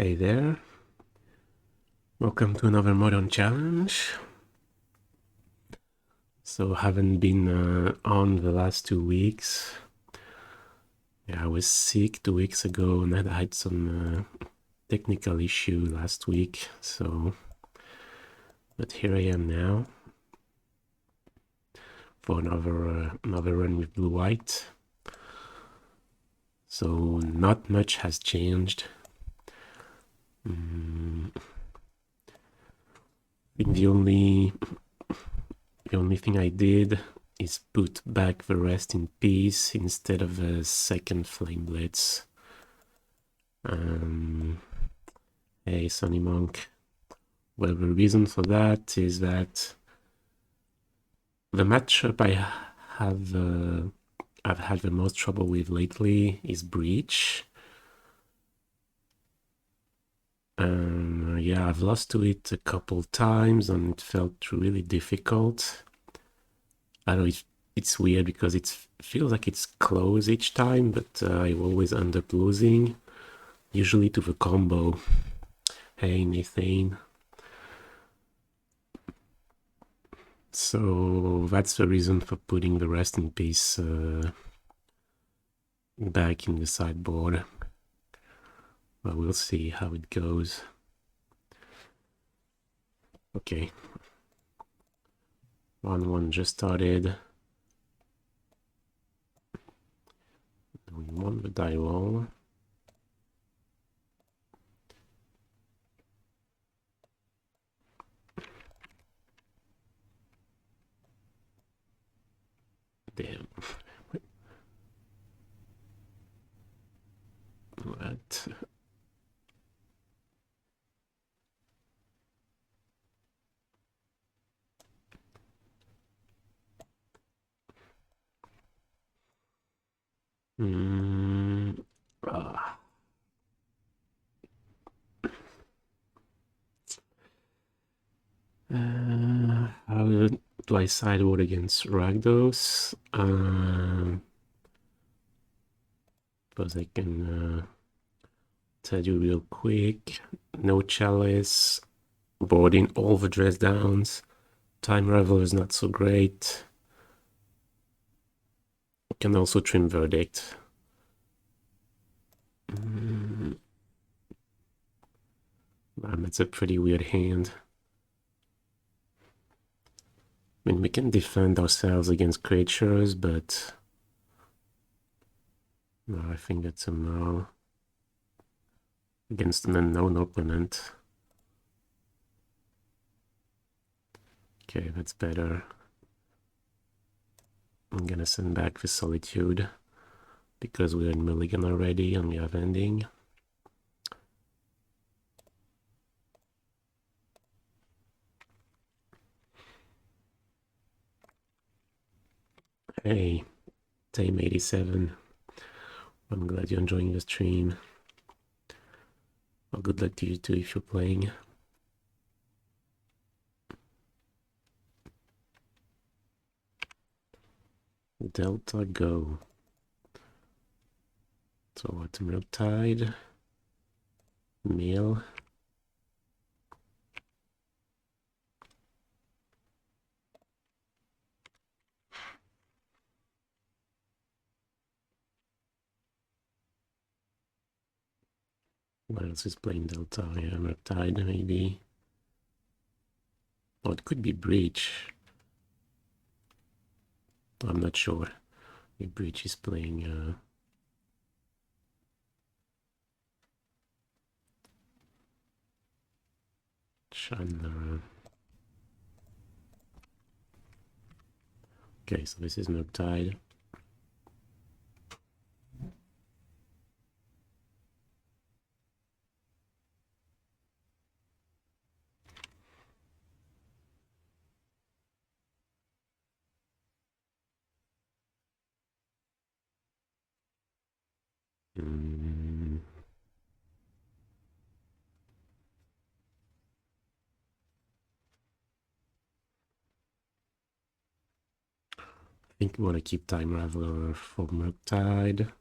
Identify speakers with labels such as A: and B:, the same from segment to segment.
A: Hey there, welcome to another Modern Challenge. So haven't been on the last 2 weeks. Yeah, I was sick 2 weeks ago and I had some technical issue last week, so but here I am now for another run with blue-white. So not much has changed. I think the only thing I did is put back the Rest in Peace instead of a second Flame Blitz. Hey, Sunny Monk. Well, the reason for that is that the matchup I've had the most trouble with lately is Breach. Yeah, I've lost to it a couple times and it felt really difficult. I know it's weird because it feels like it's close each time, but I always end up losing, usually to the combo. Hey, Nathan. So that's the reason for putting the Rest in Peace back in the sideboard. But we'll see how it goes. Okay. 1-1 just started. We won the die roll. Damn. What? How do I sideboard against Rakdos? Suppose I can tell you real quick. No Chalice, boarding all the dress downs. Time Raveler is not so great. Can also trim Verdict. It's a pretty weird hand. I mean, we can defend ourselves against creatures, but no, I think that's a no. Against an unknown opponent. Okay, that's better. I'm gonna send back the Solitude because we're in Mulligan already and we have Ending. Hey, Tame87. I'm glad you're enjoying the stream. Well, good luck to you too if you're playing. Delta go. So what's Murktide? Meal. What else is playing Delta? Yeah, Murktide maybe. Oh, it could be Breach. I'm not sure if Breach is playing Chandler. Okay, so this is Murktide. I think we want to keep Time Raveler for Murktide.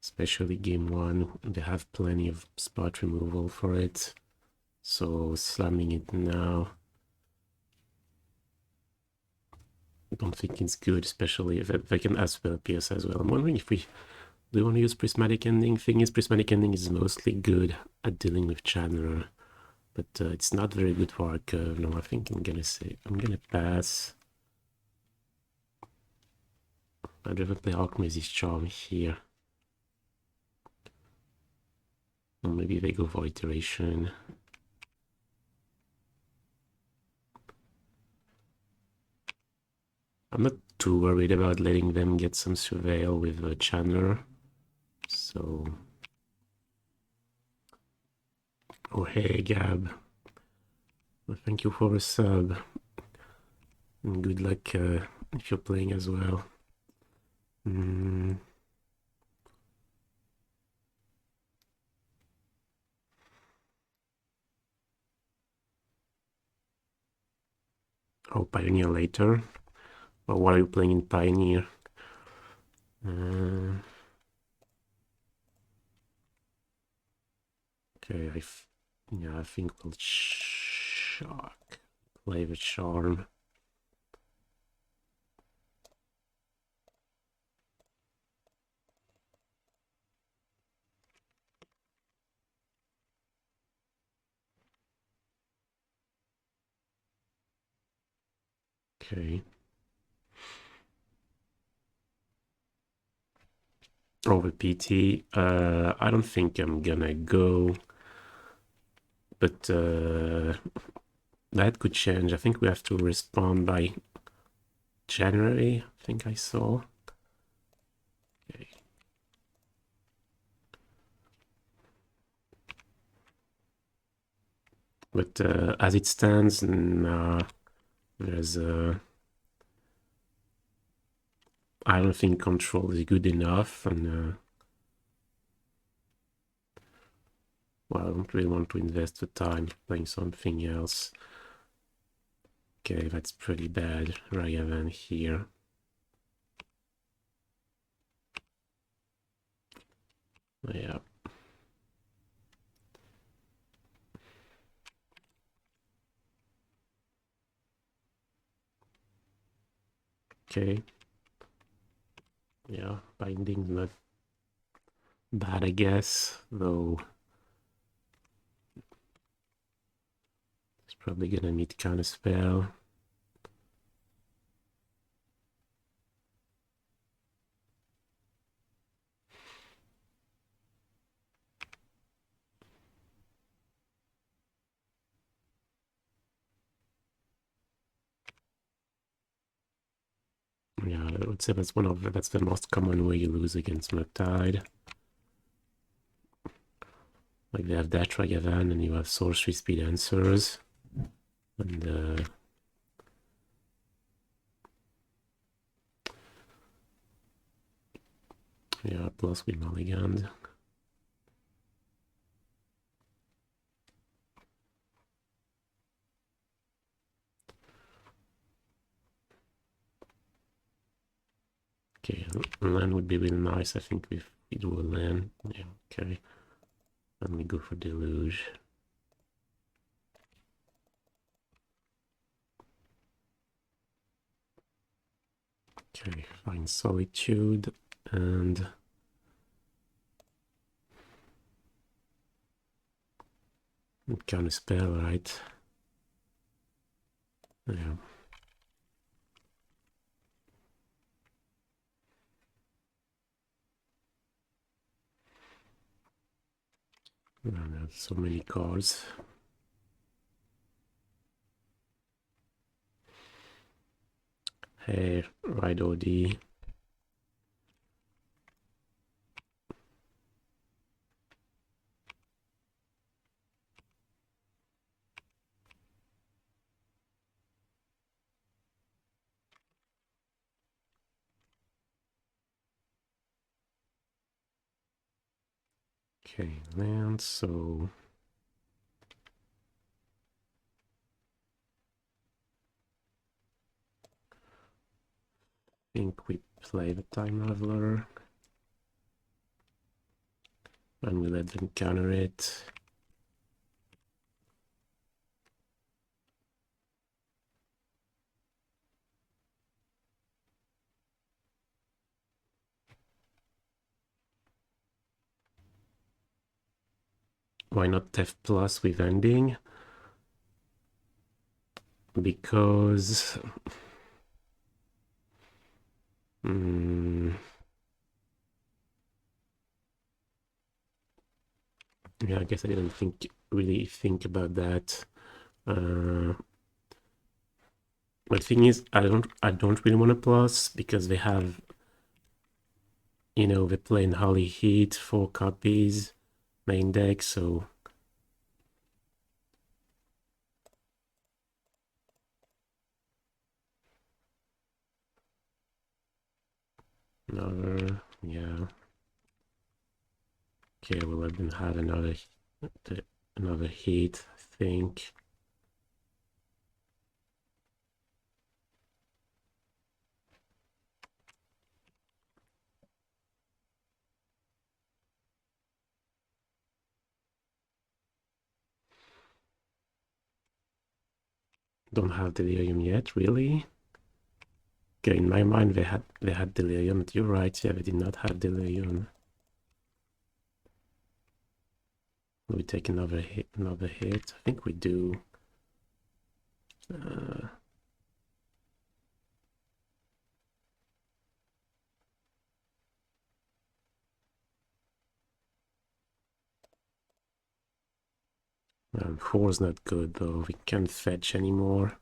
A: especially game 1. They have plenty of spot removal for it, so slamming it now, I don't think it's good, especially if they can Spell Pierce as well. I'm wondering if we do want to use Prismatic Ending. Thing is, Prismatic Ending is mostly good at dealing with Channeler, but it's not very good for our curve. No, I think I'm gonna pass. I'd rather play Archmage's Charm here. Or maybe they go for Iteration. I'm not too worried about letting them get some Surveil with a Channeler. So... Oh, hey, Gab. Well, thank you for a sub. And good luck if you're playing as well. Oh, Pioneer later. Or what are you playing in Pioneer? Okay, I think we'll Shark. Play with Charm. Okay. Over PT. I don't think I'm gonna go, but that could change. I think we have to respond by January, I think I saw. Okay. But as it stands, there's I don't think control is good enough, and well, I don't really want to invest the time playing something else. Okay, that's pretty bad. Ragavan here. Yeah. Okay. Yeah, binding's not bad, I guess, though it's probably gonna need Counterspell. Yeah, I would say that's the most common way you lose against Murktide. Like they have that Ragavan and you have sorcery speed answers. And yeah, plus we mulliganed. Okay, land would be really nice, I think, if we do a land. Yeah, okay. And we go for Deluge. Okay, find Solitude and Counterspell, right? Yeah. There's so many cards. Hey, right OD. Okay, land, so I think we play the Time Raveler. and we let them counter it. Why not Tef Plus with Ending? Because yeah, I guess I didn't really think about that. The thing is, I don't really want a plus because they have, you know, they play in Holy Heat 4 copies main deck, so another, yeah. Okay, we'll let them have another hit, I think. Don't have Delirium yet, really? Okay, in my mind they had Delirium, but you're right, yeah, they did not have Delirium. Will we take another hit? I think we do. Four's not good though. We can't fetch anymore.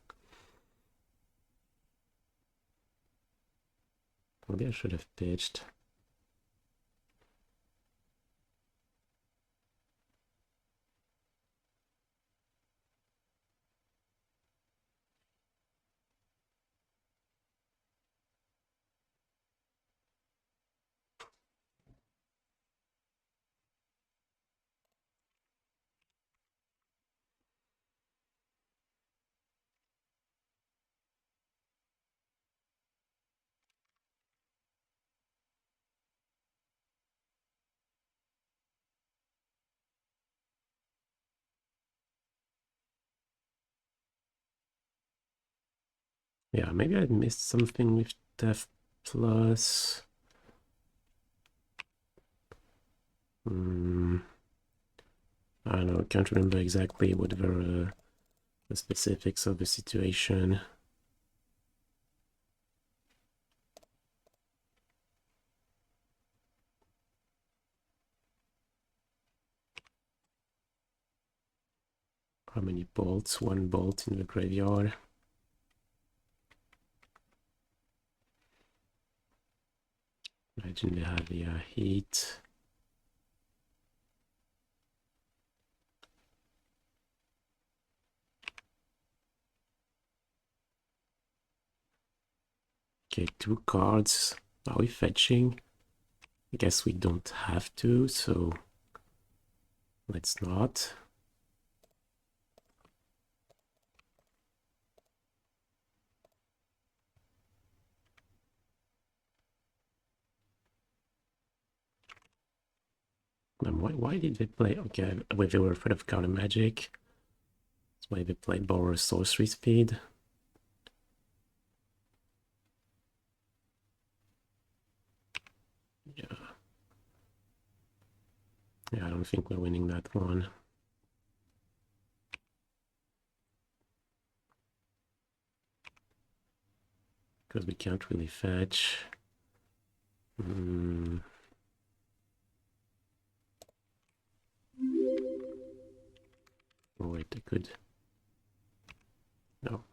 A: Maybe I should have pitched. Yeah, maybe I missed something with Def Plus. I don't know, I can't remember exactly what were the specifics of the situation. How many bolts? 1 bolt in the graveyard. Imagine they have the heat. Okay, 2 cards. Are we fetching? I guess we don't have to, so let's not. Why did they play? Okay, wait, they were afraid of counter magic. That's why they played Borrow Sorcery Speed. Yeah. Yeah, I don't think we're winning that one. Because we can't really fetch. Oh, wait, I could. No.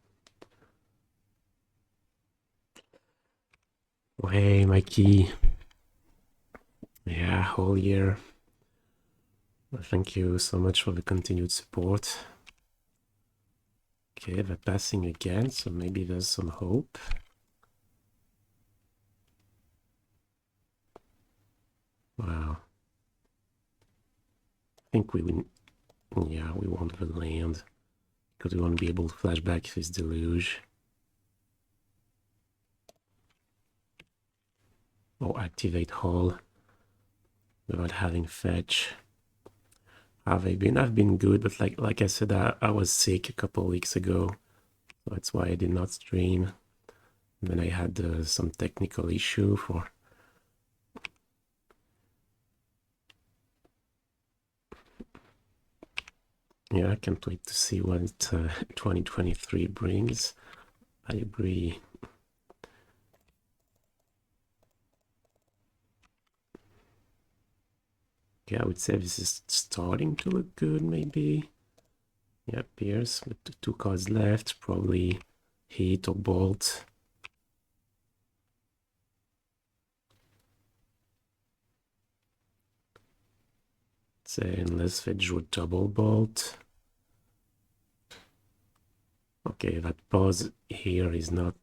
A: Oh, hey, Mikey. Yeah, whole year. Well, thank you so much for the continued support. Okay, they're passing again, so maybe there's some hope. Wow. I think we win. Yeah, we want the land. Because we want to be able to flash back this deluge. Or activate Hall. without having fetch. How have I been? I've been good, but like I said, I was sick a couple of weeks ago. So that's why I did not stream. And then I had some technical issue for... Yeah, I can't wait to see what 2023 brings. I agree. Yeah, I would say this is starting to look good, maybe. Yeah, Pierce with the 2 cards left, probably hit or bolt. Say, unless they drew double bolt. Okay, that pause here is not...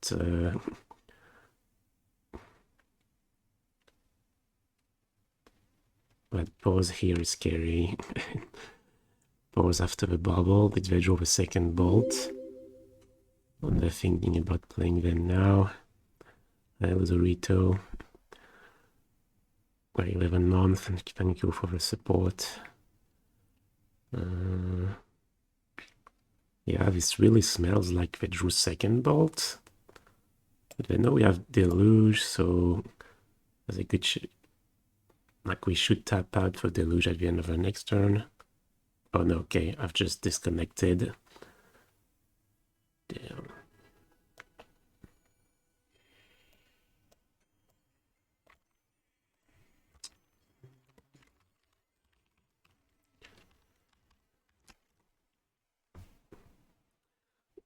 A: that pause here is scary. Pause after the bubble, did they draw the second bolt? And they're thinking about playing them now. That was a Veto. 11 months, and thank you for the support. Yeah, this really smells like they drew second bolt. But I know we have Deluge, so there's a good like we should tap out for Deluge at the end of our next turn. Oh no, okay, I've just disconnected. Damn.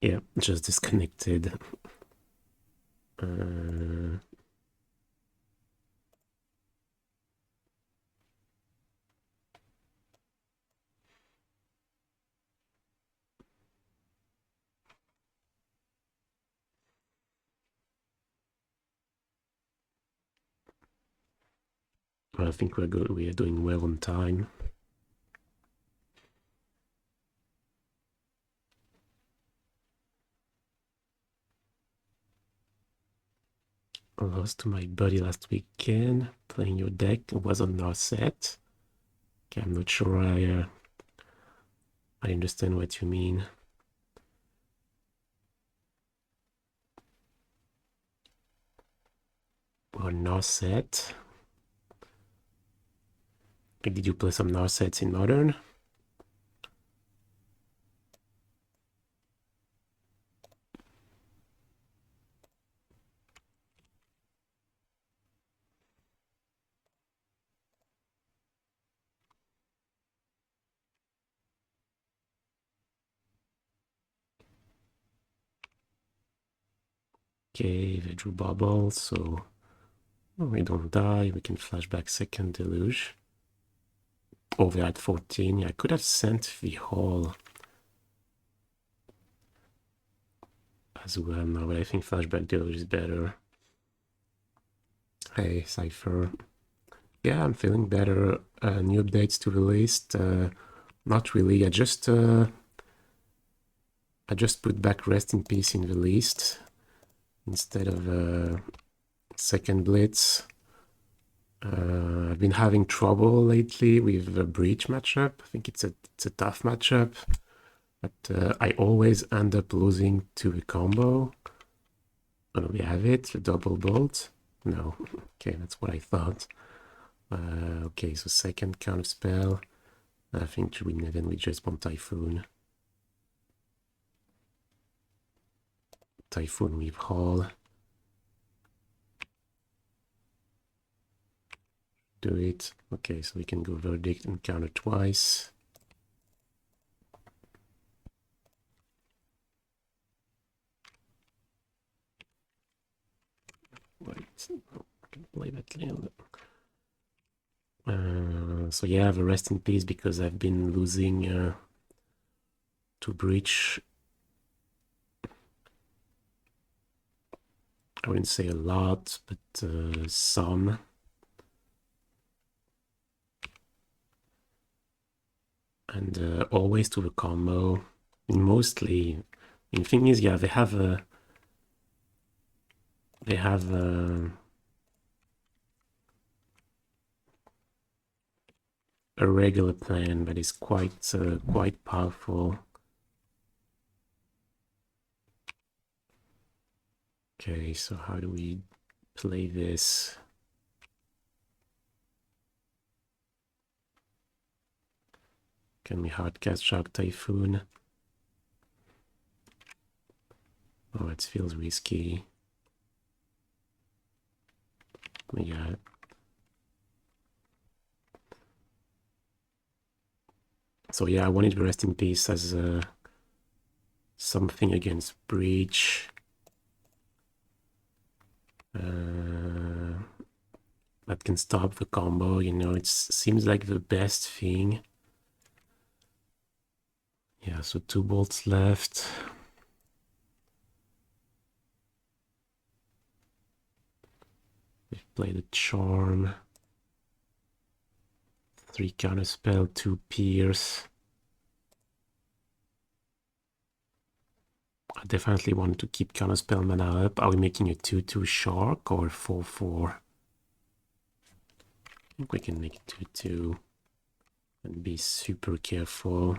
A: Yeah, just disconnected. I think we're good. We are doing well on time. I lost to my buddy last weekend playing your deck. It was on our set. Okay, I'm not sure I understand what you mean. Or Narset. Did you play some Narsets in Modern? Okay, they drew bubble, so we don't die. We can flashback second Deluge. Oh, they're at 14. Yeah, I could have sent the Hall as well now, but I think flashback Deluge is better. Hey, Cypher. Yeah, I'm feeling better. New updates to the list. Not really. I just put back Rest in Peace in the list instead of second Blitz. I've been having trouble lately with the Breach matchup. I think it's a tough matchup, but I always end up losing to the combo. Oh, we have it, the double bolt. No, okay, that's what I thought. Okay, so second Counterspell. I think then we just want Typhoon. Typhoon with Hall. Do it. Okay, so we can go Verdict and counter twice. Wait, I can play that land. So yeah, I have a Rest in Peace because I've been losing to Breach. I wouldn't say a lot, but some. And always to the combo. Mostly, the thing is, yeah, they have a regular plan that is quite powerful. Okay, so how do we play this? Can we hardcast Shark Typhoon? Oh, it feels risky. Yeah. So yeah, I wanted to Rest in Peace as something against Breach. That can stop the combo, you know, it seems like the best thing. Yeah, so 2 bolts left. We've played a Charm. 3 Counterspell, 2 Pierce. I definitely want to keep Counterspell mana up. Are we making a 2-2 Shark or 4-4? I think we can make 2-2 and be super careful.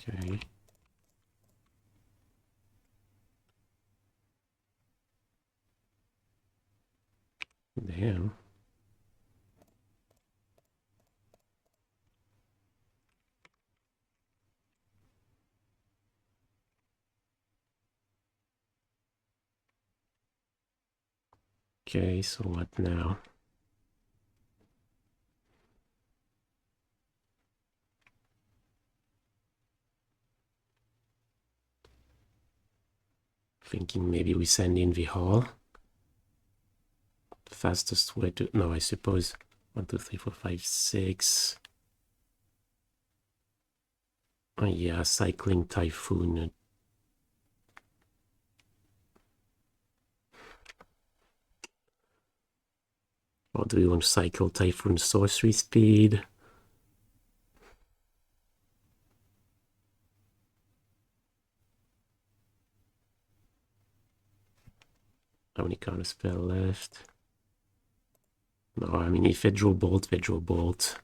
A: Okay. Damn. Okay, so what now? Thinking maybe we send in the Hall. The fastest way to... No, I suppose 1, 2, 3, 4, 5, 6. Oh yeah, cycling Typhoon. Or do we want to cycle Typhoon Sorcery Speed? How many Counterspell left? No, I mean, if Vedral Bolt, Vedral Bolt.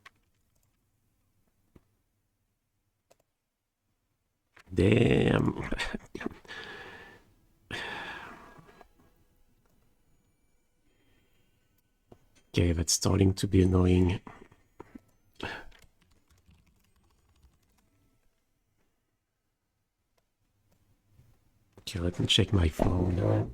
A: Damn. Okay, that's starting to be annoying. Okay, let me check my phone.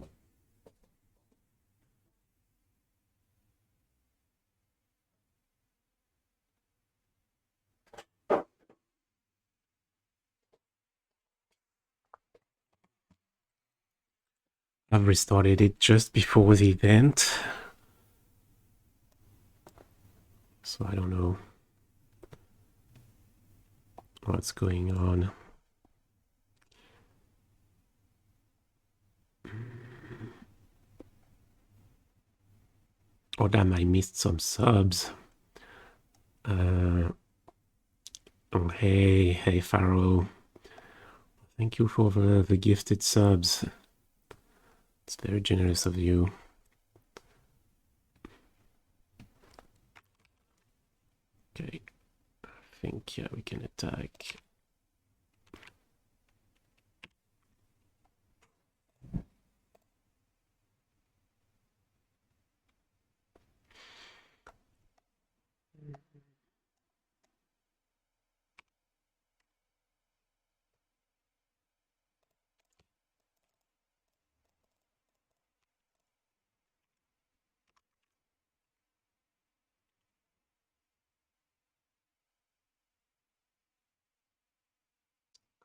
A: I've restarted it just before the event. So I don't know what's going on. Oh damn, I missed some subs. Oh hey Pharaoh. Thank you for the gifted subs. It's very generous of you. Okay, I think yeah we can attack.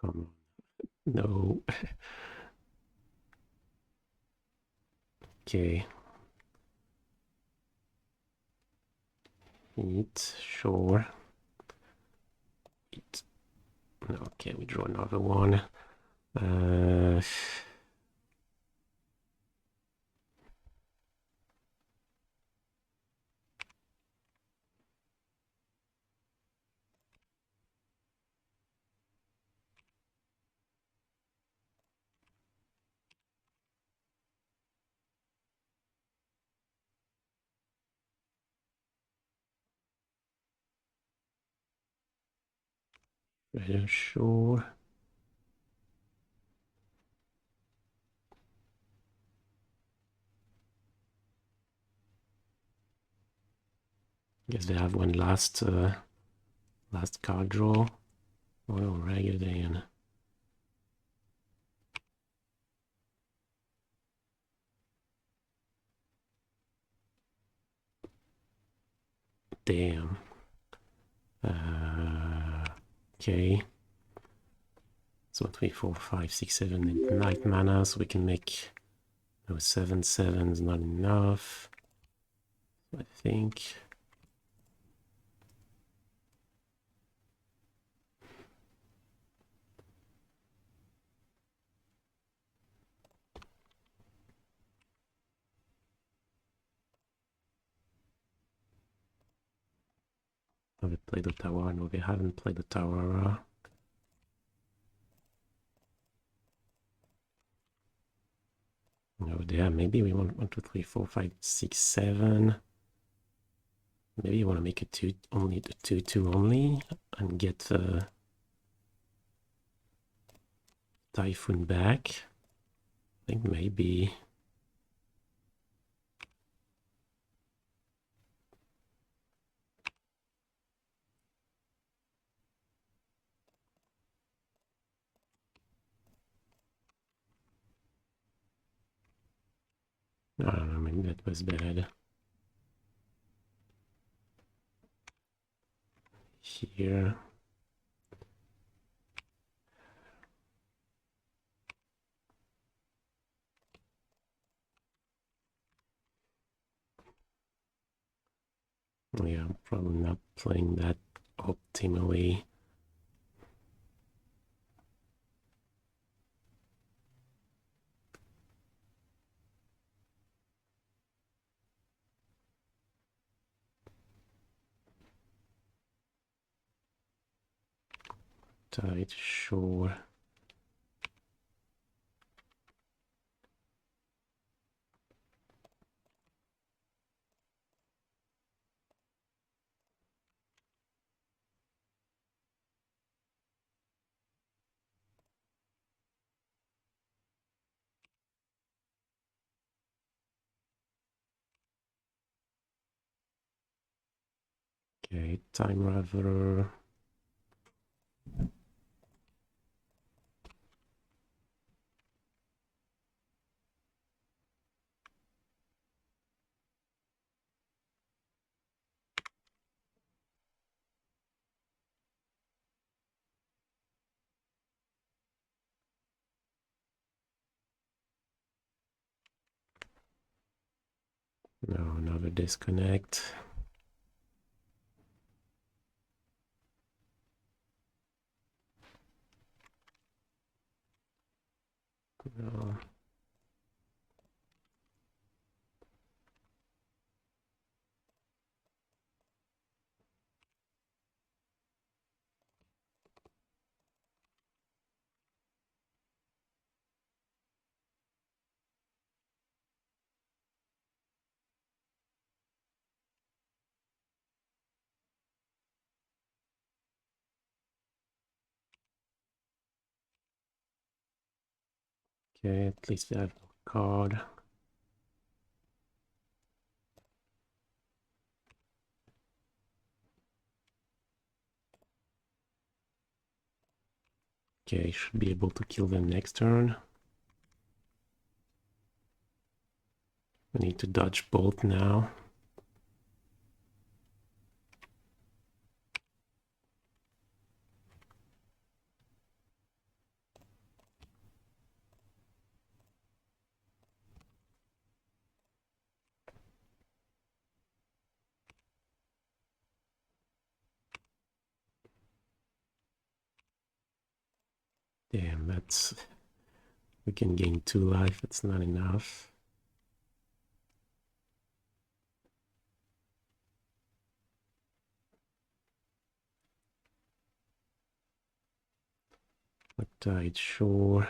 A: Come on. No. Okay. Eat, sure. Eat. Okay, we draw another one. Pretty sure. Guess they have one last card draw. Oh, Ragged Ann. Damn. Okay. So 3, 4, 5, 6, 7 night mana, so we can make those 7/7s not enough. I think. Have they played the tower? No, they haven't played the tower. No, yeah, maybe we want 1, 2, 3, 4, 5, 6, 7. Maybe you want to make it only the 2/2 only and get Typhoon back. I think maybe. I don't know, maybe that was bad. Here. Yeah, I'm probably not playing that optimally. Tide, sure. Okay, Time Raveler. No, another disconnect. No. Okay, at least we have no card. Okay, should be able to kill them next turn. We need to dodge bolt now. Damn, that's... We can gain 2 life, that's not enough. Murktide, sure.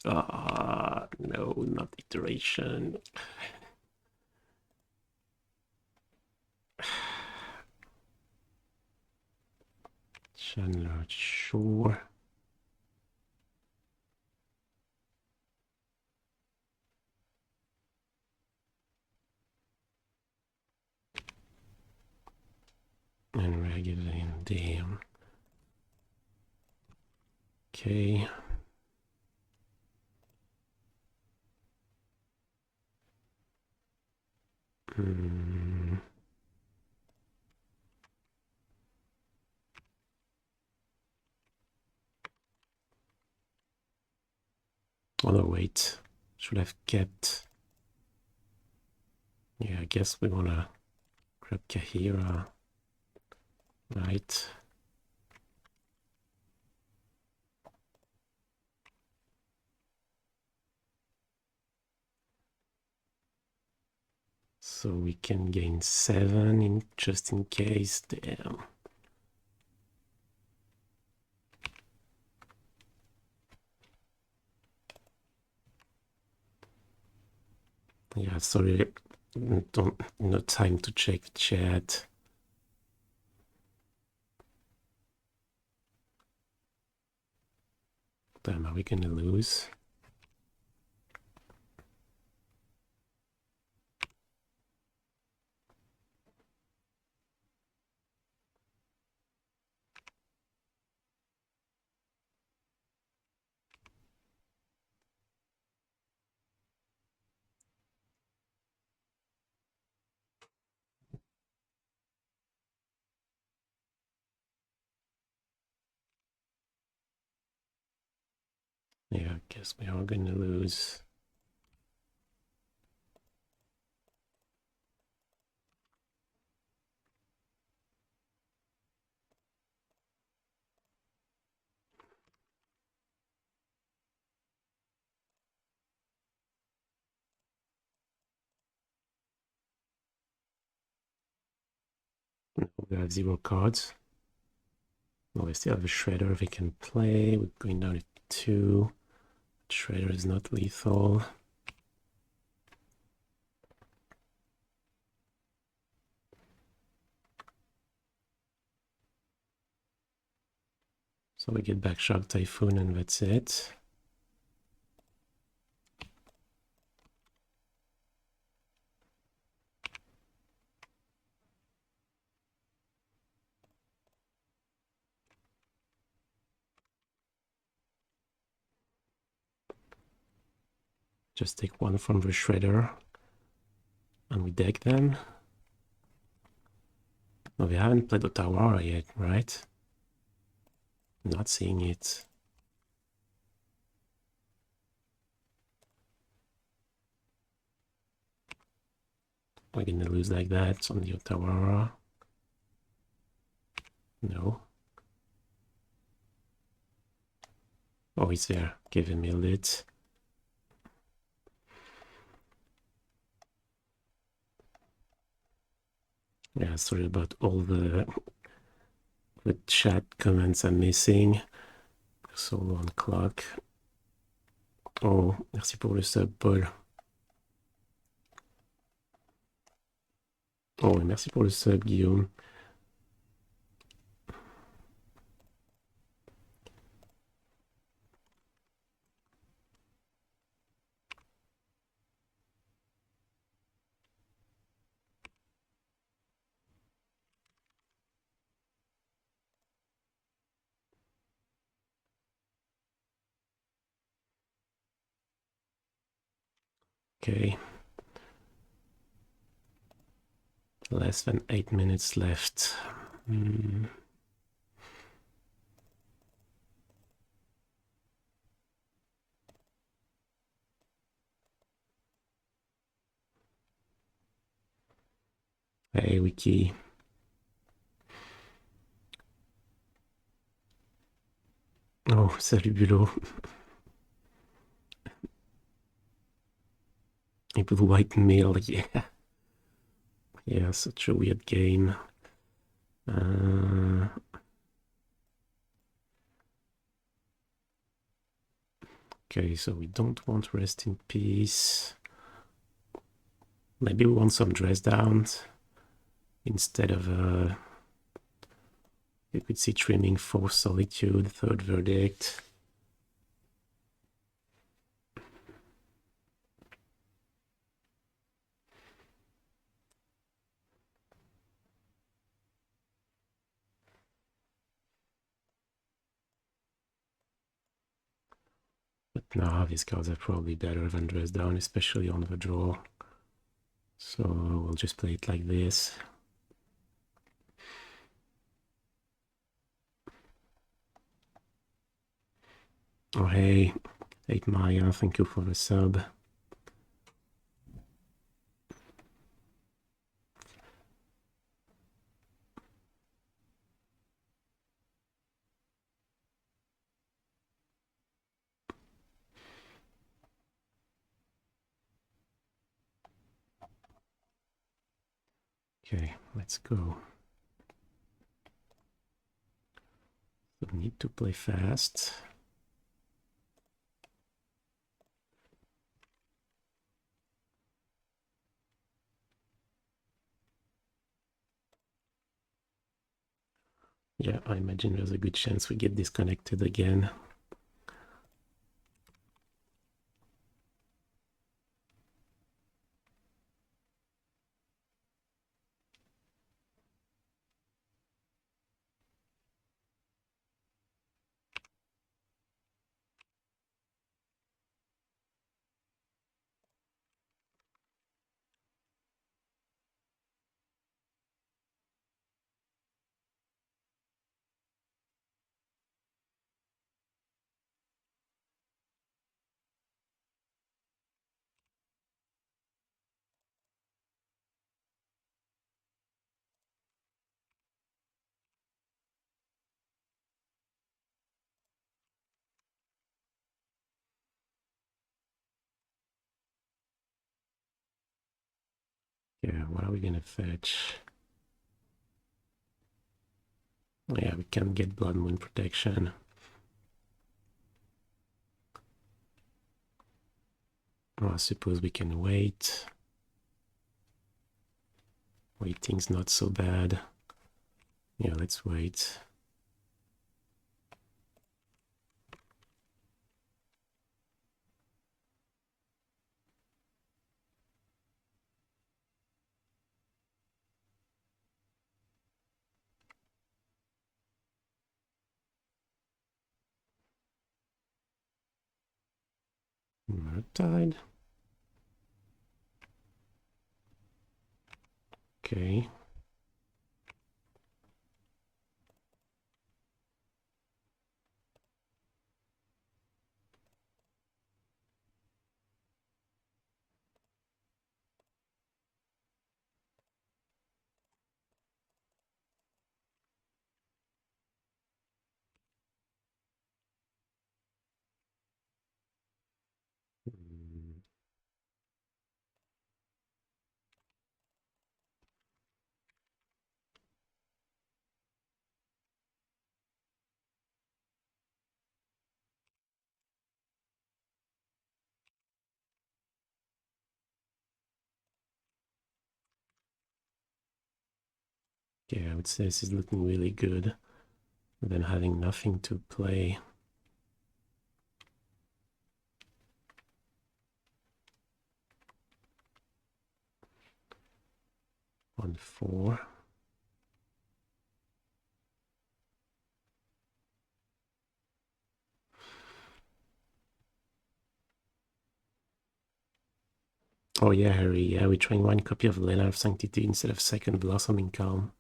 A: Ah, no, not iteration. Chandler, sure. And regular in damn. Okay. Oh no, wait. Should have kept. Yeah, I guess we wanna grab Kaheera. Right. So we can gain 7 in just in case. Damn. Yeah, sorry, no time to check the chat. Damn, are we gonna lose? Yeah, I guess we are gonna lose. No, we have 0 cards. No, we still have a Shredder we can play. We're going down to 2. Shredder is not lethal. So we get back Shark Typhoon and that's it. Just take 1 from the Shredder and we deck them. No, we haven't played the Tawara yet, right? Not seeing it. We're gonna lose like that on the Otawara. No. Oh, he's there, giving me a lit. Yeah, sorry about all the chat comments I'm missing. Solo on clock. Oh, merci pour le sub, Paul. Oh, et merci pour le sub, Guillaume. Okay. Less than 8 minutes left. Hey, Wiki. Oh, salut Bulot. A blue white mail, yeah. Yeah, such a weird game. Okay, so we don't want Rest in Peace. Maybe we want some dress downs instead of You could see trimming for Solitude, Third Verdict. But now these cards are probably better than Dress Down, especially on the draw. So we'll just play it like this. Oh hey, 8 Maya, thank you for the sub. Okay, let's go. So need to play fast. Yeah, I imagine there's a good chance we get disconnected again. Yeah, what are we gonna fetch? Yeah, we can get Blood Moon Protection. Oh, I suppose we can wait. Waiting's not so bad. Yeah, let's wait. Murktide. Okay. Yeah, I would say this is looking really good than having nothing to play. On 4. Oh yeah, Harry, yeah, we're trying one copy of Leyline of Sanctity instead of second Blossoming Calm.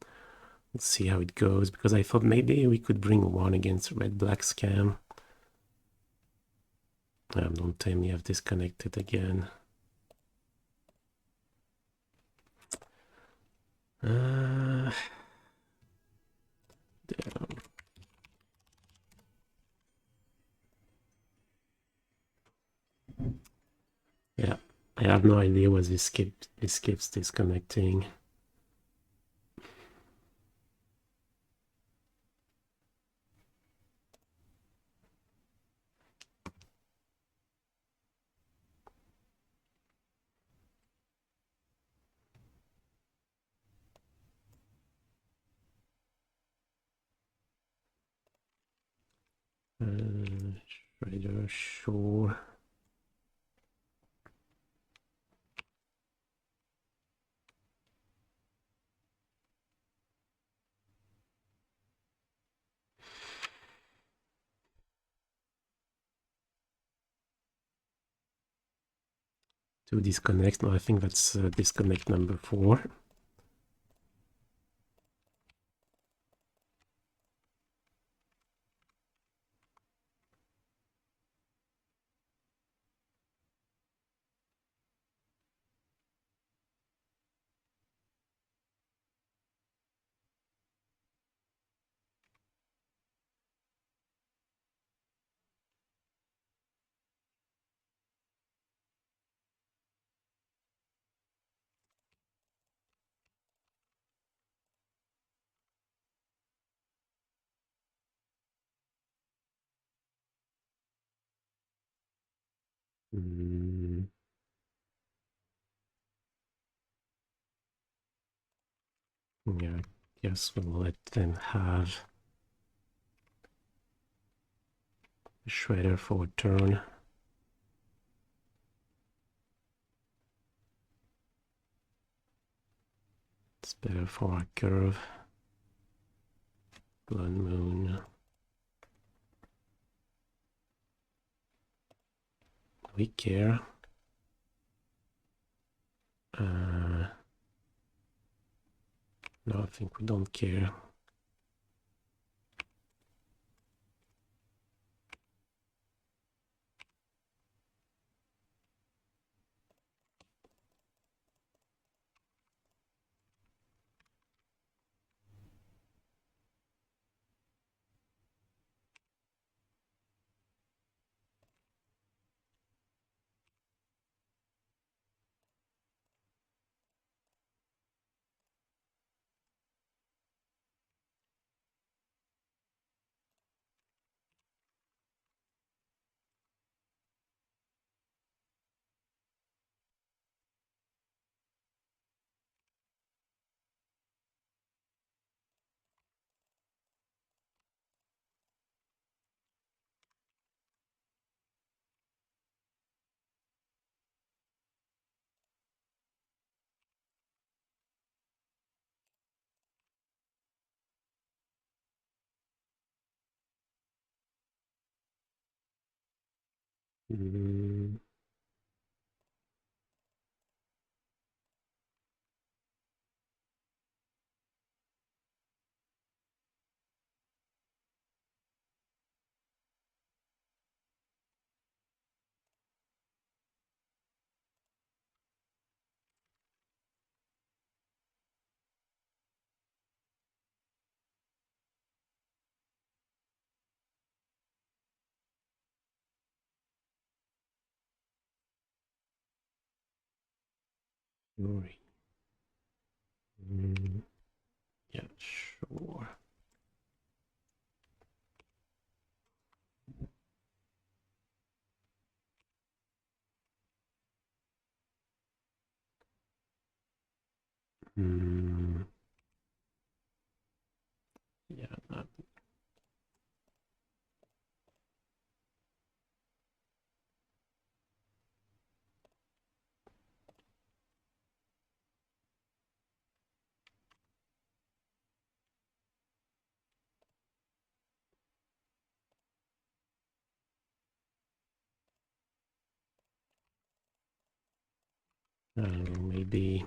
A: Let's see how it goes, because I thought maybe we could bring one against Red-Black Scam. Don't tell me I've disconnected again. Damn. Yeah, I have no idea what this keeps disconnecting. Shredder, sure. Two disconnects. No, I think that's disconnect number 4. Yeah, I guess we'll let them have a Shredder for a turn. It's better for our curve. Blood Moon. We care. No, I think we don't care. Mm. Yeah, sure. Yeah, not. Maybe.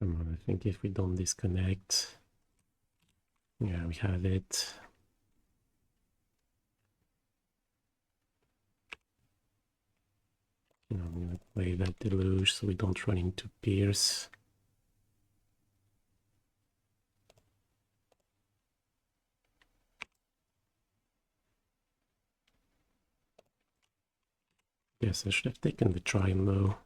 A: Come on, I think if we don't disconnect... Yeah, we have it. You know, I'm gonna play that Deluge so we don't run into Pierce. Yes, I should have taken the Triome though.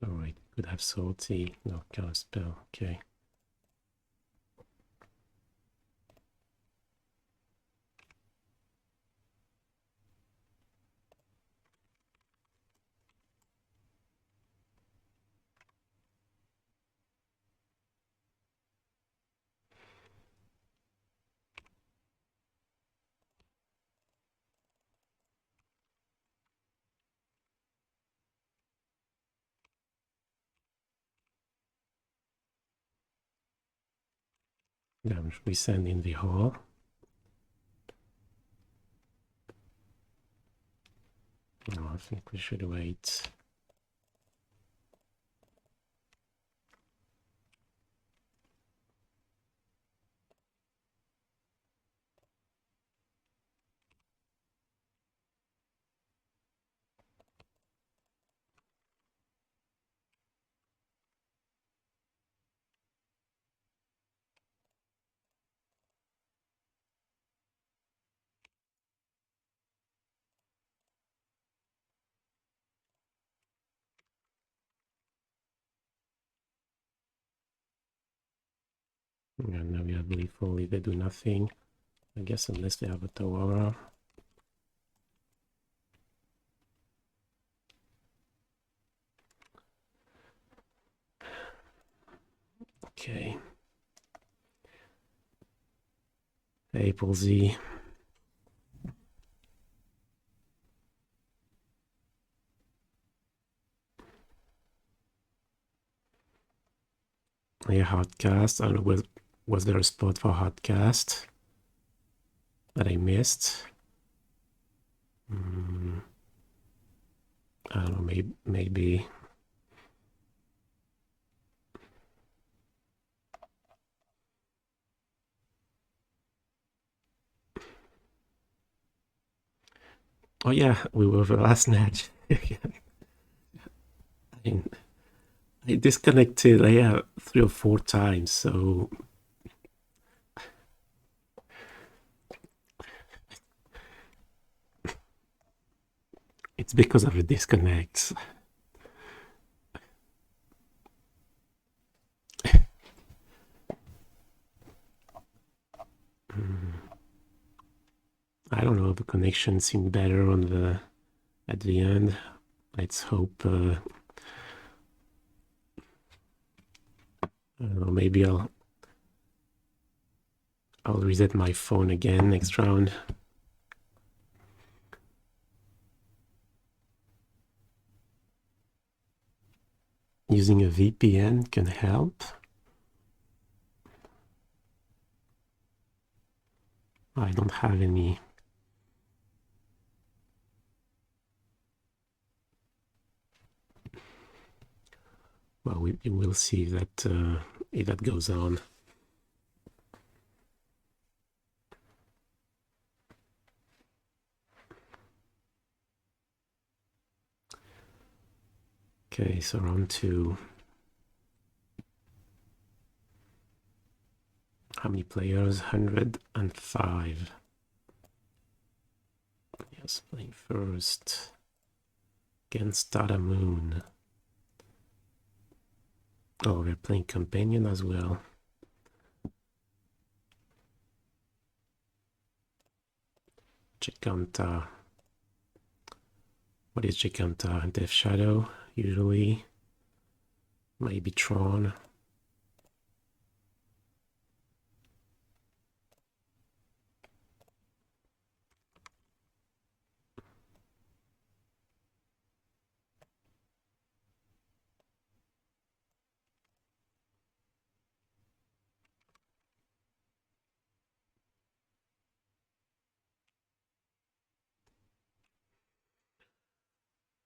A: Alright, could have Salty, no Counterspell, okay. Then we send in the Hall. No, I think we should wait. And now we have Lethal, they do nothing. I guess unless they have a Tawara. Okay. April Z. Yeah, Hardcast. I don't know, was there a spot for Hardcast that I missed? I don't know, maybe. Oh yeah, we were the last match. I disconnected, yeah, 3 or 4 times, so it's because of the disconnects. I don't know, the connection seemed better on the at the end. Let's hope. I don't know, maybe I'll reset my phone again next round. Using a VPN can help. I don't have any. Well, we will see that if that goes on. Okay, so round 2. How many players? 105. Yes, playing first against Data Moon. Oh, we're playing Companion as well. Giganta. What is Giganta? Death Shadow, usually. Maybe Tron.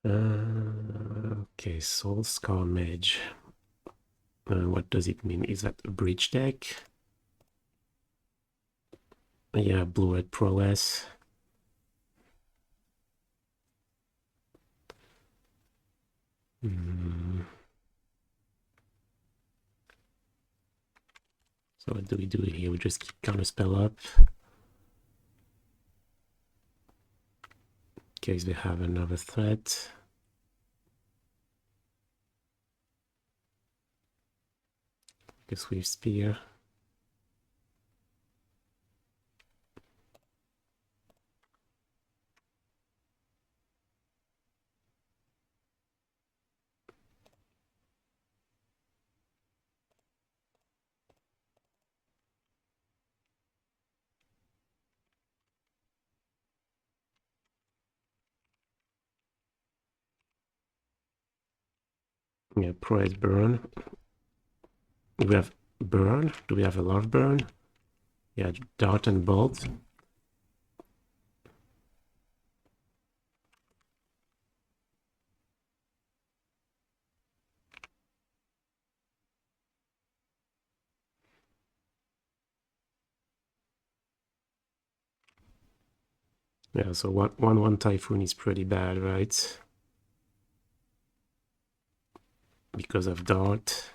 A: Okay, Soul Scar Mage. What does it mean? Is that a bridge deck? Yeah, UR Prowess. So what do we do here? We just keep Counterspell up. In case they have another threat. Guess we Spear. Yeah, Prowess Burn. Do we have Burn? Do we have a lot of Burn? Yeah, Dart and Bolt. Yeah, so 1/1 Typhoon is pretty bad, right? Because of Dart.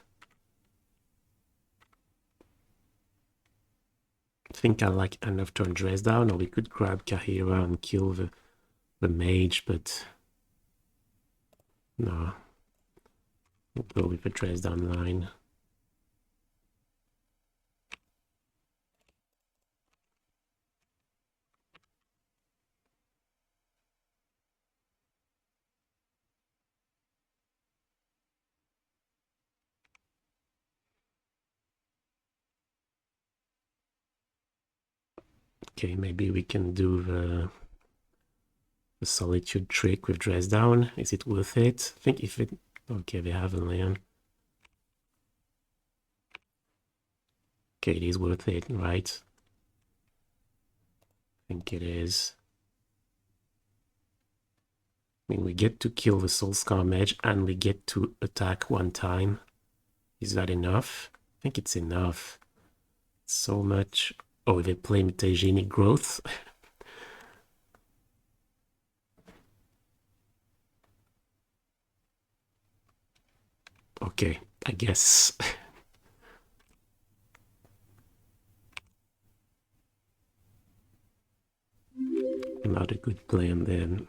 A: I think I like enough to dress down, or we could grab Kaheera and kill the mage, but no. We'll go with the dress down line. Okay, maybe we can do the Solitude trick with dress down. Is it worth it? I think if it... Okay, they have a land. Okay, it is worth it, right? I think it is. I mean, we get to kill the Soul Scar Mage and we get to attack one time. Is that enough? I think it's enough. So much. Oh, they play Mutagenic Growth. Okay, I guess. Not a good plan then.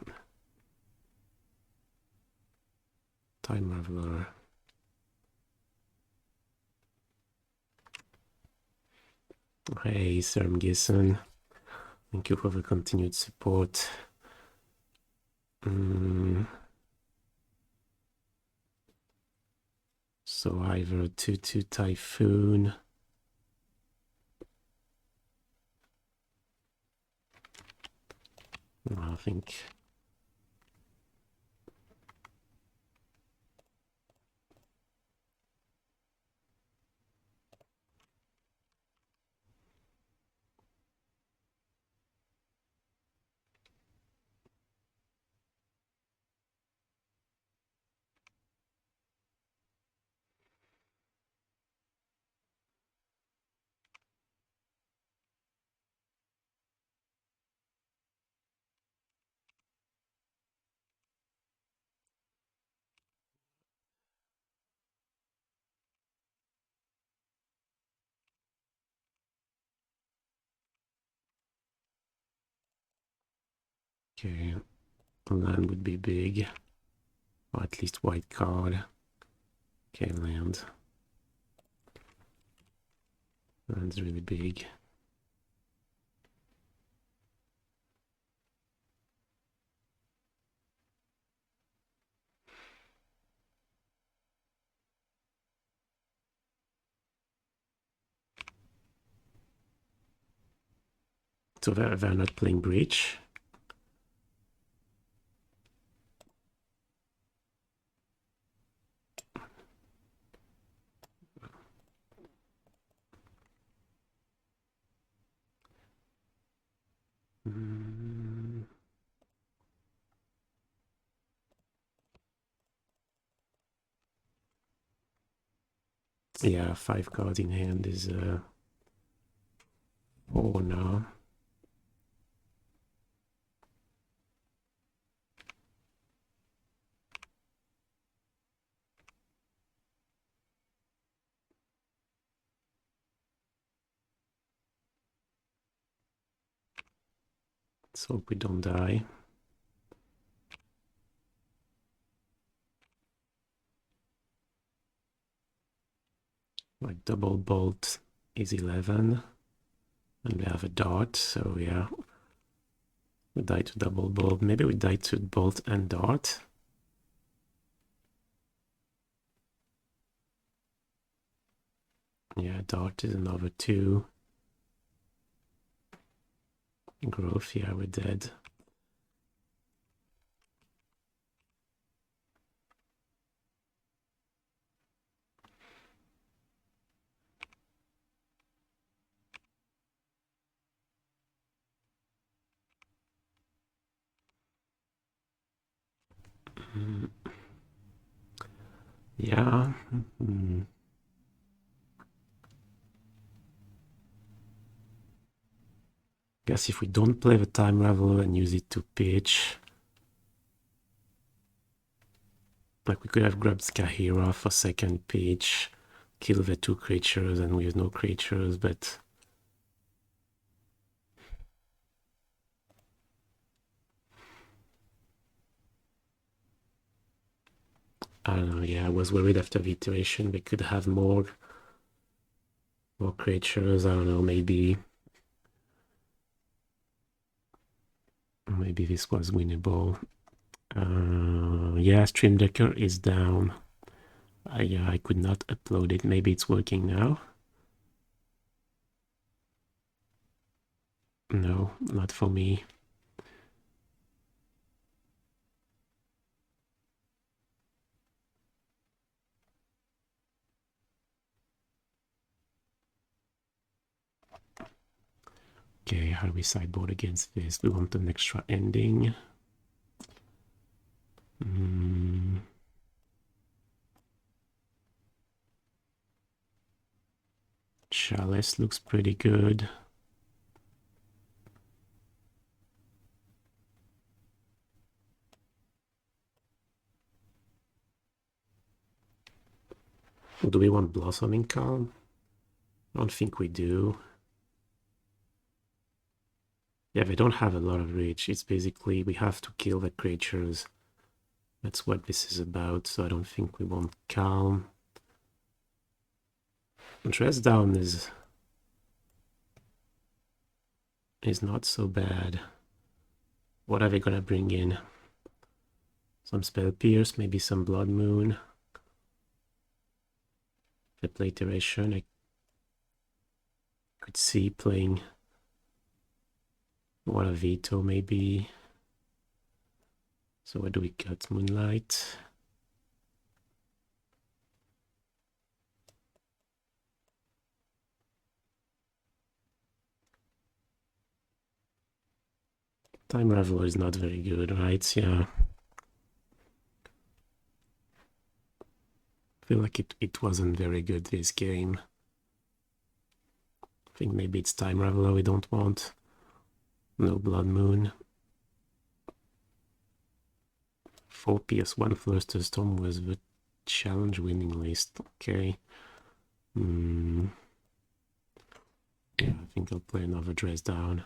A: Time Raveler. Hey, Sermgison. Thank you for the continued support. So either 2/2 Typhoon. I think. Okay, land would be big, or at least white card. Okay, land. Land's really big. So they're not playing Breach. Yeah, 5 cards in hand is 4 now. Let's hope we don't die. Like double bolt is 11. And we have a dart, so yeah. We die to double bolt. Maybe we die to bolt and dart. Yeah, dart is another 2. Growth, yeah, we're dead. Yeah. Guess if we don't play the Time Raveler and use it to pitch, like we could have grabbed Kaheera for second pitch, kill the 2 creatures, and we have no creatures, but I don't know. Yeah, I was worried after the iteration they could have more creatures. I don't know. Maybe this was winnable. Yeah, Stream Decker is down. I could not upload it. Maybe it's working now. No, not for me. Okay, how do we sideboard against this? We want an extra ending. Chalice looks pretty good. Do we want Blossoming Calm? I don't think we do. Yeah, they don't have a lot of reach. It's basically we have to kill the creatures. That's what this is about, so I don't think we want Calm. Dress Down is not so bad. What are they gonna bring in? Some Spell Pierce, maybe some Blood Moon. The play iteration, I could see playing what a Veto maybe. So where do we cut? Moonlight. Time Raveler is not very good, right? Yeah. I feel like it wasn't very good this game. I think maybe it's Time Raveler we don't want. No Blood Moon. 4 PS1 Flusterstorm was the challenge winning list. Okay. Yeah, I think I'll play another Dress Down.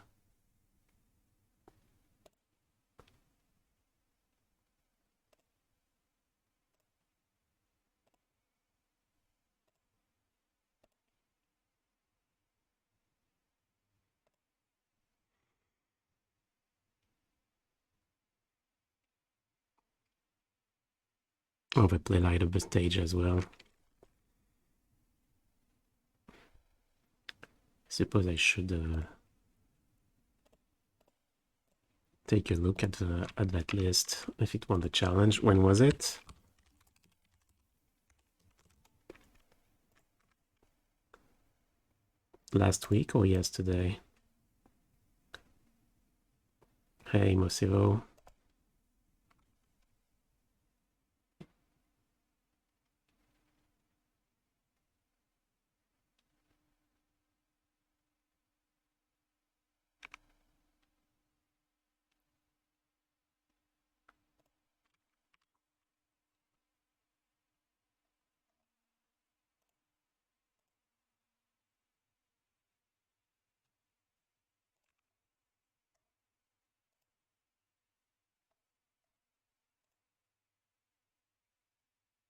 A: Oh, they play Light Up the Stage as well. I suppose I should take a look at that list. If it won the challenge, when was it? Last week or yesterday? Hey, Mosivo.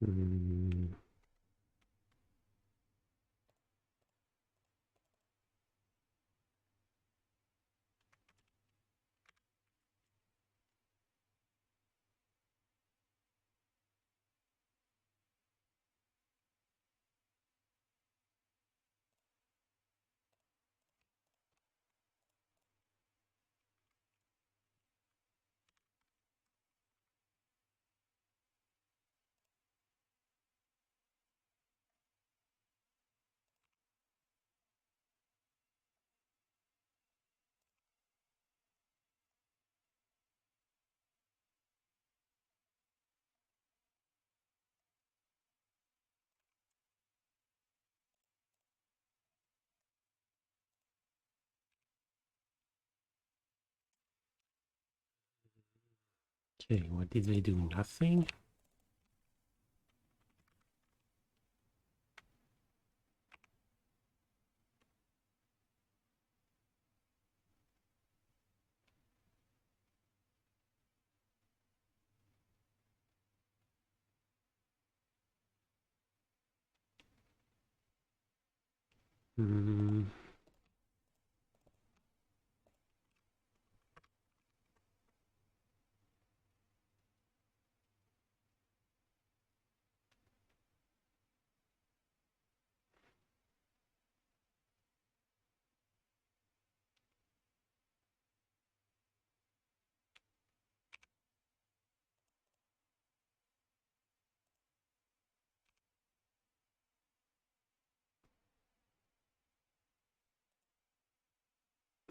A: Mm. Okay, what did they do? Nothing? Mm.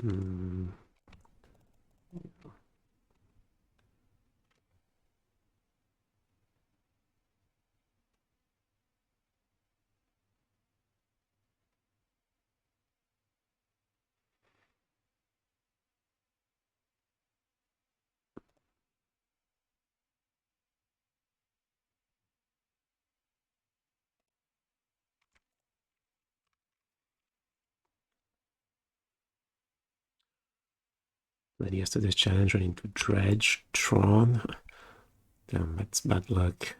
A: Mm. But yesterday's challenge went into Dredge, Tron. Damn, that's bad luck.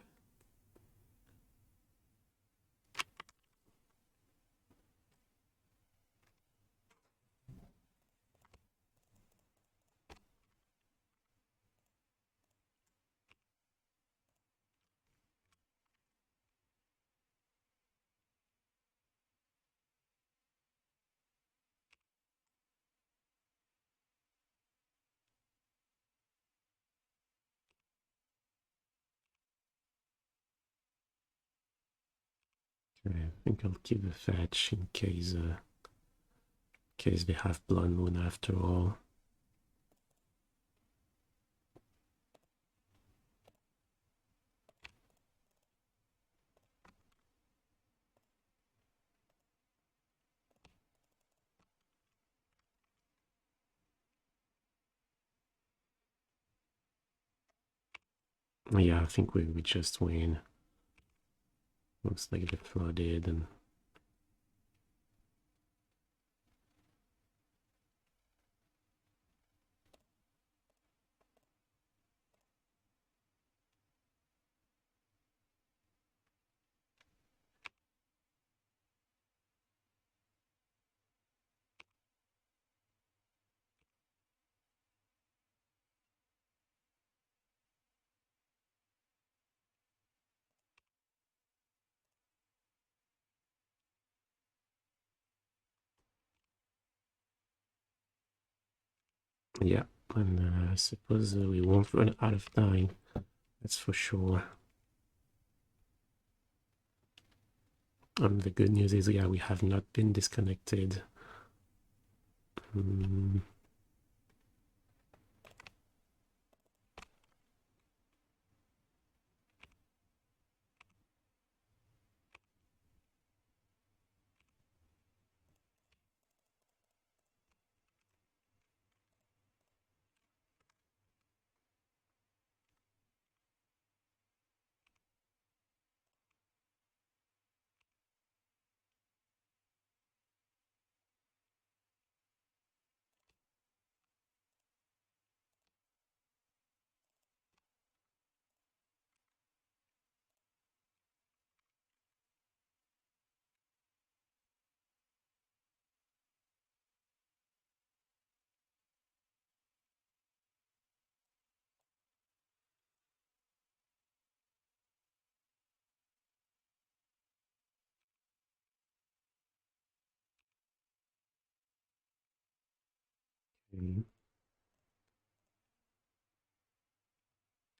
A: Okay, I think I'll keep the fetch in case they have Blood Moon after all. Yeah, I think we just win. Looks like the Flooded and yeah, and I suppose we won't run out of time. That's for sure. The good news is, yeah, we have not been disconnected. Mm.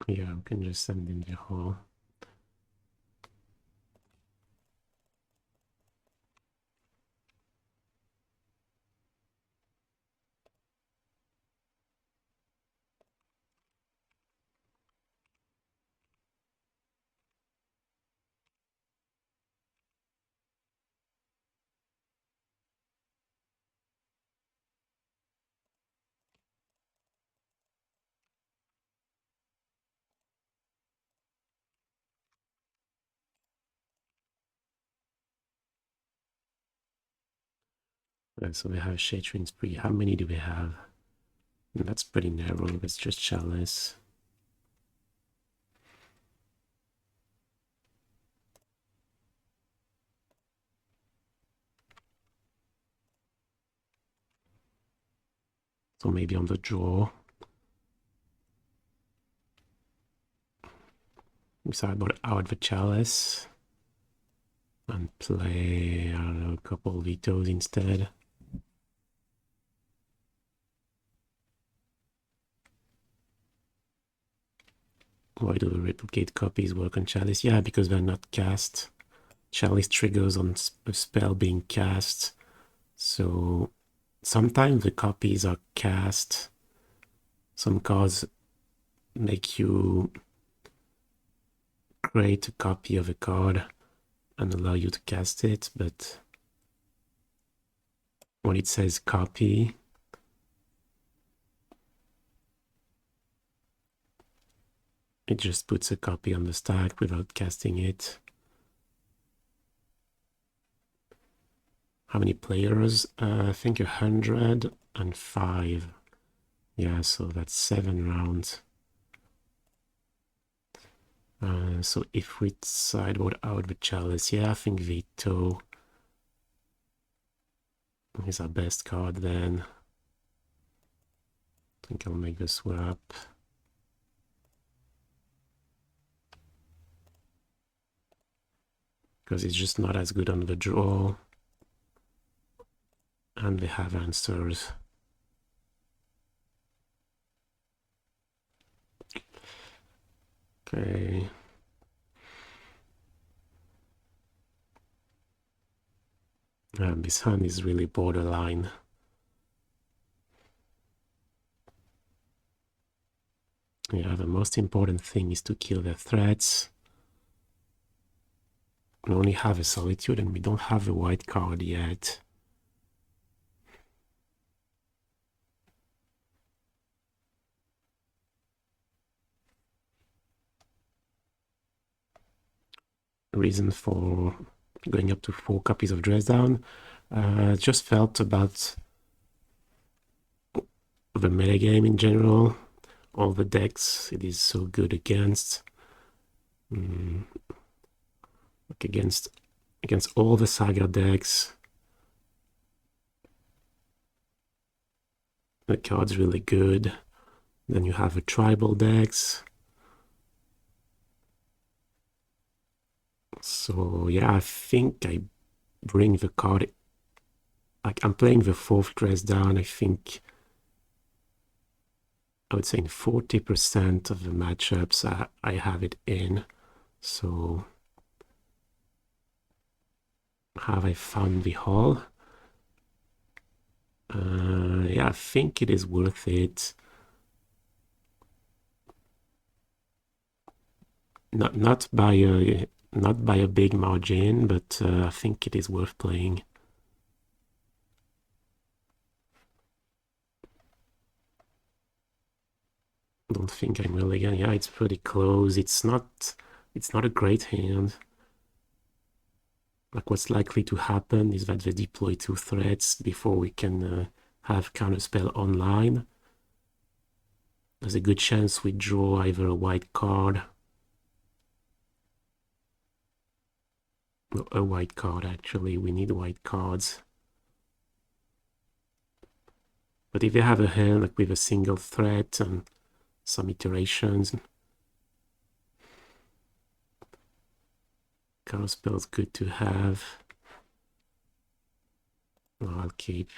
A: Yeah, we can just send in the hole. So we have Shatrin Spree. How many do we have? That's pretty narrow. It's just Chalice. So maybe on the draw. We sideboard out the Chalice and play, I don't know, a couple Vetoes instead. Why do the replicate copies work on Chalice? Yeah, because they're not cast. Chalice triggers on a spell being cast. So sometimes the copies are cast. Some cards make you create a copy of a card and allow you to cast it, but when it says copy, it just puts a copy on the stack without casting it. How many players? I think 105. Yeah, so that's 7 rounds. So if we sideboard out the Chalice, yeah, I think Veto is our best card then. I think I'll make the swap. Because it's just not as good on the draw. And we have answers. Okay. This hand is really borderline. Yeah, the most important thing is to kill the threats. We only have a Solitude and we don't have a white card yet. Reason for going up to 4 copies of Dress Down. Just felt about the metagame in general. All the decks it is so good against. Like against all the Saga decks. The card's really good. Then you have a tribal decks. So yeah, I think I bring the card. Like I'm playing the 4th Dress Down. I think I would say in 40% of the matchups I have it in. So have I found the hole? Yeah, I think it is worth it. Not by a big margin, but I think it is worth playing. Don't think I'm really gonna. Yeah, it's pretty close. It's not a great hand. Like what's likely to happen is that they deploy 2 threats before we can have Counterspell online. There's a good chance we draw either a white card. No, a white card actually. We need white cards. But if they have a hand like with a single threat and some iterations, Counterspell is good to have. I'll keep.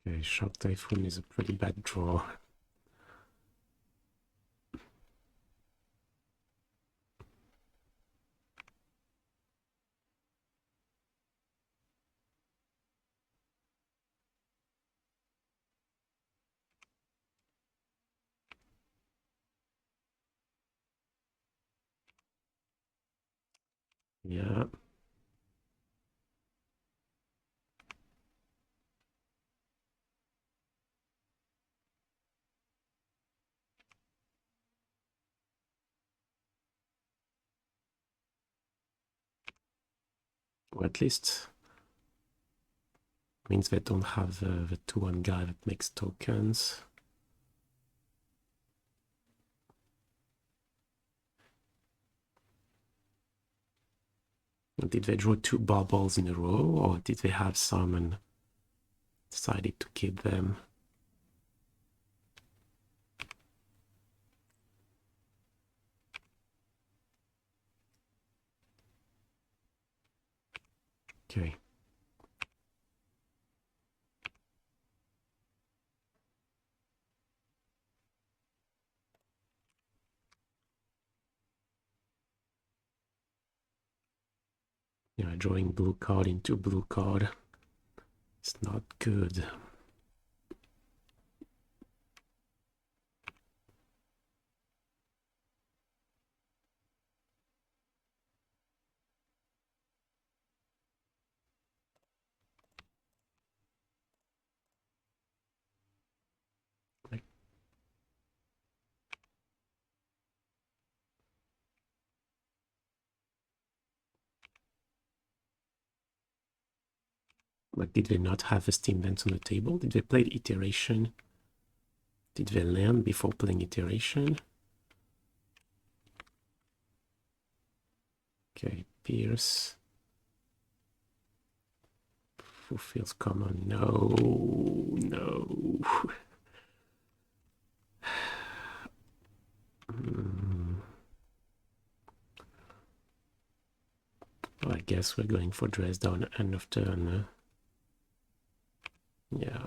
A: Okay, Shark Typhoon is a pretty bad draw. Yeah. Or at least means they don't have the 2-1 guy that makes tokens. Did they draw 2 bubbles in a row, or did they have some and decided to keep them? Okay. Yeah, drawing blue card into blue card. It's not good. But did they not have a steam vent on the table? Did they play iteration? Did they land before playing iteration? Okay, Pierce. Fulfills common. No, no. Well, I guess we're going for dress down end of turn. Yeah.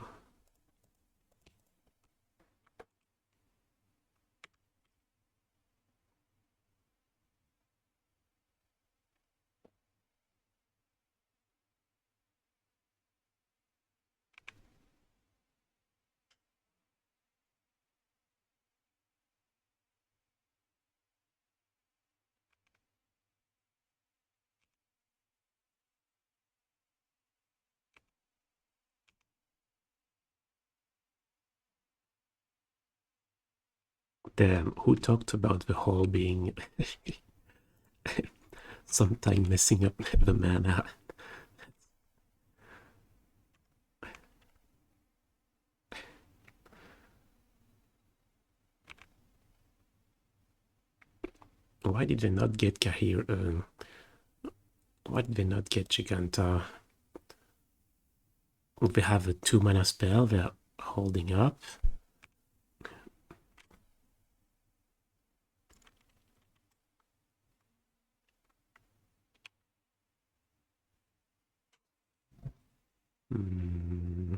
A: Damn, who talked about the hole being sometime messing up the mana? Why did they not get Kaheera? Why did they not get Giganta? They have a 2 mana spell they're holding up. Hmm.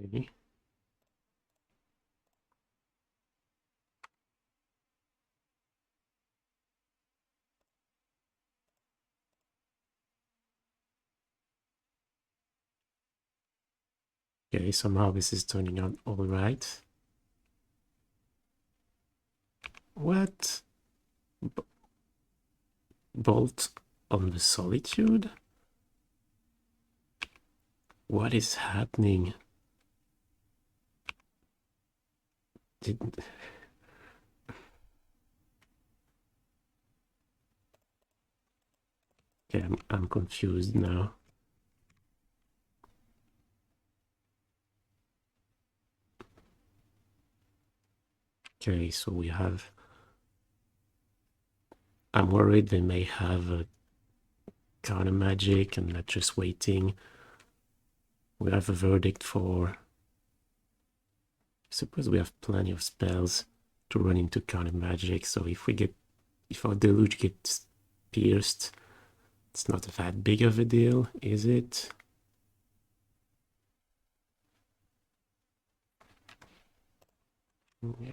A: Okay. Okay, somehow this is turning out all right. What? Bolt on the Solitude? What is happening? Did... Okay, I'm confused now. Okay, so we have... I'm worried they may have a counter magic and not just waiting. We have a verdict for... I suppose we have plenty of spells to run into counter magic, so if our deluge gets pierced, it's not that big of a deal, is it? Yeah.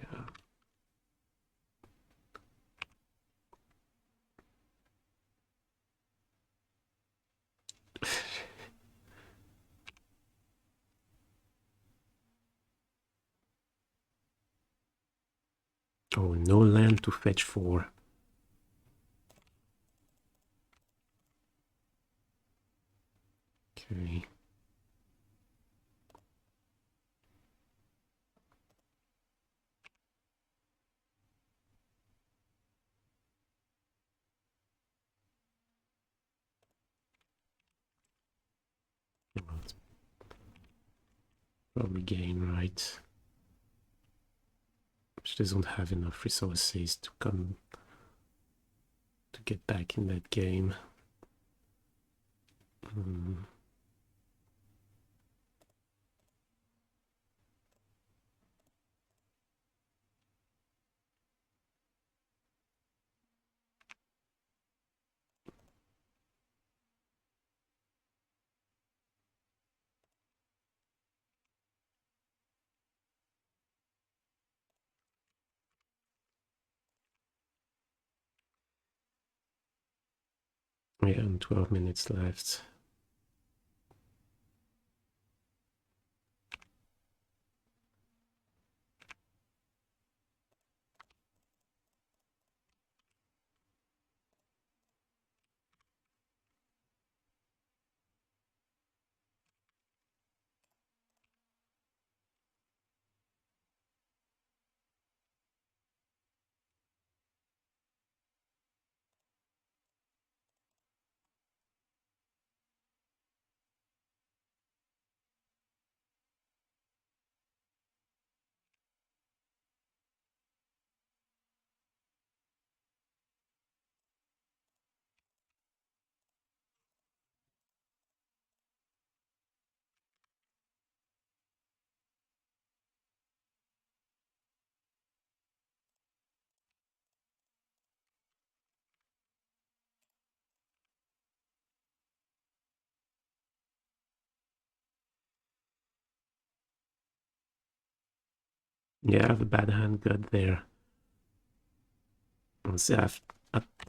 A: Oh, no land to fetch for. Okay. Probably gain, right? She doesn't have enough resources to come to get back in that game. Yeah, and 12 minutes left. Yeah, I have a bad hand got there. Let's see, at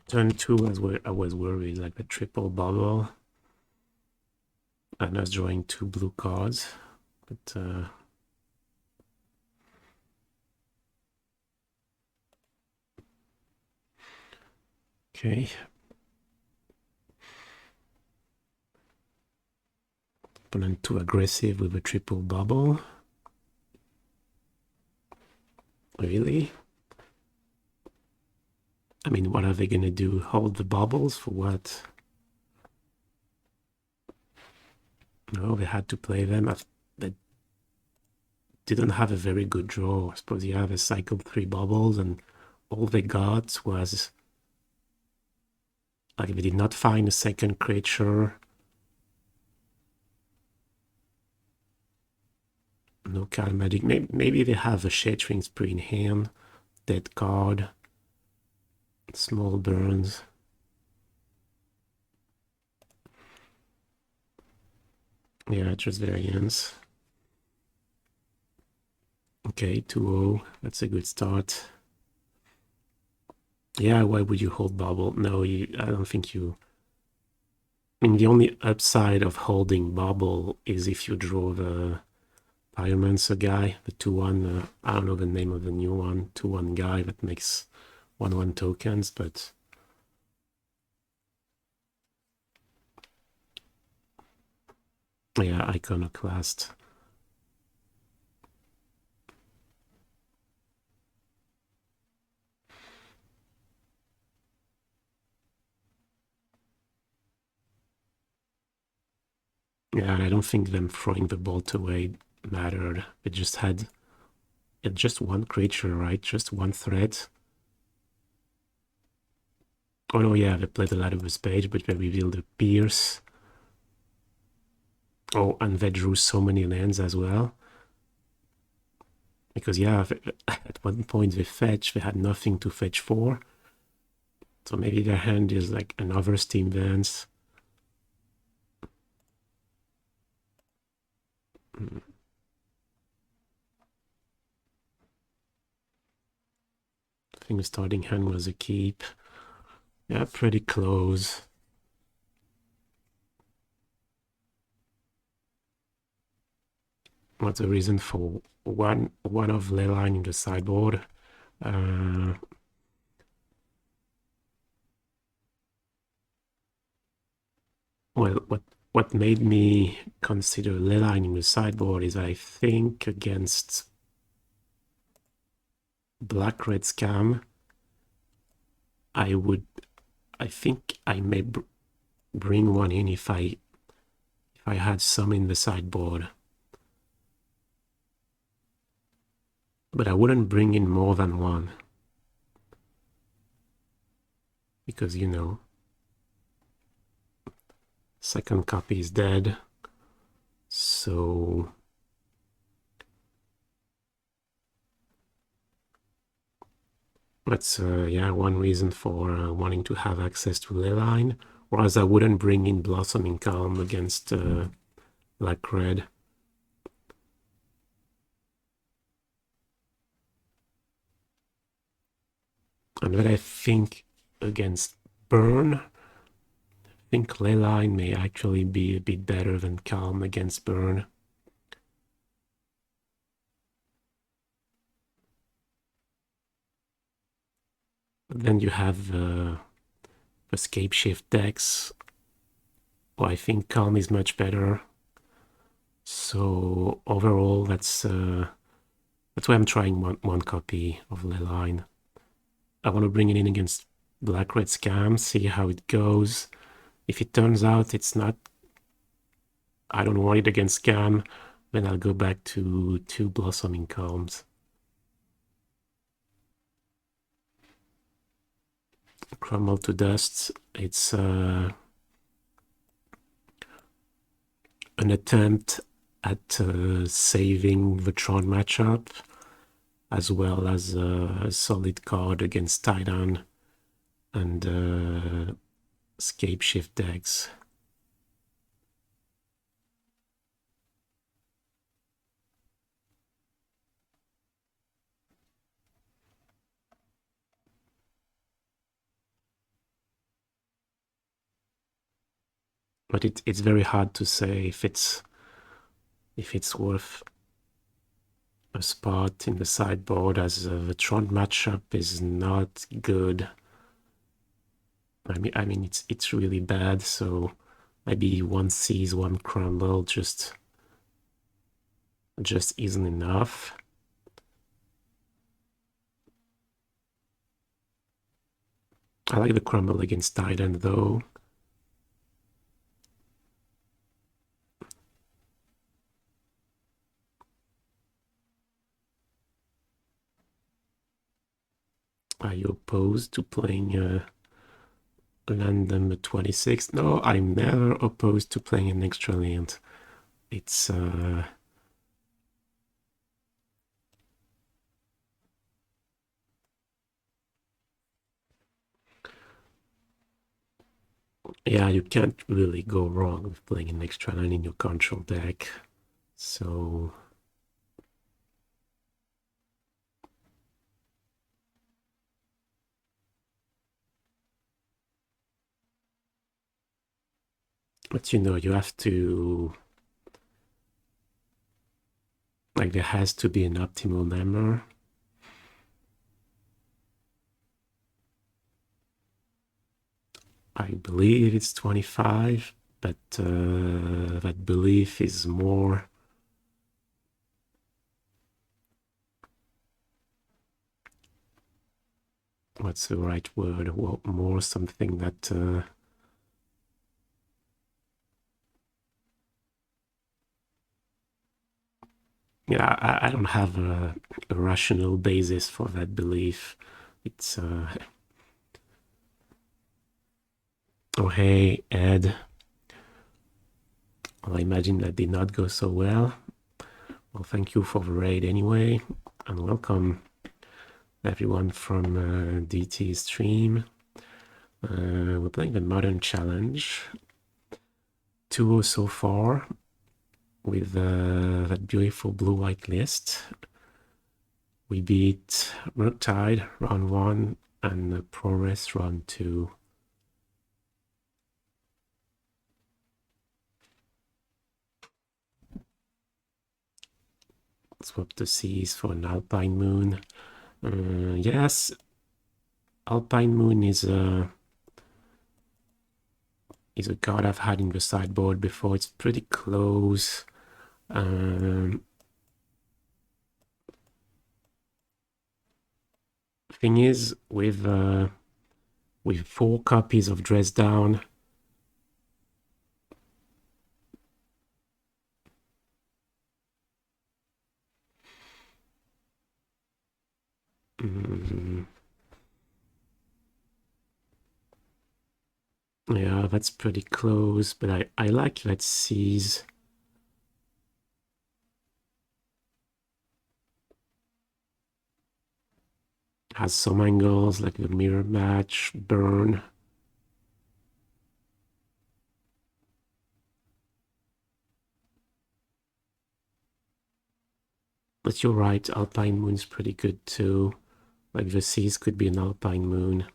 A: turn 2 I was worried, like the triple bubble. And I was drawing 2 blue cards, but okay. Opponent too aggressive with a triple bubble. Really? I mean, what are they gonna do? Hold the bubbles for what? No, they had to play them. They didn't have a very good draw. I suppose you have a cycle 3 bubbles, and all they got was like they did not find a second creature. No card magic. Maybe they have a Shattering Spree in hand. Dead card. Small burns. Yeah, just variance. Okay, 2-0. That's a good start. Yeah, why would you hold bubble? No, I don't think you... I mean, the only upside of holding bubble is if you draw the Pyromancer guy, the 2-1, I don't know the name of the new one, 2-1 guy that makes 1-1 tokens, but... Yeah, Iconoclast. Yeah, I don't think them throwing the bolt away mattered. They just had just one creature, right? Just one threat. Oh no, yeah, they played a lot of this page, but they revealed the Pierce. Oh, and they drew so many lands as well. Because yeah, at one point they fetch, they had nothing to fetch for. So maybe their hand is like another Steam Dance. I think the starting hand was a keep. Yeah, pretty close. What's the reason for one of Leyline in the sideboard? Well, what made me consider Leyline in the sideboard is I think against Black-Red Scam, I think I may bring one in if I had some in the sideboard. But I wouldn't bring in more than one. Because, you know, second copy is dead. So that's yeah, one reason for wanting to have access to Leyline. Whereas I wouldn't bring in Blossoming Calm against Black-Red. And then I think against Burn, I think Leyline may actually be a bit better than Calm against Burn. But then you have Escape Shift decks. Well, I think Calm is much better. So overall, that's why I'm trying one copy of Leyline. I want to bring it in against Black-Red Scam, see how it goes. If it turns out it's not, I don't want it against Scam, then I'll go back to 2 Blossoming Calms. Crumble to dust. It's an attempt at saving the Tron matchup, as well as a solid card against Titan and Escape Shift decks. But it's very hard to say if it's worth a spot in the sideboard, as the Tron matchup is not good. I mean it's really bad, so maybe one sees one Crumble just isn't enough. I like the Crumble against Titan though. Are you opposed to playing land number 26? No, I'm never opposed to playing an extra land. It's yeah, you can't really go wrong with playing an extra land in your control deck. So but you know, you have to, like, there has to be an optimal number. I believe it's 25, but that belief is more what's the right word? Well, more something that Yeah, I don't have a rational basis for that belief. It's oh hey Ed. Well, I imagine that did not go so well. Well, thank you for the raid anyway, and welcome everyone from DT stream. We're playing the Modern Challenge 2 so far with that beautiful blue-white list. We beat Murktide round 1 and Prowess round 2. Swap the seas for an Alpine Moon. Yes, Alpine Moon is a card I've had in the sideboard before. It's pretty close. Thing is, with 4 copies of Dress Down, yeah, that's pretty close, but I like that Seas. Has some angles like the mirror match, burn. But you're right, Alpine Moon's pretty good too. Like the Seas could be an Alpine Moon.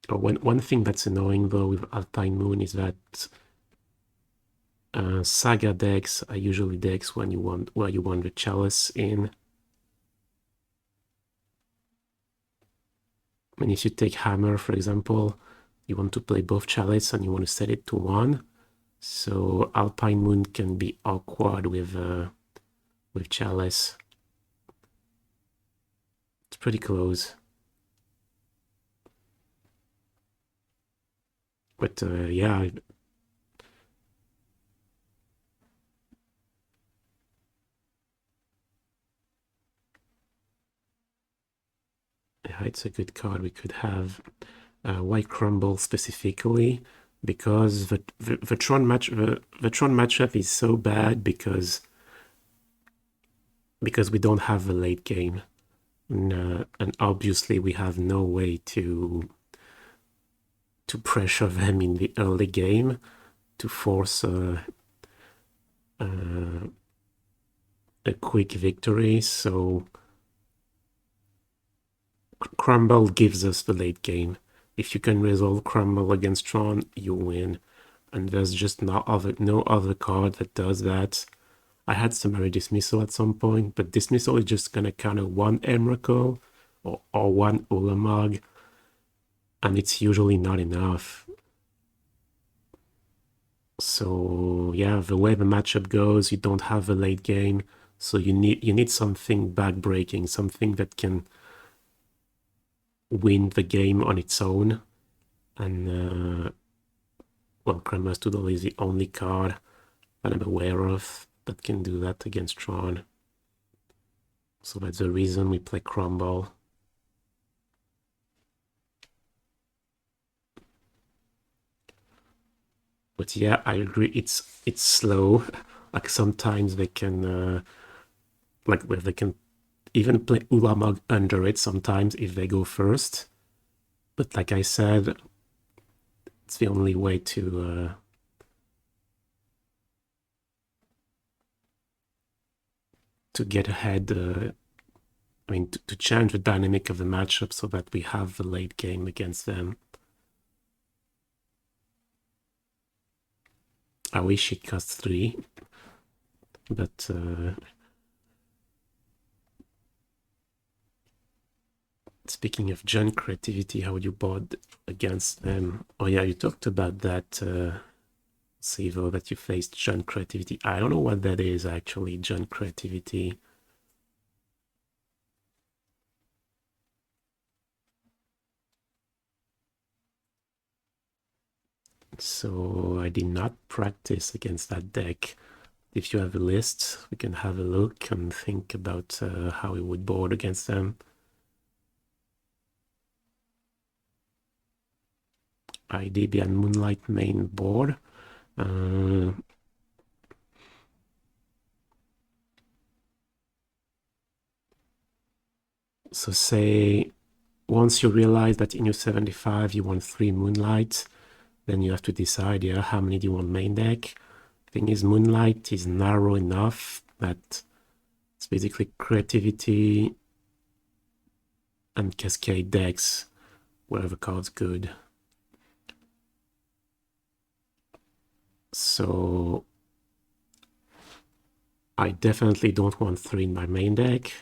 A: Oh, one thing that's annoying though with Alpine Moon is that Saga decks are usually decks when you want where you want the Chalice in. And if you take Hammer, for example, you want to play both Chalice and you want to set it to 1. So Alpine Moon can be awkward with Chalice. It's pretty close. But yeah. Yeah, it's a good card. We could have White Crumble specifically because the Tron matchup is so bad because we don't have a late game, and obviously we have no way to pressure them in the early game to force a quick victory. So Crumble gives us the late game. If you can resolve Crumble against Tron, you win. And there's just no other card that does that. I had Summary Dismissal at some point, but Dismissal is just gonna counter one Emrakul or one Ulamog, and it's usually not enough. So yeah, the way the matchup goes, you don't have a late game, so you need something backbreaking, something that can win the game on its own. And well, Grandma's Doodle is the only card that I'm aware of that can do that against Tron. So that's the reason we play Crumble. But yeah, I agree. It's slow. Like sometimes they can, they can even play Ulamog under it sometimes if they go first. But like I said, it's the only way to get ahead. I mean, to change the dynamic of the matchup so that we have the late game against them. I wish it cost 3, but speaking of junk creativity, how would you board against them? Oh yeah, you talked about that, Sivo, that you faced junk creativity. I don't know what that is actually, junk creativity. So I did not practice against that deck. If you have a list, we can have a look and think about how we would board against them. IDB and Moonlight main board. So say once you realize that in your 75 you want 3 Moonlight, then you have to decide, yeah, how many do you want main deck? Thing is, Moonlight is narrow enough that it's basically creativity and cascade decks, wherever card's good. So I definitely don't want 3 in my main deck.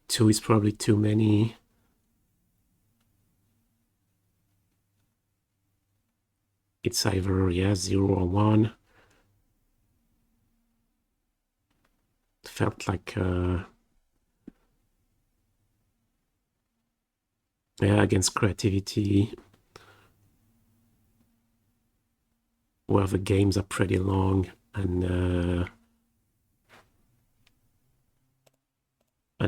A: 2 is probably too many. It's either, yeah, 0 or 1. It felt like, yeah, against creativity, where the games are pretty long, and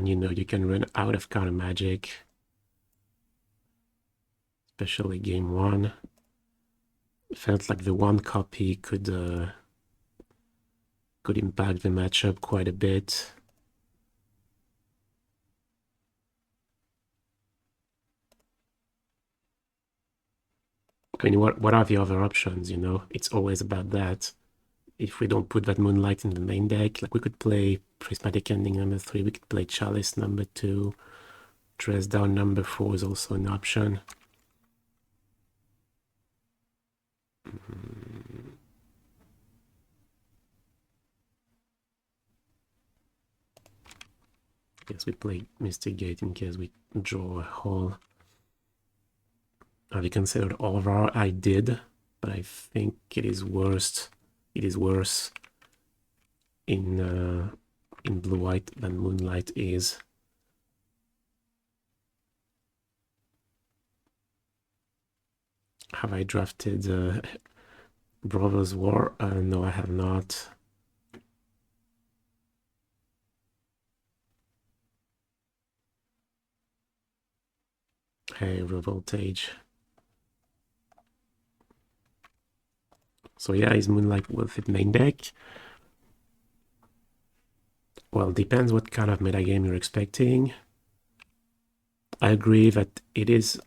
A: you know, you can run out of counter magic, especially game 1. It felt like the 1 copy could impact the matchup quite a bit. I mean, what are the other options, you know? It's always about that. If we don't put that Moonlight in the main deck, like we could play Prismatic Ending number 3, we could play Chalice number 2, Dress Down number 4 is also an option. Yes, we play Mystic Gate in case we draw a hole. Have you considered Aura? I did, but I think it is worse. It is worse in blue-white than Moonlight is. Have I drafted Brothers War? No, I have not. Hey, Revoltage. So yeah, is Moonlight worth it main deck? Well, depends what kind of metagame you're expecting. I agree that it is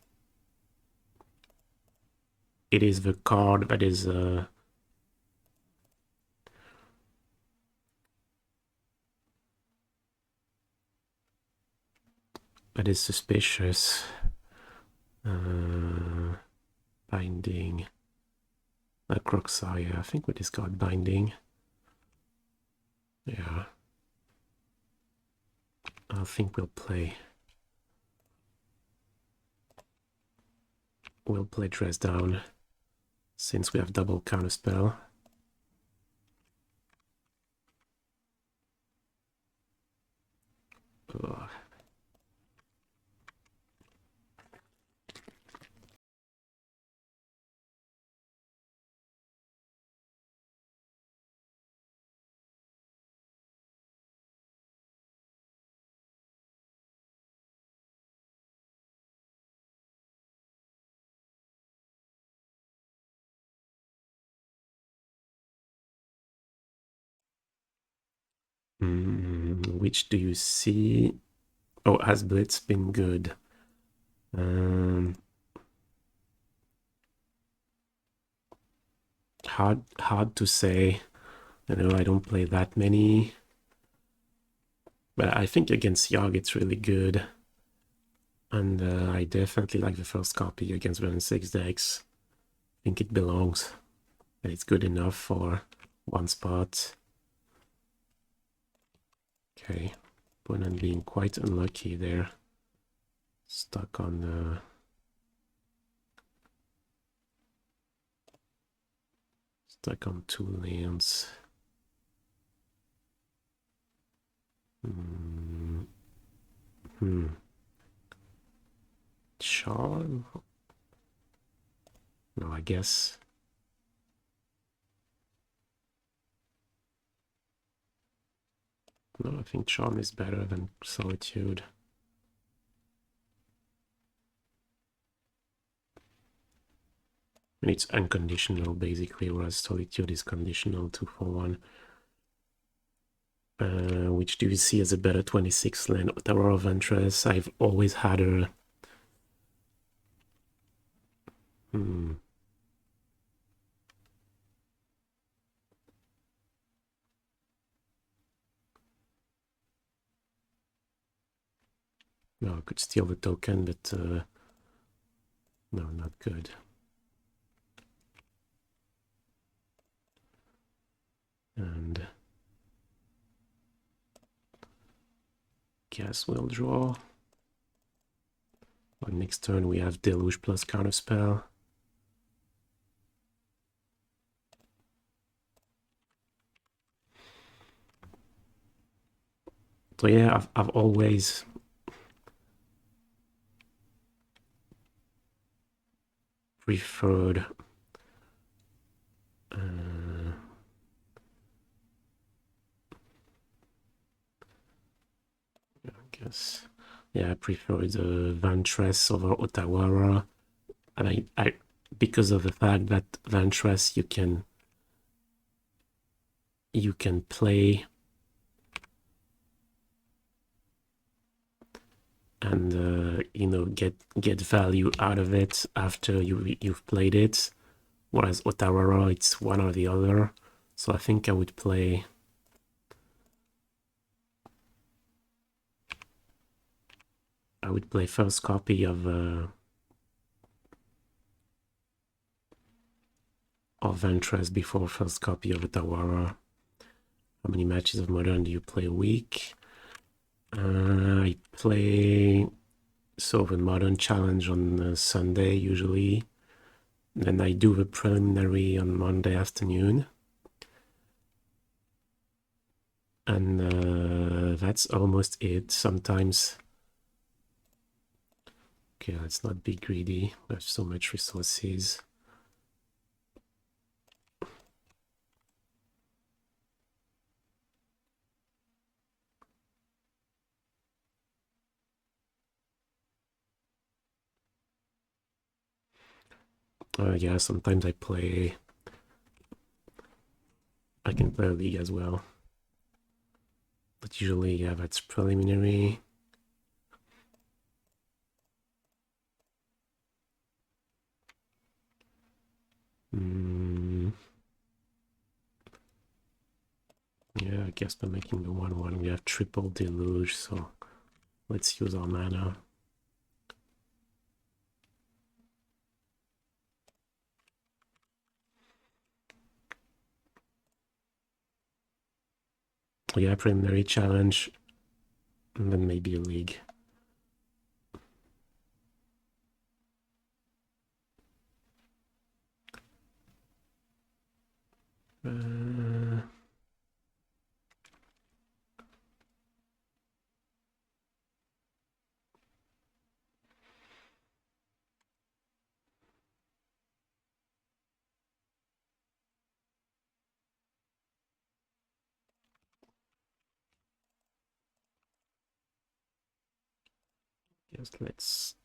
A: the card that is suspicious. Binding. Crocsire, I think we discard Binding. Yeah. I think we'll play Dress Down since we have double Counterspell. Ugh. Which do you see? Oh, has Blitz been good? Hard to say. I know I don't play that many, but I think against Yogg it's really good. And I definitely like the first copy against 1-6 decks. I think it belongs. And it's good enough for one spot. Okay, opponent being quite unlucky there. Stuck on stuck on 2 lands. Charm. No, I guess. No, I think Charm is better than Solitude. And it's unconditional, basically, whereas Solitude is conditional 2 for 1. Which do you see as a better 26 land? Tower of Ventress. I've always had her. No, I could steal the token, but no, not good. And guess we'll draw. On next turn we have Deluge plus Counterspell. So yeah, I've always preferred I guess, yeah, I prefer the Ventress over Otawara, and I because of the fact that Ventress you can play and you know, get value out of it after you've played it, whereas Otawara it's one or the other. So I think I would play first copy of Ventress before first copy of Otawara. How many matches of Modern do you play a week? I play sort of a Modern challenge on Sunday usually. Then I do the preliminary on Monday afternoon. And that's almost it. Sometimes... Okay, let's not be greedy. We have so much resources. Yeah, sometimes I can play a league as well. But usually, yeah, that's preliminary. Yeah, I guess by making the 1/1 we have triple deluge, so let's use our mana. Yeah, preliminary challenge, and then maybe a league. Yes, let's...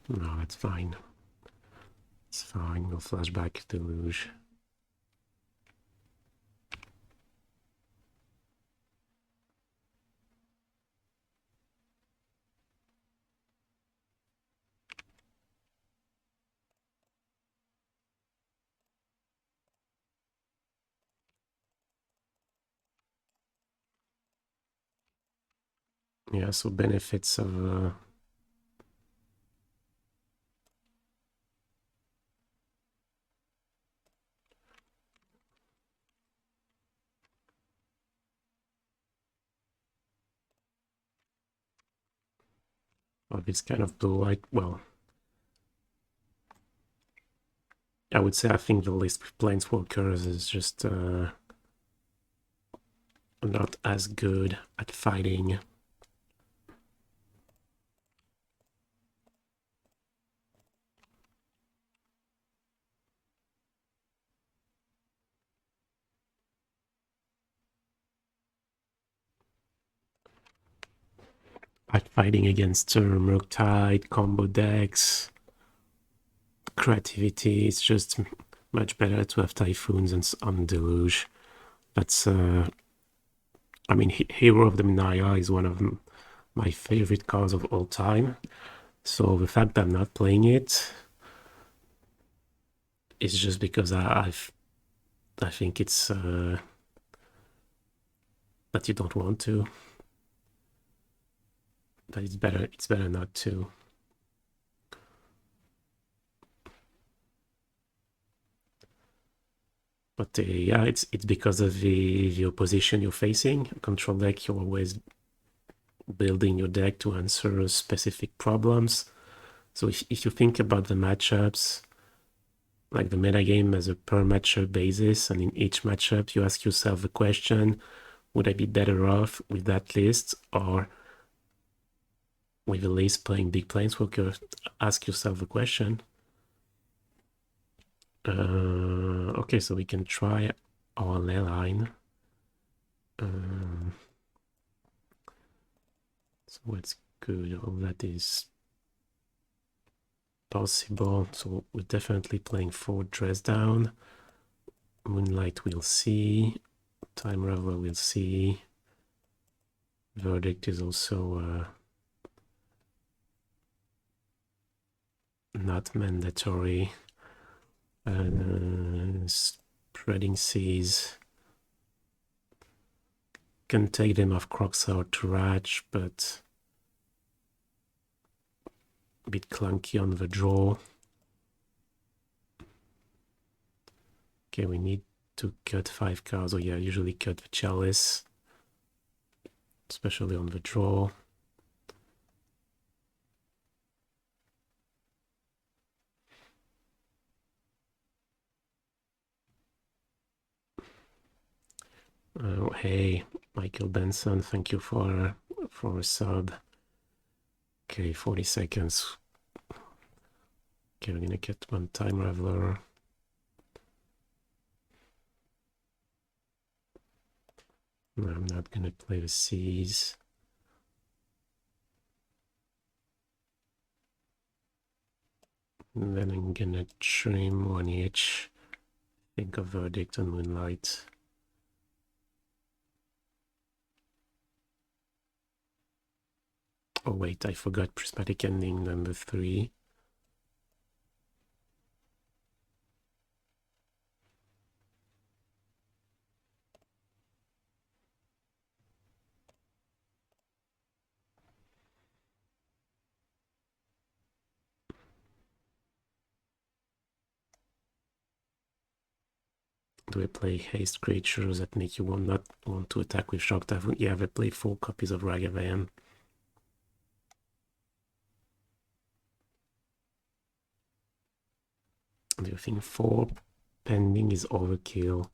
A: No, it's fine. It's fine, we'll flashback deluge. Yeah, so benefits of this kind of blue-white, well, I would say I think the list with Planeswalkers is just not as good at fighting fighting against Murktide, combo decks, creativity. It's just much better to have Typhoons on Deluge. That's, I mean, Hero of the Naya is one of my favorite cards of all time. So the fact that I'm not playing it is just because I think it's that you don't want to. That it's better not to. But yeah, it's because of the opposition you're facing. Control deck, you're always building your deck to answer specific problems. So if you think about the matchups, like the metagame as a per matchup basis, and in each matchup you ask yourself the question, would I be better off with that list or with a list playing big planeswalker? Ask yourself the question. Okay, so we can try our Leyline. So what's good? All that is possible. So we're definitely playing Fortress down. Moonlight we'll see. Time Raveler we'll see. Verdict is also not mandatory. Spreading Seas. Can take them off Croxa or Tarach, but a bit clunky on the draw. Okay, we need to cut 5 cards. Oh yeah, usually cut the Chalice, especially on the draw. Hey, Michael Benson, thank you for a sub. Okay, 40 seconds. Okay, we're gonna get one Time Raveler. No, I'm not gonna play the Seas. And then I'm gonna trim one each. Think of Verdict and Moonlight. Oh wait, I forgot Prismatic Ending number 3. Do I play haste creatures that make you not want to attack with Shark Typhoon? Yeah, I play 4 copies of Ragavan. Do you think 4 pending is overkill?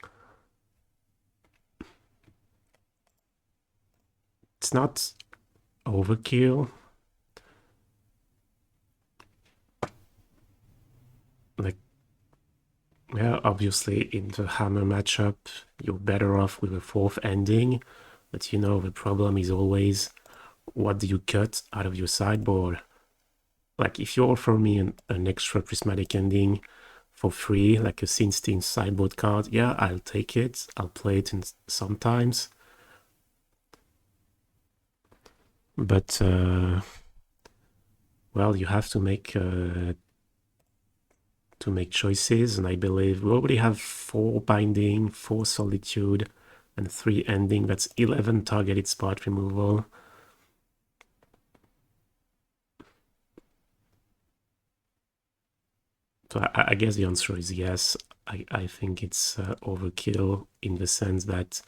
A: It's not overkill. Like, yeah, obviously in the hammer matchup, you're better off with a 4th ending. But you know, the problem is always, what do you cut out of your sideboard? Like, if you offer me an extra Prismatic Ending for free, like a Sinstein sideboard card, yeah, I'll take it. I'll play it sometimes. But, well, you have to make choices, and I believe we already have 4 Binding, 4 Solitude, and 3 Ending. That's 11 targeted spot removal. So I guess the answer is yes. I think it's overkill in the sense that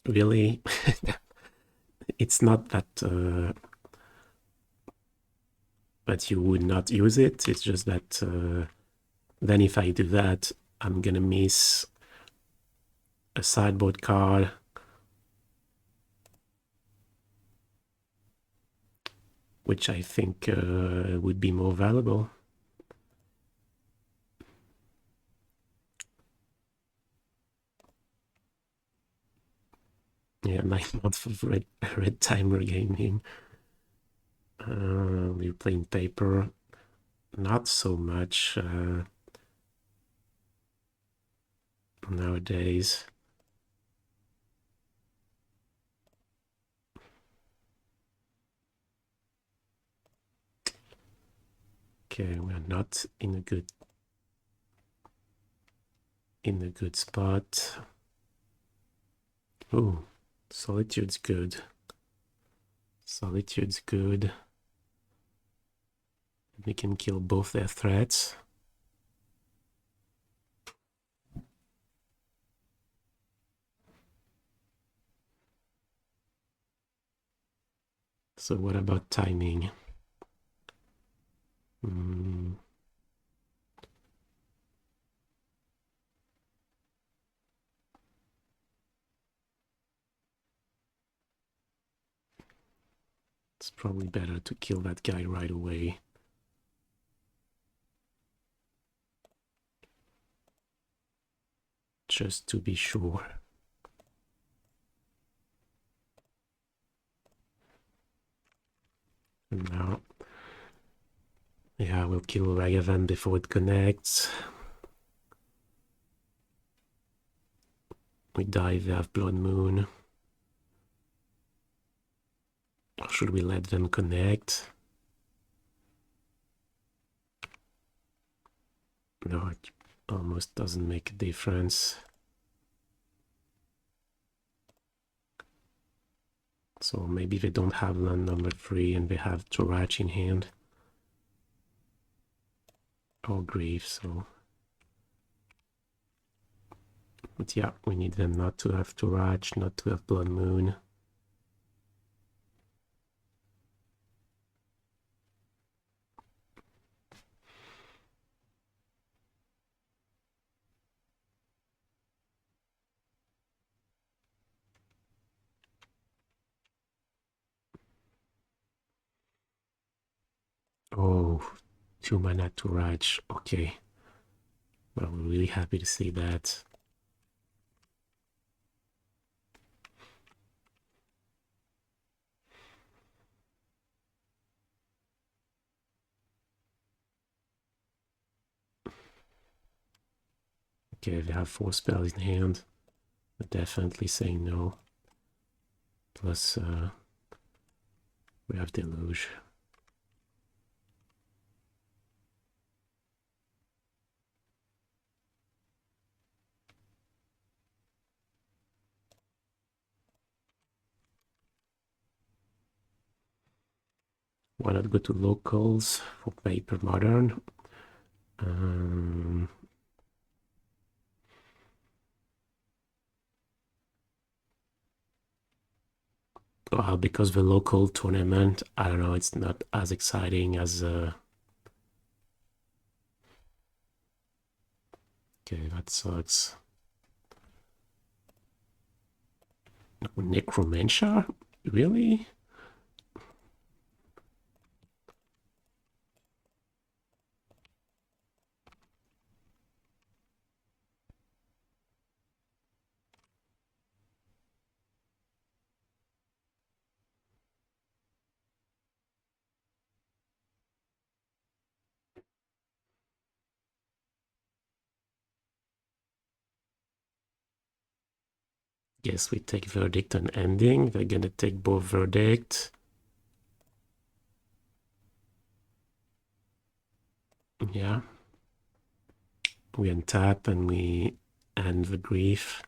A: really it's not that you would not use it. It's just that then if I do that, I'm gonna miss a sideboard card, which I think would be more valuable. Yeah, 9 months of red timer gaming. We're playing paper. Not so much nowadays. Okay, we're not in a good spot. Oh, Solitude's good. Solitude's good. We can kill both their threats. So what about timing? It's probably better to kill that guy right away. Just to be sure. And now, yeah, we'll kill Ragavan before it connects. We die, they have Blood Moon. Or should we let them connect? No, it almost doesn't make a difference. So maybe they don't have land number 3 and they have Torach in hand. Or Grief, so... But yeah, we need them not to have Torach, not to have Blood Moon. Oh, 2 mana Torach, okay. Well, we're really happy to see that. Okay, they have 4 spells in hand. We're definitely saying no. Plus, we have Deluge. Why not go to locals for paper modern? Well, because the local tournament, I don't know, it's not as exciting as okay, that sucks. Necromancer? Really? Guess we take Verdict and Ending. They're gonna take both Verdict. Yeah. We untap and we end the Grief.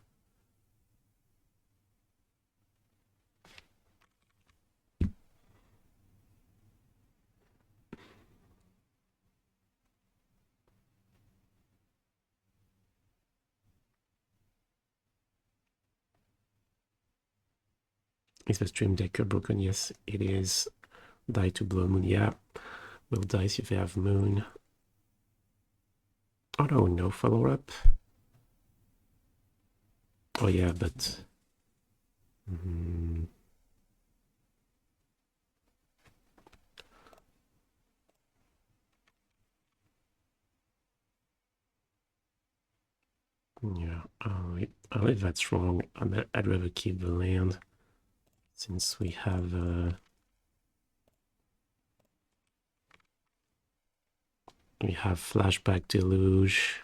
A: Is the Stream Decker broken? Yes, it is. Die to Blood Moon, yeah. We'll dice if they have Moon. Oh no, no follow-up. Oh yeah, but... yeah, if that's wrong, I'd rather keep the land. Since we have Flashback Deluge.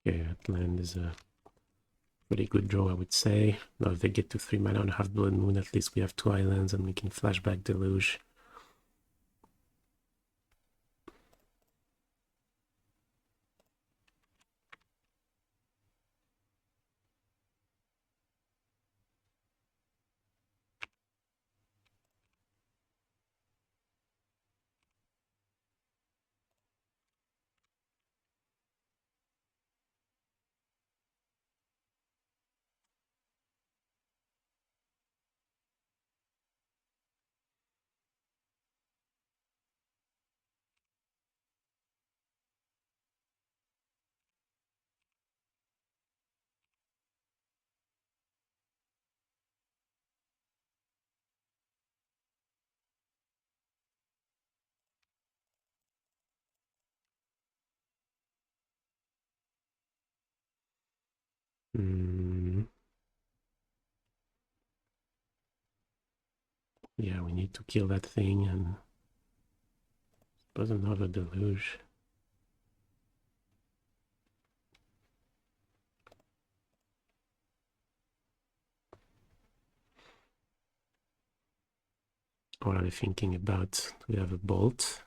A: Okay, that land is a pretty good draw, I would say. Now if they get to 3 mana and have Blood Moon, at least we have 2 islands and we can Flashback Deluge. Yeah, we need to kill that thing and suppose another deluge. What are they thinking about? We have a bolt.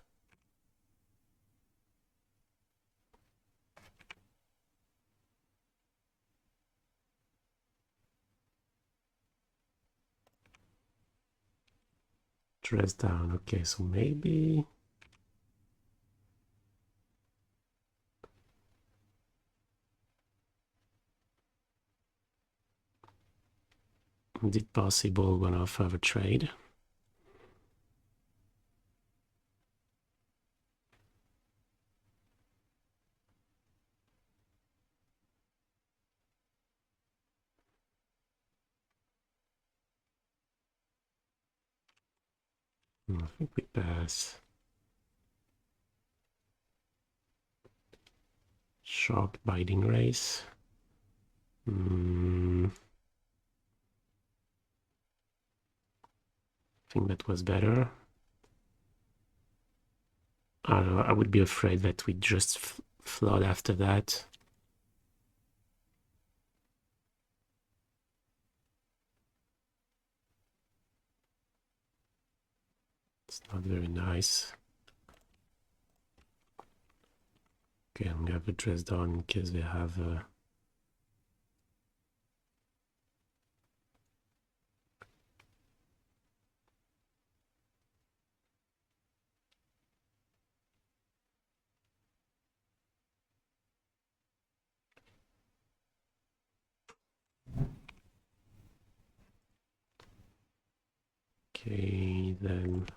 A: Dress down. Okay, so maybe is it possible we're gonna have a trade? I think we pass. Shark Biting Race. I think that was better. I don't know, I would be afraid that we just flood after that. It's not very nice. Okay, I'm gonna have a dress down in case they have okay, then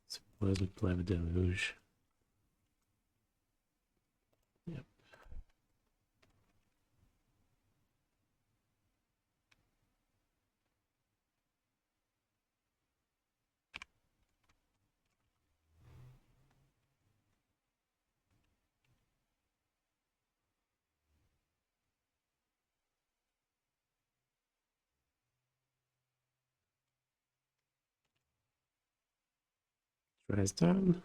A: suppose we play the deluge. Yep. Dress down.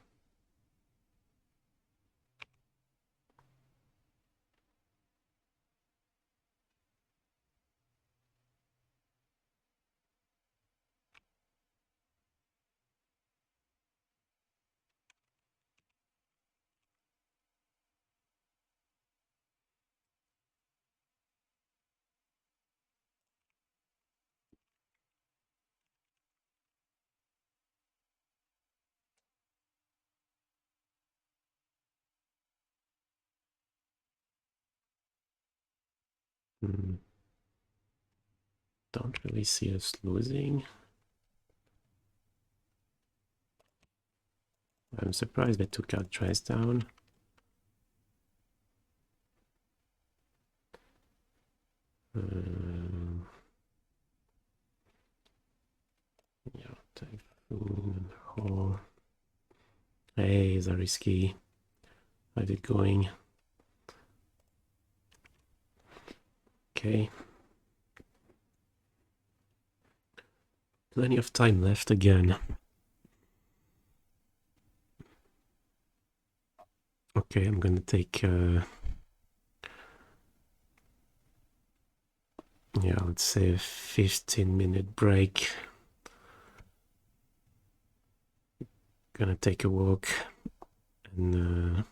A: Don't really see us losing. I'm surprised they took out Dress down. Yeah, Typhoon and Hall. Hey, Zarisky. How's it going? Okay. Plenty of time left again. Okay, I'm gonna take yeah, let's say a 15-minute break. Gonna take a walk and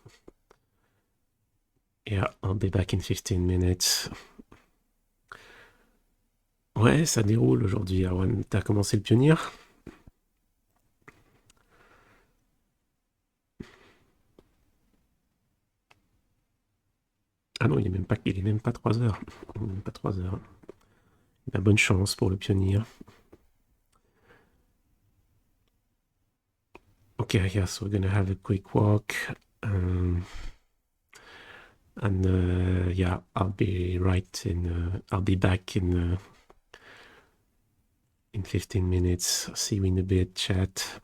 A: yeah, I'll be back in 15 minutes. Ouais, ça déroule aujourd'hui, Arwan. T'as commencé le pionnier? Ah non, il est même pas 3 heures. Il est même pas 3 heures. La bonne chance pour le pionnier. Okay, yeah, so we're gonna have a quick walk. And yeah, I'll be back in 15 minutes. See you in a bit, chat.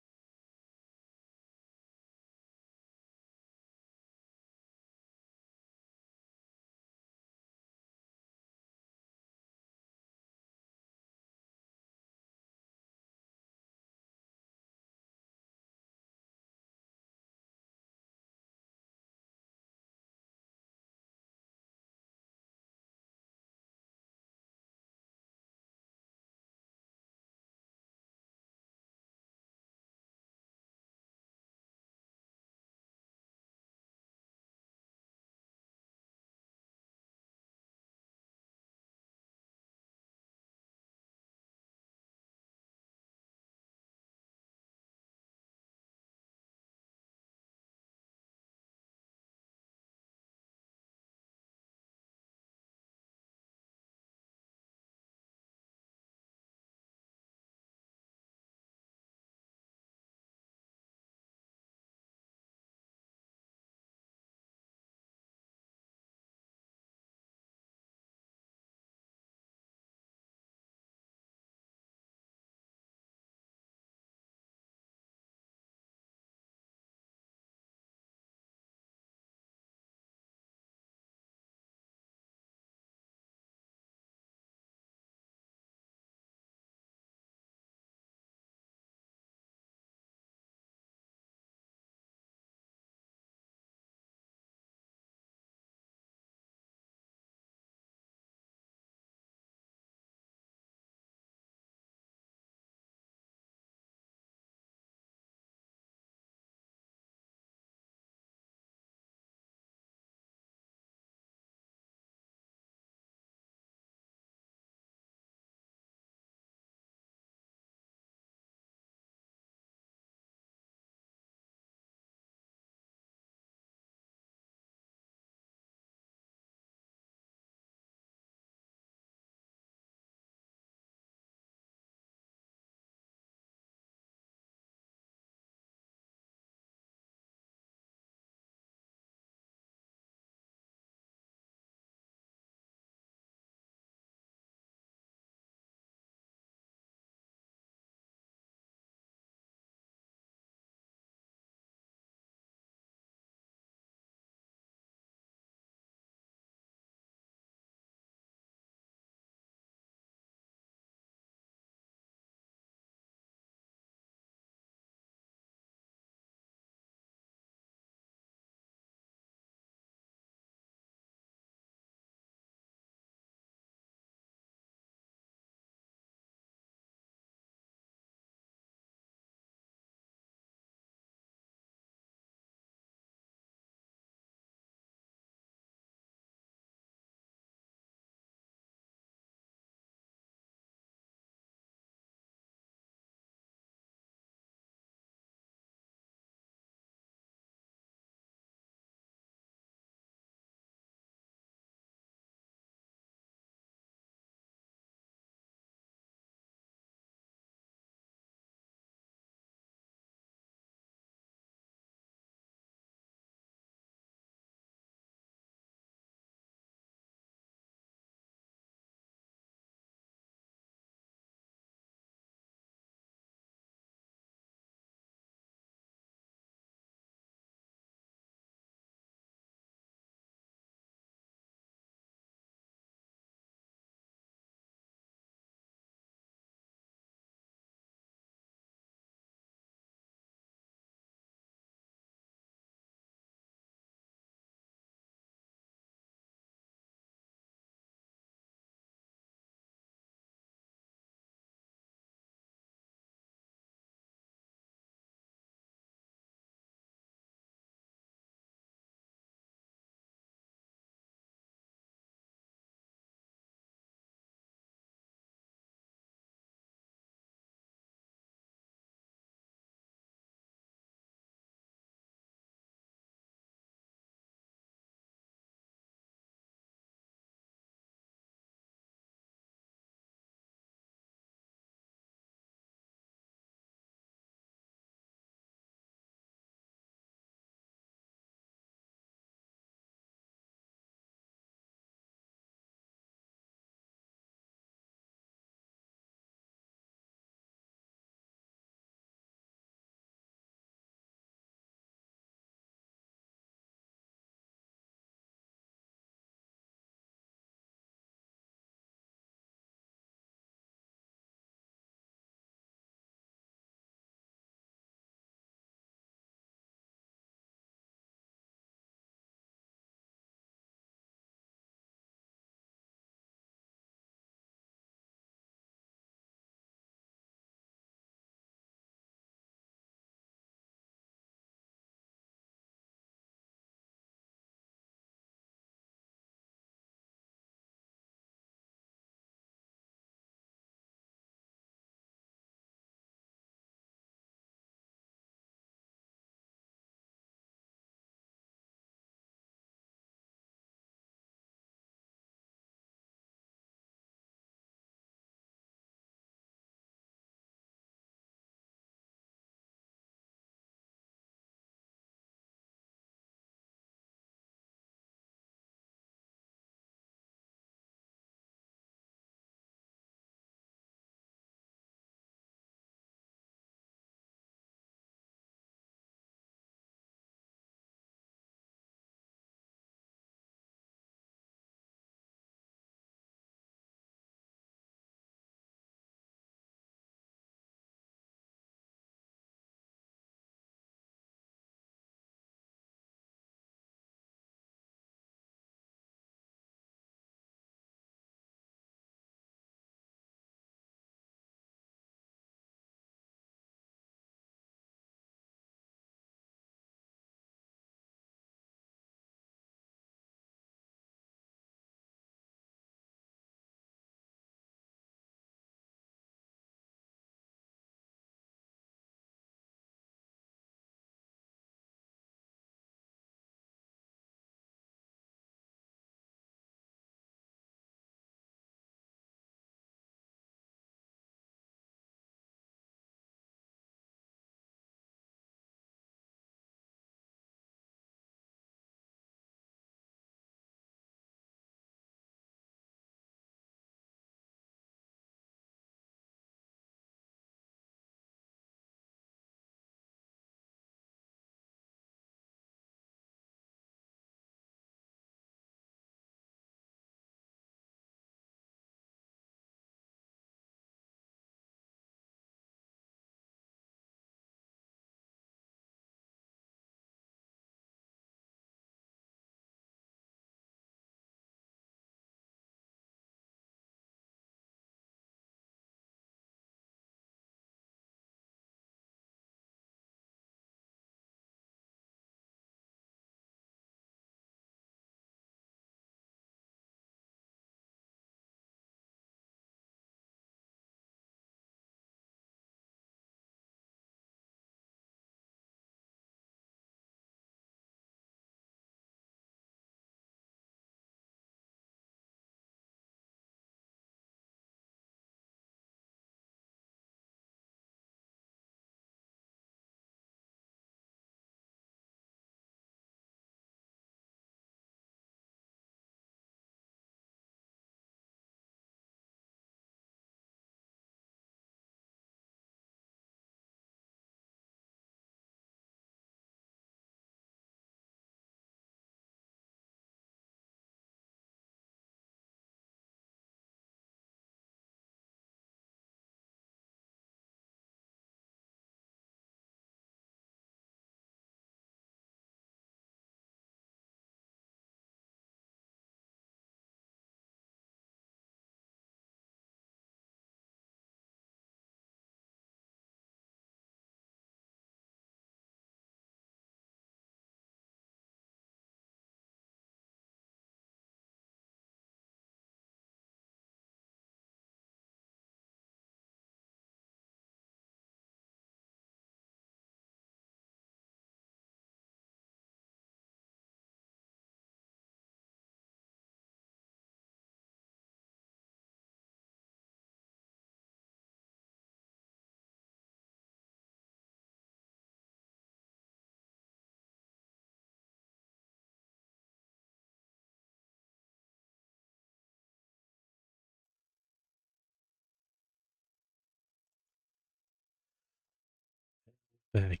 A: back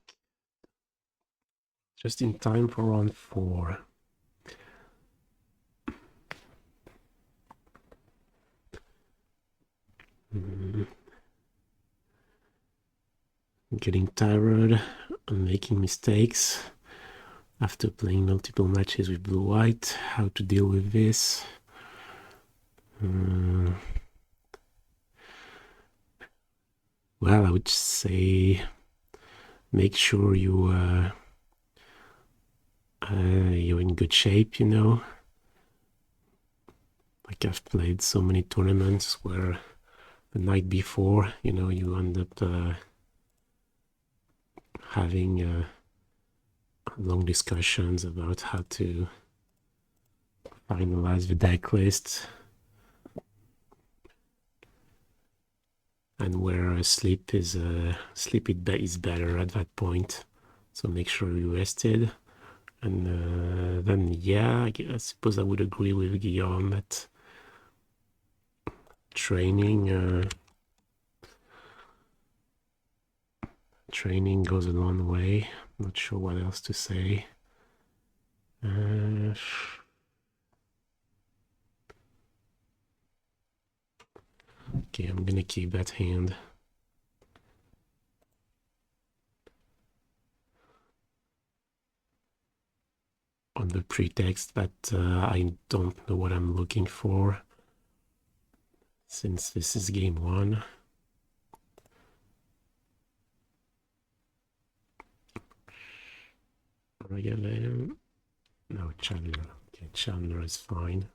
A: just in time for round 4. Getting tired and making mistakes after playing multiple matches with blue-white. How to deal with this? Well, I would say make sure you're in good shape, you know. Like I've played so many tournaments where the night before, you know, you end up having long discussions about how to finalize the deck list and where sleep is better at that point. So make sure you're rested. And then, yeah, I suppose I would agree with Guillaume that training goes a long way. Not sure what else to say. Okay, I'm gonna keep that hand. On the pretext that I don't know what I'm looking for, since this is game 1. No, Chandler. Okay, Chandler is fine.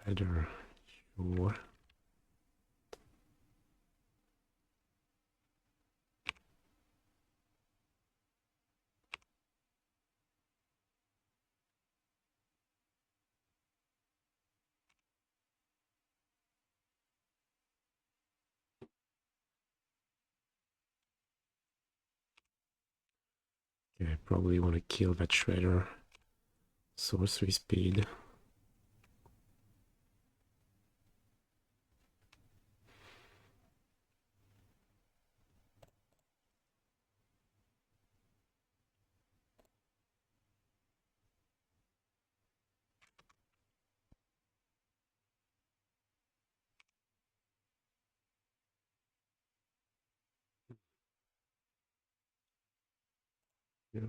A: Shredder, sure. Okay, I probably want to kill that Shredder. Sorcery speed. Yeah.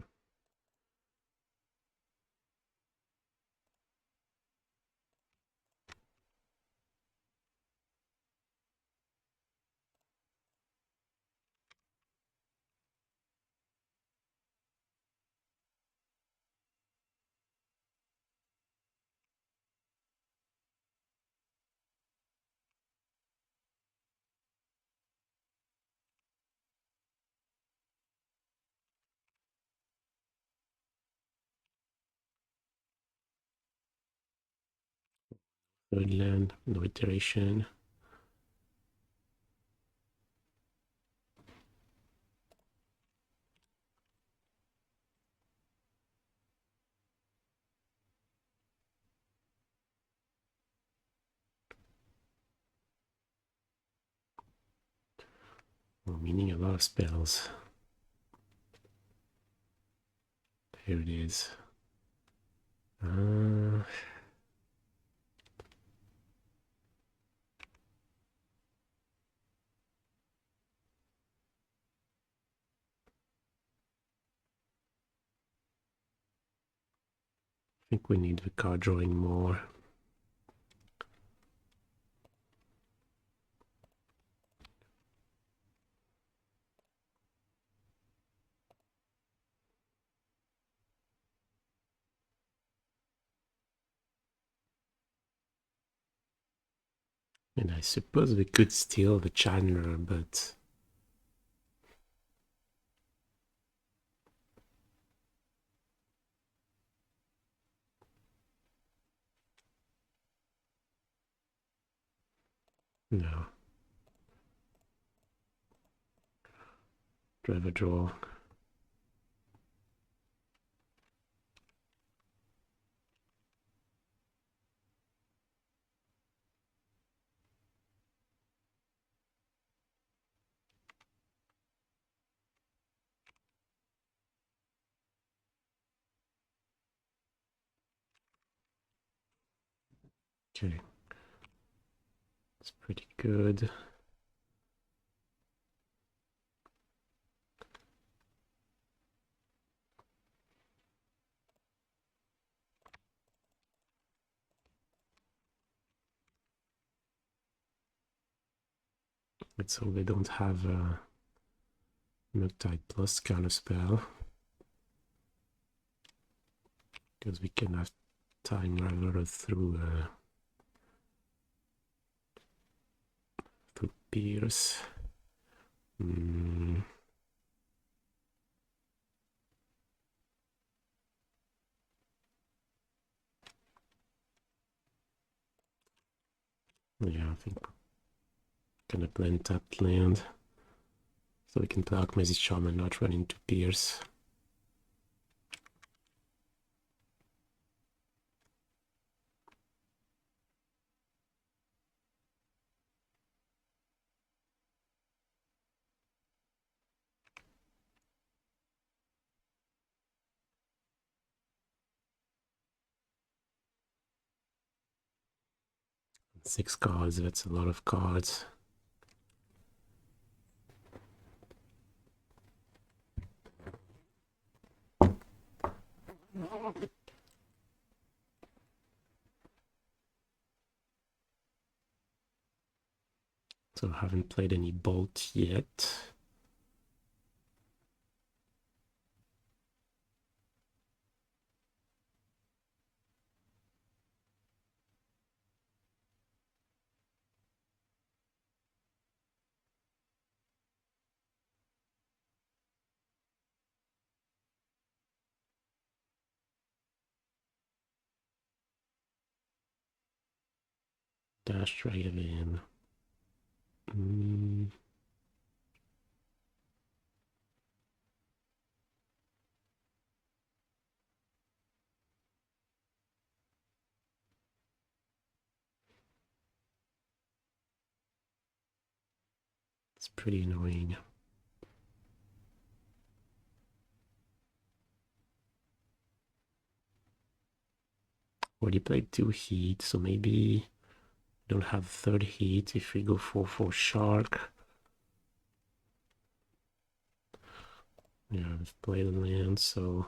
A: Third land, no iteration. Oh, meaning a lot of spells. Here it is. I think we need the card drawing more. And I suppose we could steal the Chandler, but No. Driver draw. Okay. It's pretty good. Let's hope they don't have Murktide plus Counterspell, because we can have time Raveler through Pierce. Yeah, I think gonna blend that land so we can play Archmage Charm and not run into Pierce. Six cards, that's a lot of cards. So I haven't played any Bolt yet. Dash Raven. It's pretty annoying. Already played 2 heat, so maybe don't have third heat if we go for Shark. Yeah, I've played a land, so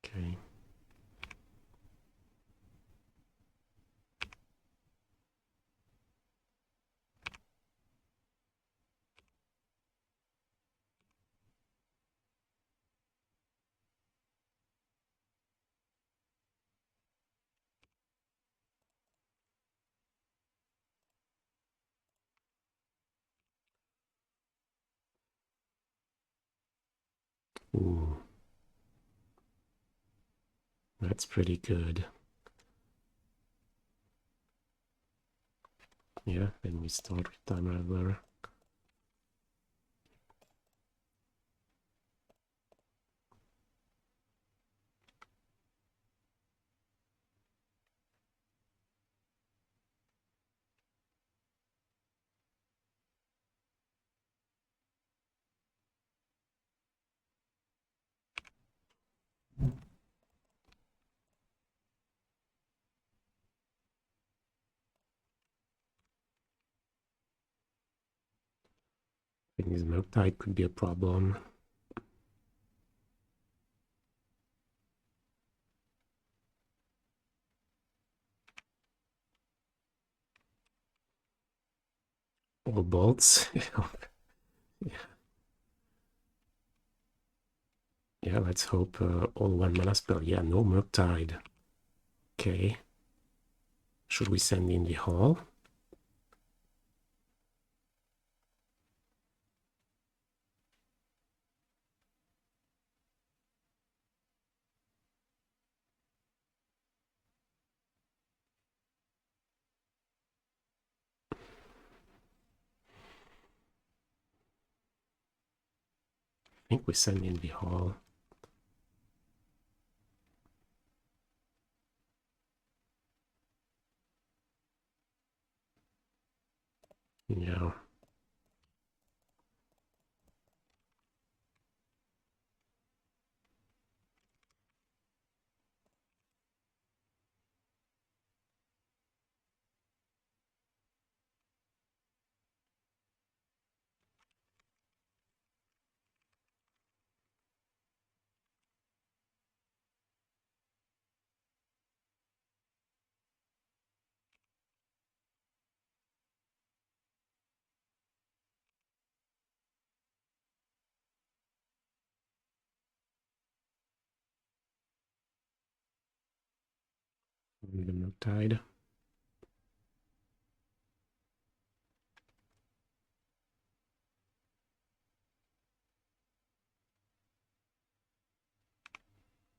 A: okay. Ooh. That's pretty good. Yeah, then we start with Time Raveler. I think his Murktide could be a problem. All bolts. Yeah. Yeah, let's hope all 1 mana spell. Yeah, no Murktide. Okay. Should we send in the Hall? I think we send in the Hall. Yeah. The Murktide.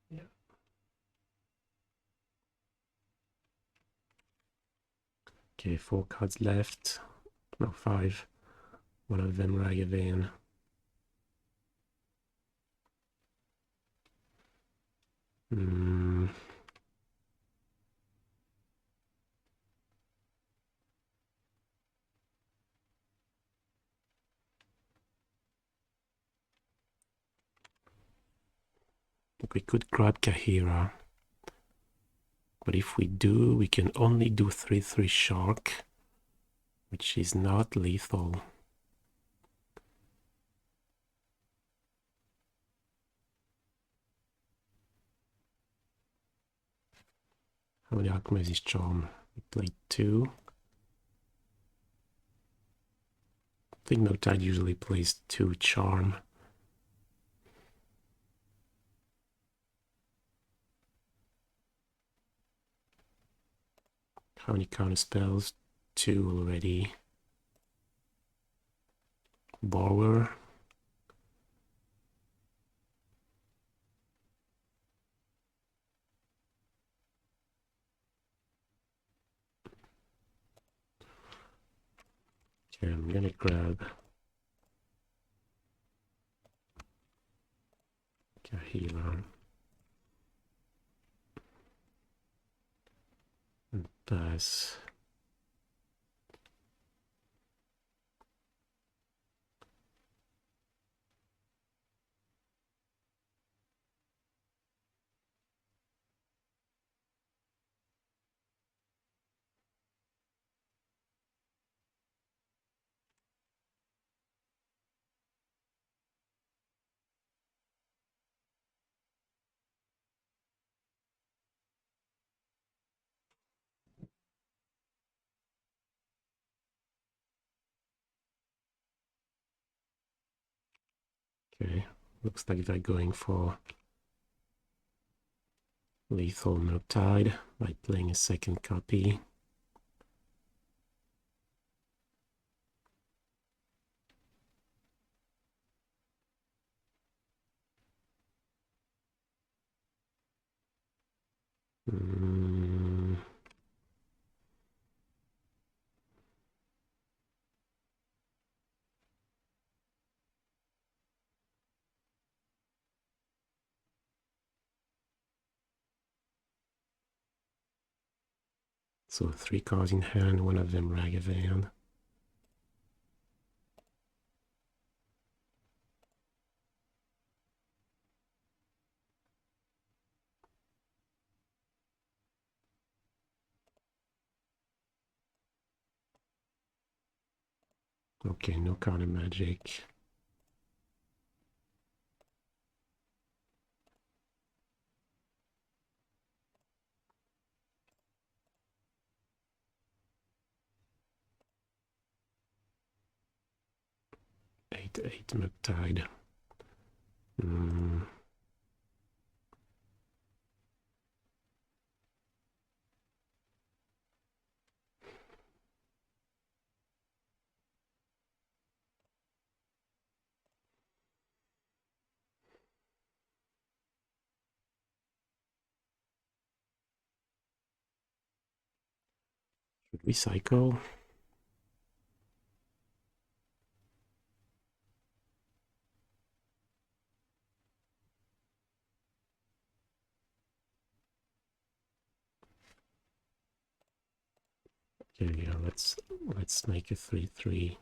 A: Yeah. Okay, 4 cards left. No, 5. One of them Raveler. Hmm. We could grab Kaheera. But if we do, we can only do 3/3 Shark, which is not lethal. How many Archmage's Charm? We played 2. I think Murktide usually plays 2 Charm. How many Counterspells? 2 already. Borrower. Okay, I'm gonna grab Kaheera and pass. Okay, looks like they're going for lethal Murktide by playing a second copy. So 3 cards in hand, one of them Raveler. Okay, no counter magic. Eight Murktide. Recycle. Okay, yeah, let's make a 3/3.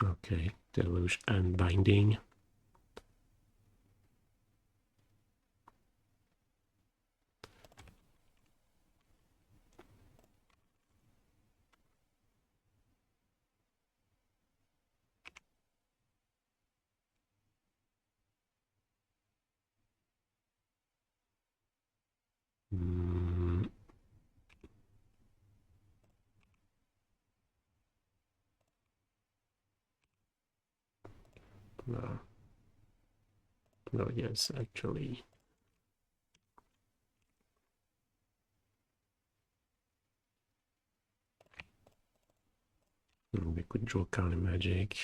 A: Okay, Deluge and Binding. Mm, no. No, yes, actually. We could draw counter magic.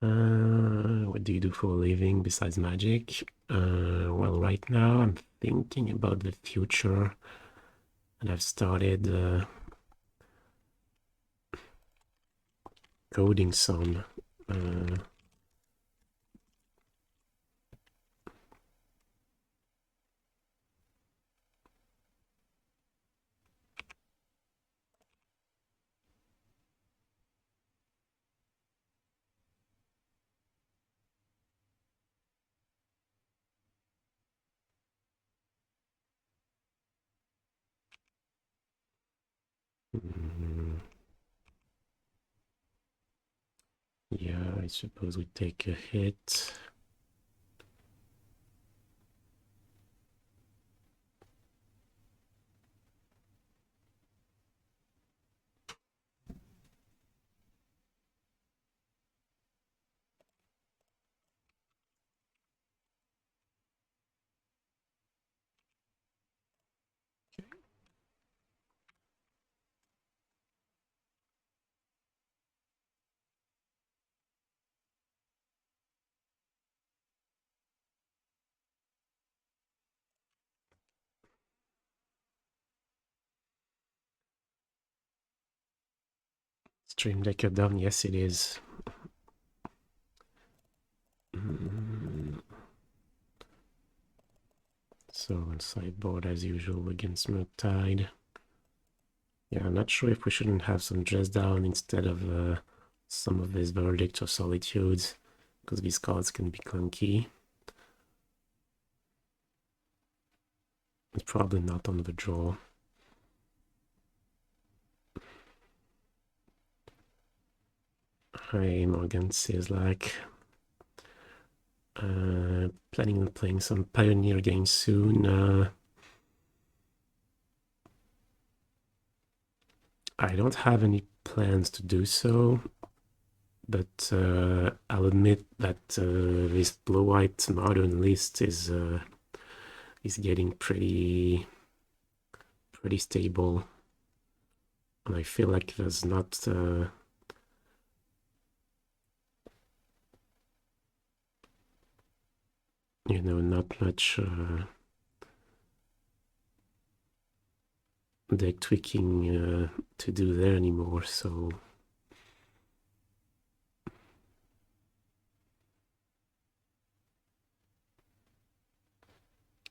A: What do you do for a living besides magic? Well, right now I'm thinking about the future, and I've started coding some. Yeah, I suppose we take a hit. Stream Decker done, yes it is. So on sideboard as usual against Murktide. Yeah, I'm not sure if we shouldn't have some dress down instead of some of these verdicts or solitudes, because these cards can be clunky. It's probably not on the draw. Hi, Morgan says like planning on playing some Pioneer games soon. I don't have any plans to do so, but I'll admit that this blue-white modern list is getting pretty stable, and I feel like there's not you know, not much deck tweaking to do there anymore, so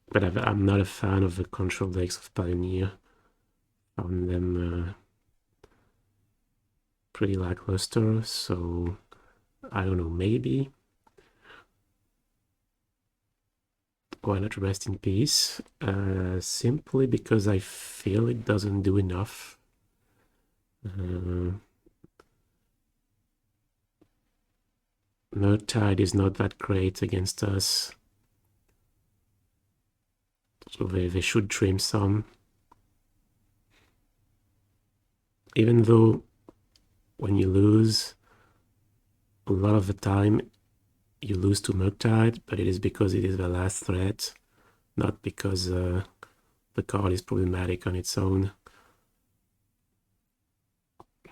A: but I'm not a fan of the control decks of Pioneer. Found them pretty lackluster, so I don't know, maybe why not Rest in Peace? Simply because I feel it doesn't do enough. Murktide is not that great against us, so they should trim some. Even though when you lose, a lot of the time you lose to Murktide, but it is because it is the last threat, not because the card is problematic on its own.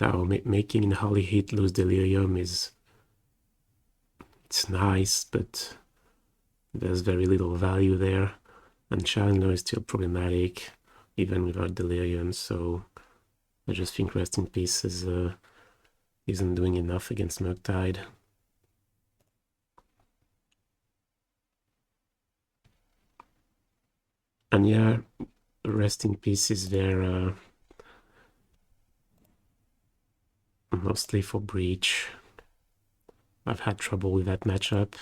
A: Now, making Hallowed lose Delirium it's nice, but there's very little value there. And Chandler is still problematic, even without Delirium, so I just think Rest in Peace isn't doing enough against Murktide. And yeah, Rest in Peace is there mostly for Breach. I've had trouble with that matchup.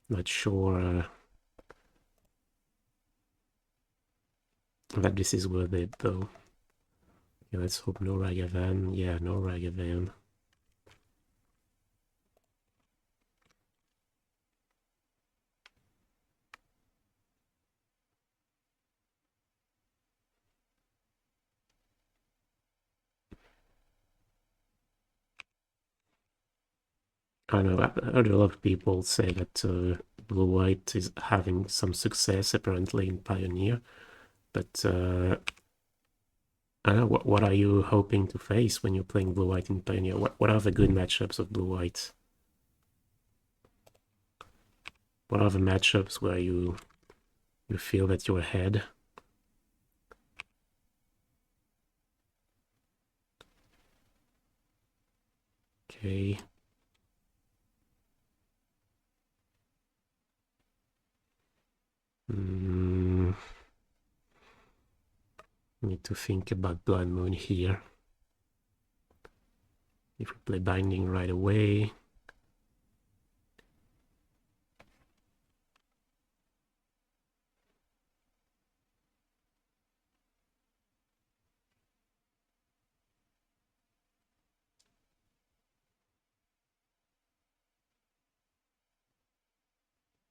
A: Not sure that this is worth it though. Yeah, let's hope no Ragavan. Yeah, no Ragavan. I know, I heard a lot of people say that Blue-White is having some success apparently in Pioneer, but I don't know, what are you hoping to face when you're playing Blue-White in Pioneer? What are the good matchups of Blue-White? What are the matchups where you feel that you're ahead? Okay. Need to think about Blood Moon here. If we play Binding right away.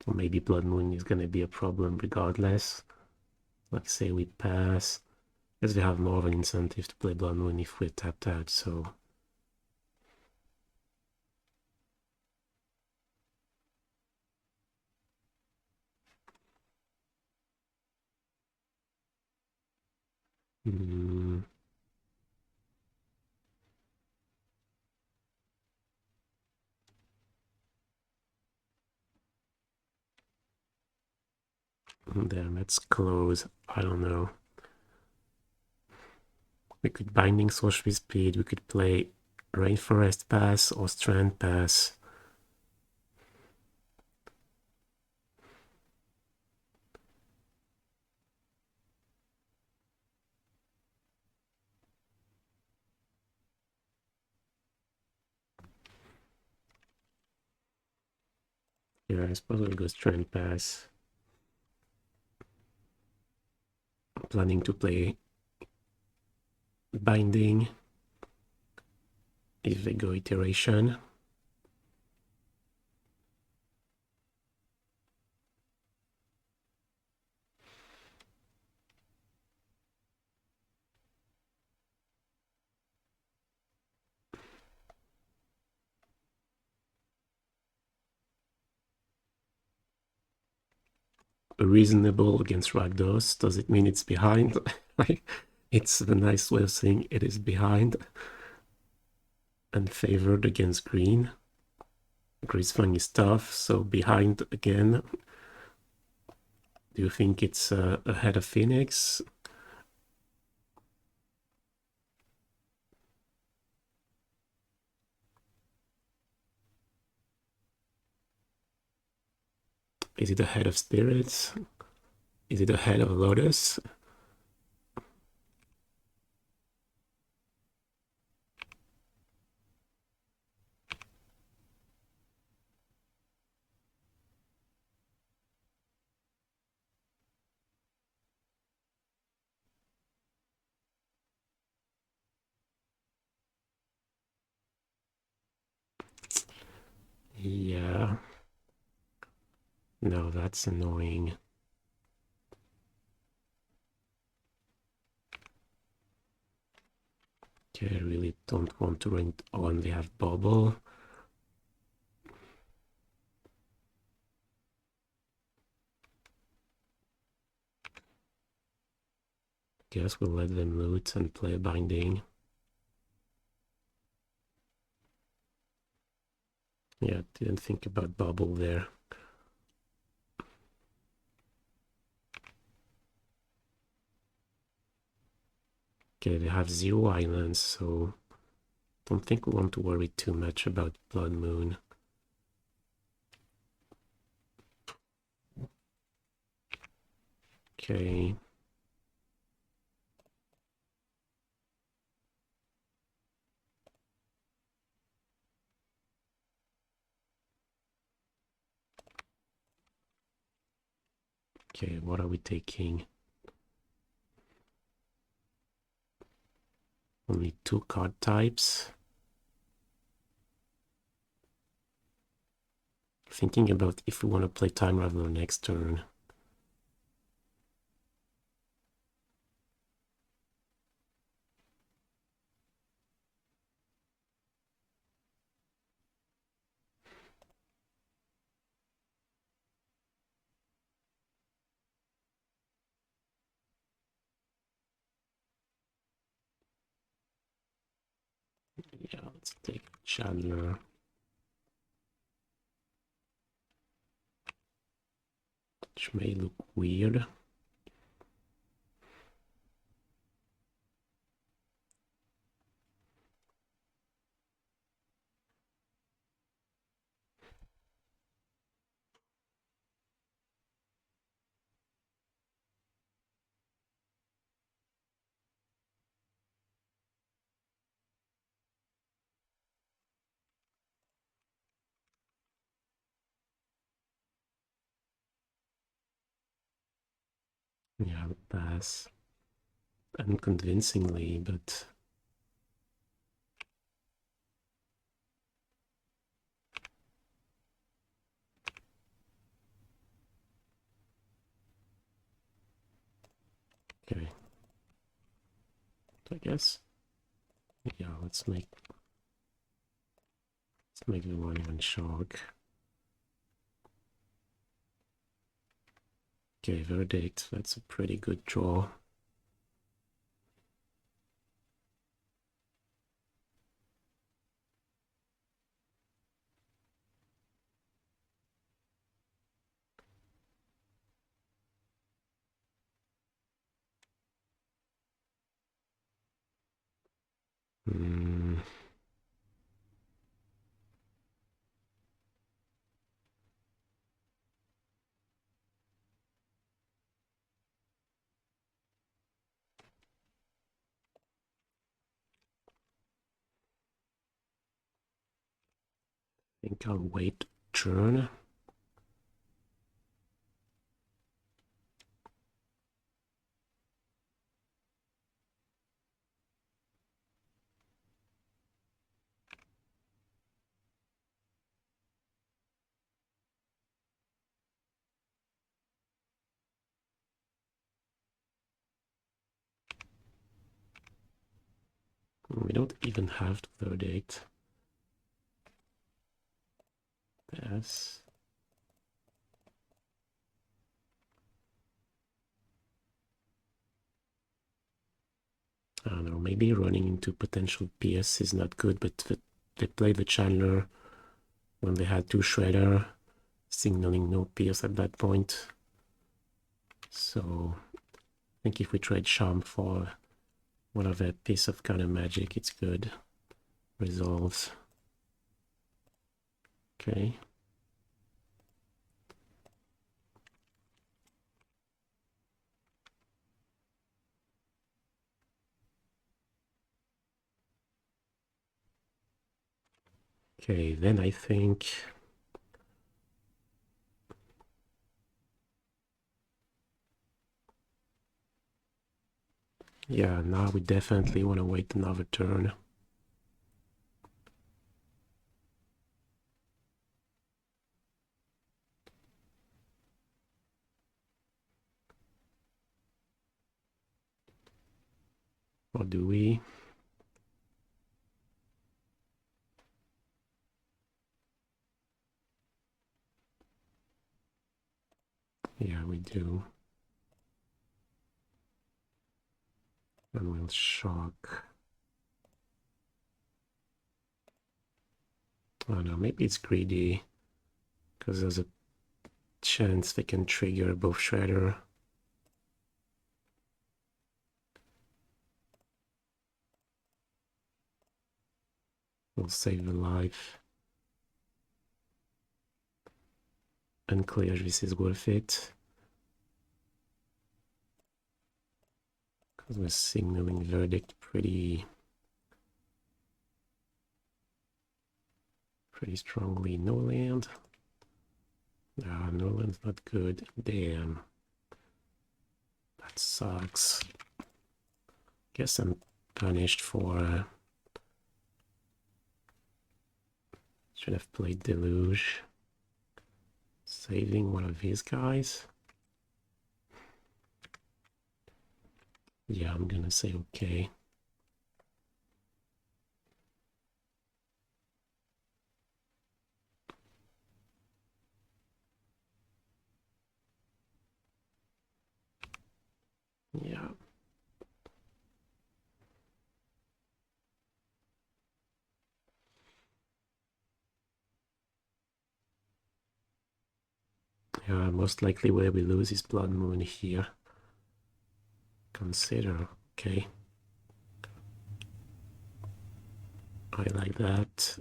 A: Or maybe Blood Moon is going to be a problem regardless. Like say we pass. Because we have more of an incentive to play Blood Moon if we're tapped out, so... Damn, let's close. I don't know. We could Binding Swoosh with speed, we could play Rainforest pass or Strand pass. Yeah, I suppose we'll go Strand pass. I'm planning to play Binding if they go Iteration. Reasonable against Rakdos. Does it mean it's behind? It's the nice way of saying it is behind. And favored against green. Greasefang is tough, so behind again. Do you think it's ahead of Phoenix? Is it ahead of Spirits? Is it ahead of Lotus? Yeah. No, that's annoying. Okay, I really don't want to only have Bubble. Guess we'll let them loot and play a binding. Yeah, didn't think about bubble there. Okay, they have 0 islands, so don't think we want to worry too much about Blood Moon. Okay. Okay, what are we taking? Only 2 card types. Thinking about if we want to play Time Raveler next turn. Yeah, let's take Chandler. Which may look weird. Yeah, I'll pass. Unconvincingly, but okay. So I guess, yeah, let's make the 1/1 Shark. Okay, Verdict, that's a pretty good draw. Hmm. I think I'll wait turn. We don't even have the Verdict. Pass. I don't know, maybe running into potential PS is not good, but they played the Chandler when they had 2 Shredder, signaling no PS at that point. So I think if we trade Charm for one of a piece of counter magic, it's good. Resolves. Okay. Okay, then I think yeah, now we definitely want to wait another turn. Or do we? Yeah, we do. and we'll shock. Oh no, maybe it's greedy, because there's a chance they can trigger both Shredder. We'll save the life. Unclear if this is worth it. Because we're signaling verdict pretty strongly. No land. Ah, no land's not good. Damn. That sucks. Guess I'm punished for... should have played Deluge. Saving one of his guys. Yeah, I'm gonna say okay. Yeah. Yeah, most likely where we lose is Blood Moon here. Consider, okay. I like that.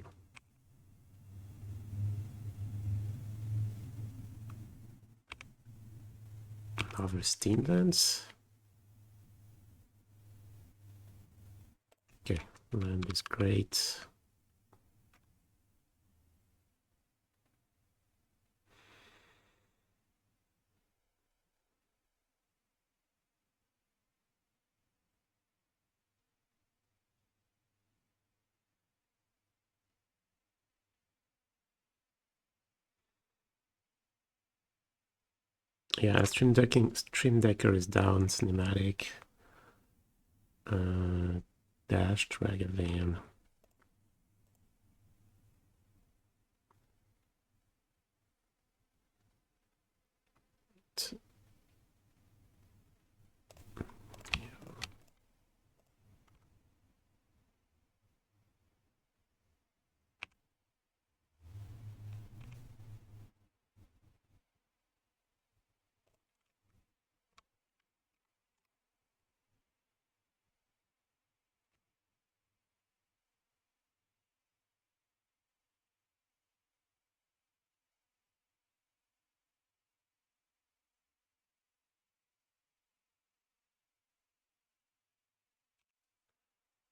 A: Other Steam Dance. Okay, land is great. Yeah, Stream Decker is down, cinematic. Dash, Dragavan.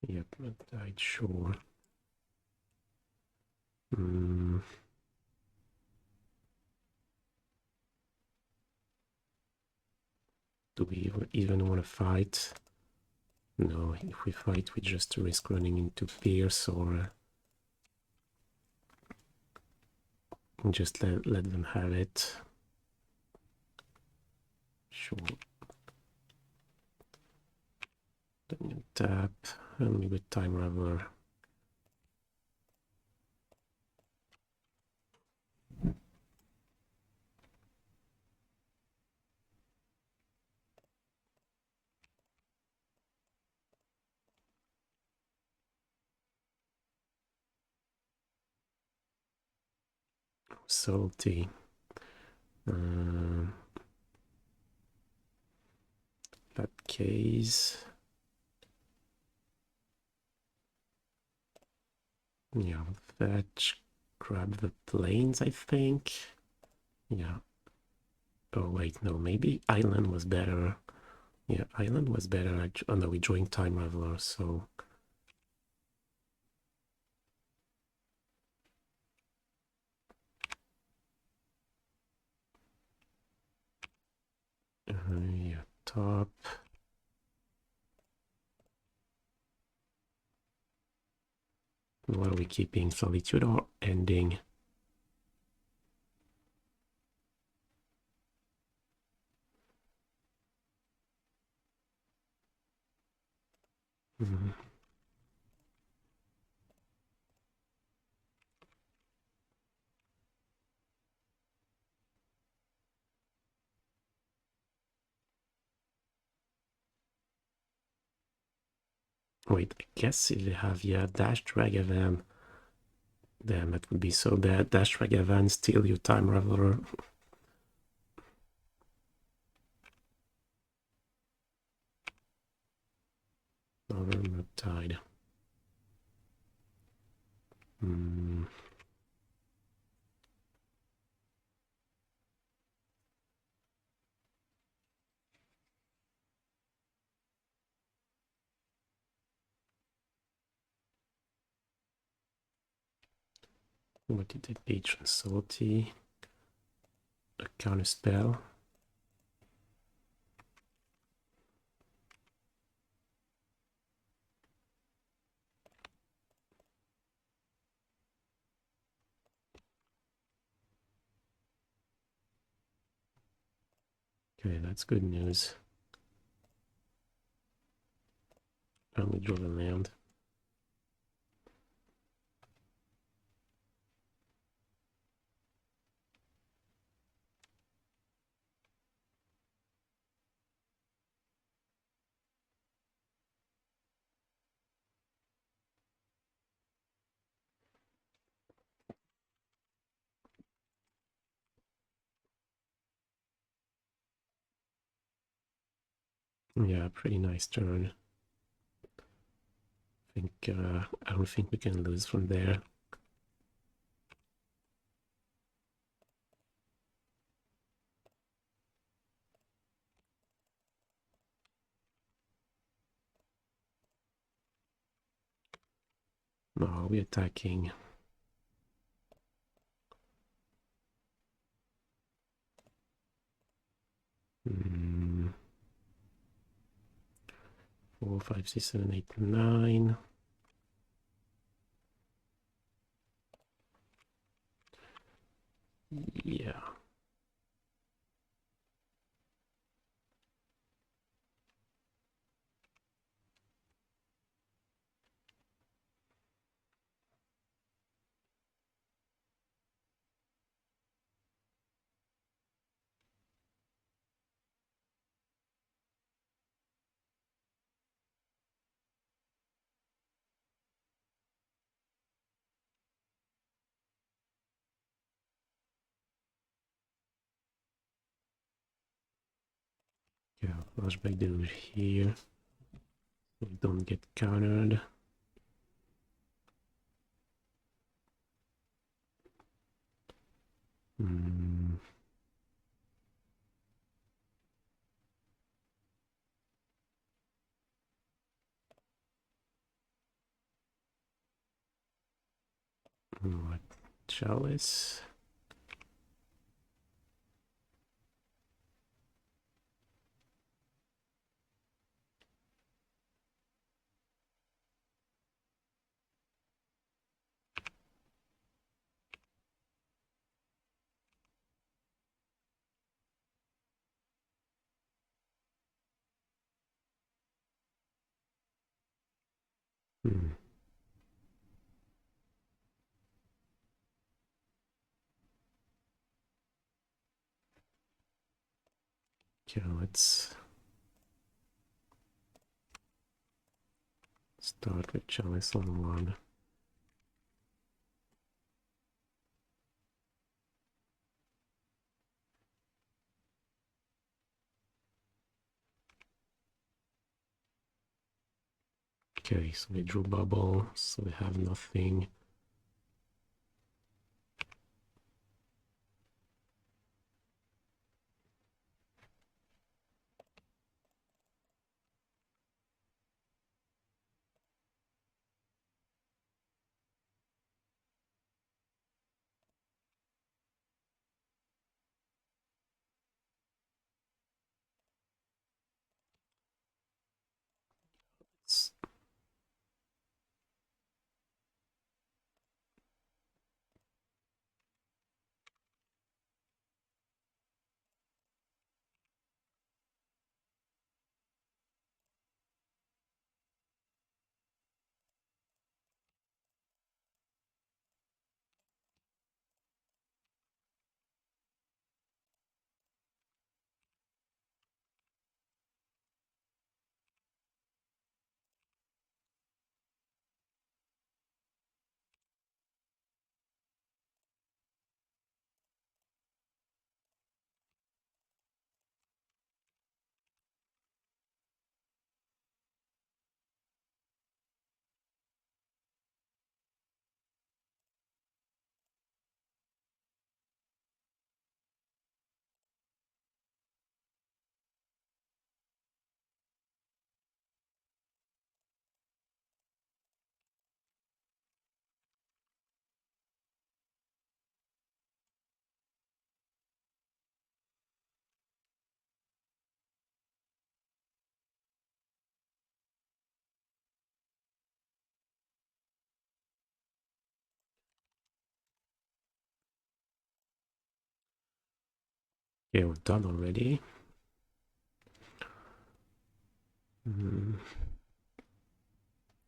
A: Yep, Murktide, sure. Do we even want to fight? No, if we fight, we just risk running into Pierce or just let them have it. Sure. Then tap, only with Time Raveler. Salty. That case. Yeah, fetch, grab the planes, I think. Yeah. Oh, wait, no, maybe Island was better. Yeah, Island was better. Oh, no, we joined Time Raveler, so... yeah, top. What are we keeping? Solitude or Ending? Wait, I guess if they have, yeah, Dash Dragavan. Damn, that would be so bad. Dash Dragavan, steal your Time Raveler. UR Murktide. What did it be? Salty. A Counterspell. Okay, that's good news. Only draw the land. Yeah, pretty nice turn. I don't think we can lose from there. No, we're attacking. Mm. 4, 5, 6, 7, 8, 9. Yeah. Yeah, flashback deluge here. We don't get countered. Mm. What? Chalice. Hmm. Okay, let's start with Chalice on one. Okay, so we drew bubble, so we have nothing. Okay, we're done already.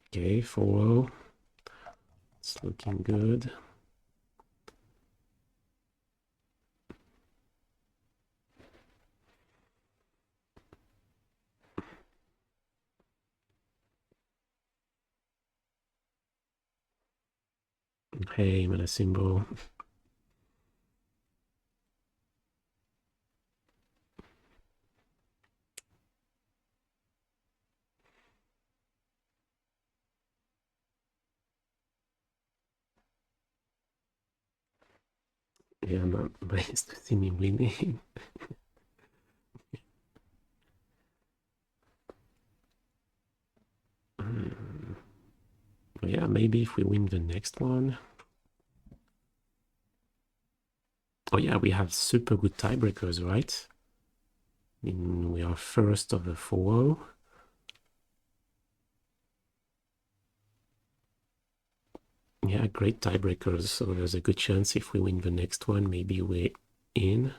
A: Okay, 4-0. It's looking good. Hey, mana symbol. Yeah, I'm amazed to see me winning. Yeah, maybe if we win the next one. Oh yeah, we have super good tiebreakers, right? I mean, we are first of the 4-0. Yeah, great tiebreakers. So there's a good chance if we win the next one, maybe we're in.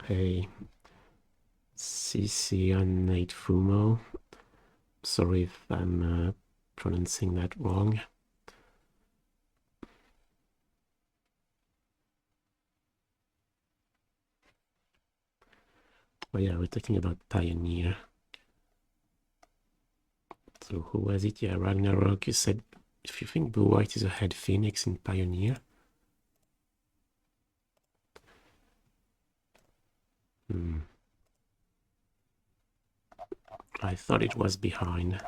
A: Hey, CC on Nate Fumo. Sorry if I'm pronouncing that wrong. Oh yeah, we're talking about Pioneer. So who was it? Yeah, Ragnarok. You said if you think Blue White is ahead Phoenix in Pioneer. I thought it was behind.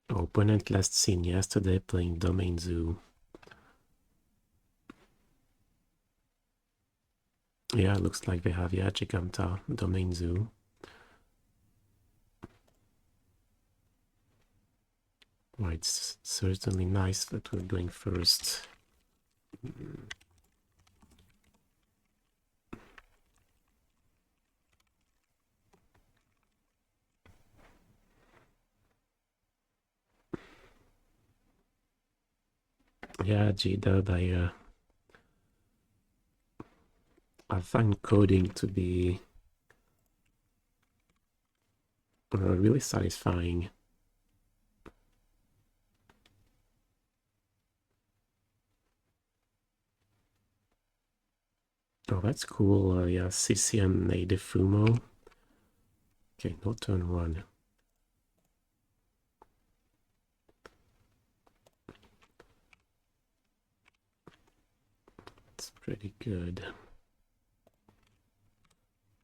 A: Opponent last seen yesterday playing Domain Zoo. Yeah, looks like they have Gigantar, Domain Zoo. Well, it's certainly nice that we're going first. Yeah, G-Dub, I find coding to be really satisfying. Oh, that's cool. Yeah, CCM native Fumo. Okay, no turn one. It's pretty good.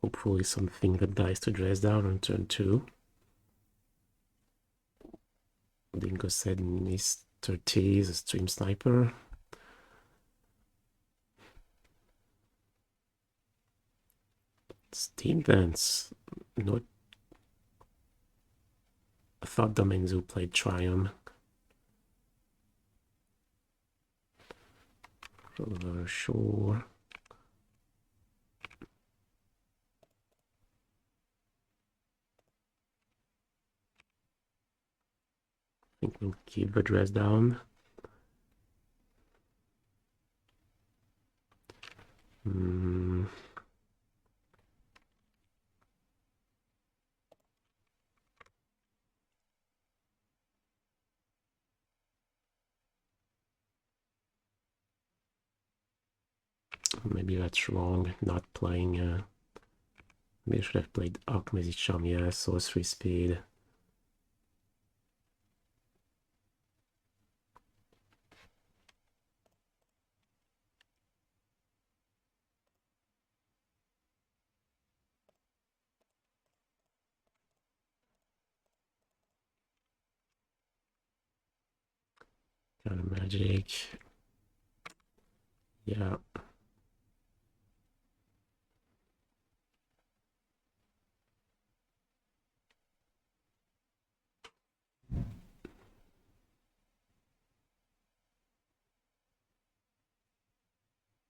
A: Hopefully something that dies to dress down on turn two. Dingo said Mr. T is a stream sniper. Steam Dance. Not. I thought Domain Zoo played Triome. Sure. I think we'll keep the dress down. Maybe that's wrong. Not playing. Maybe I should have played Archmage. Yeah, sorcery speed. Kind of magic. Yeah.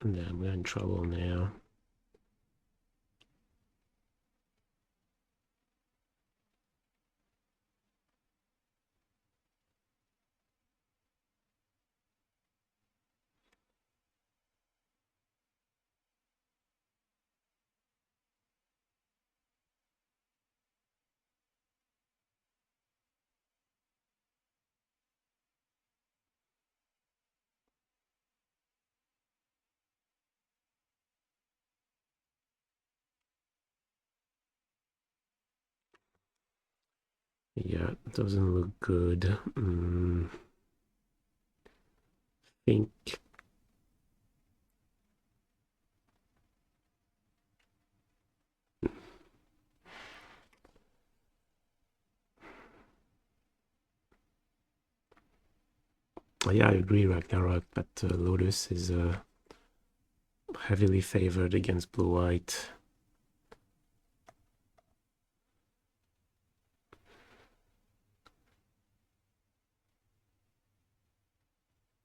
A: Yeah, we're in trouble now. Yeah, it doesn't look good. Think. Yeah, I agree, Ragnarok, but Lotus is heavily favored against blue-white.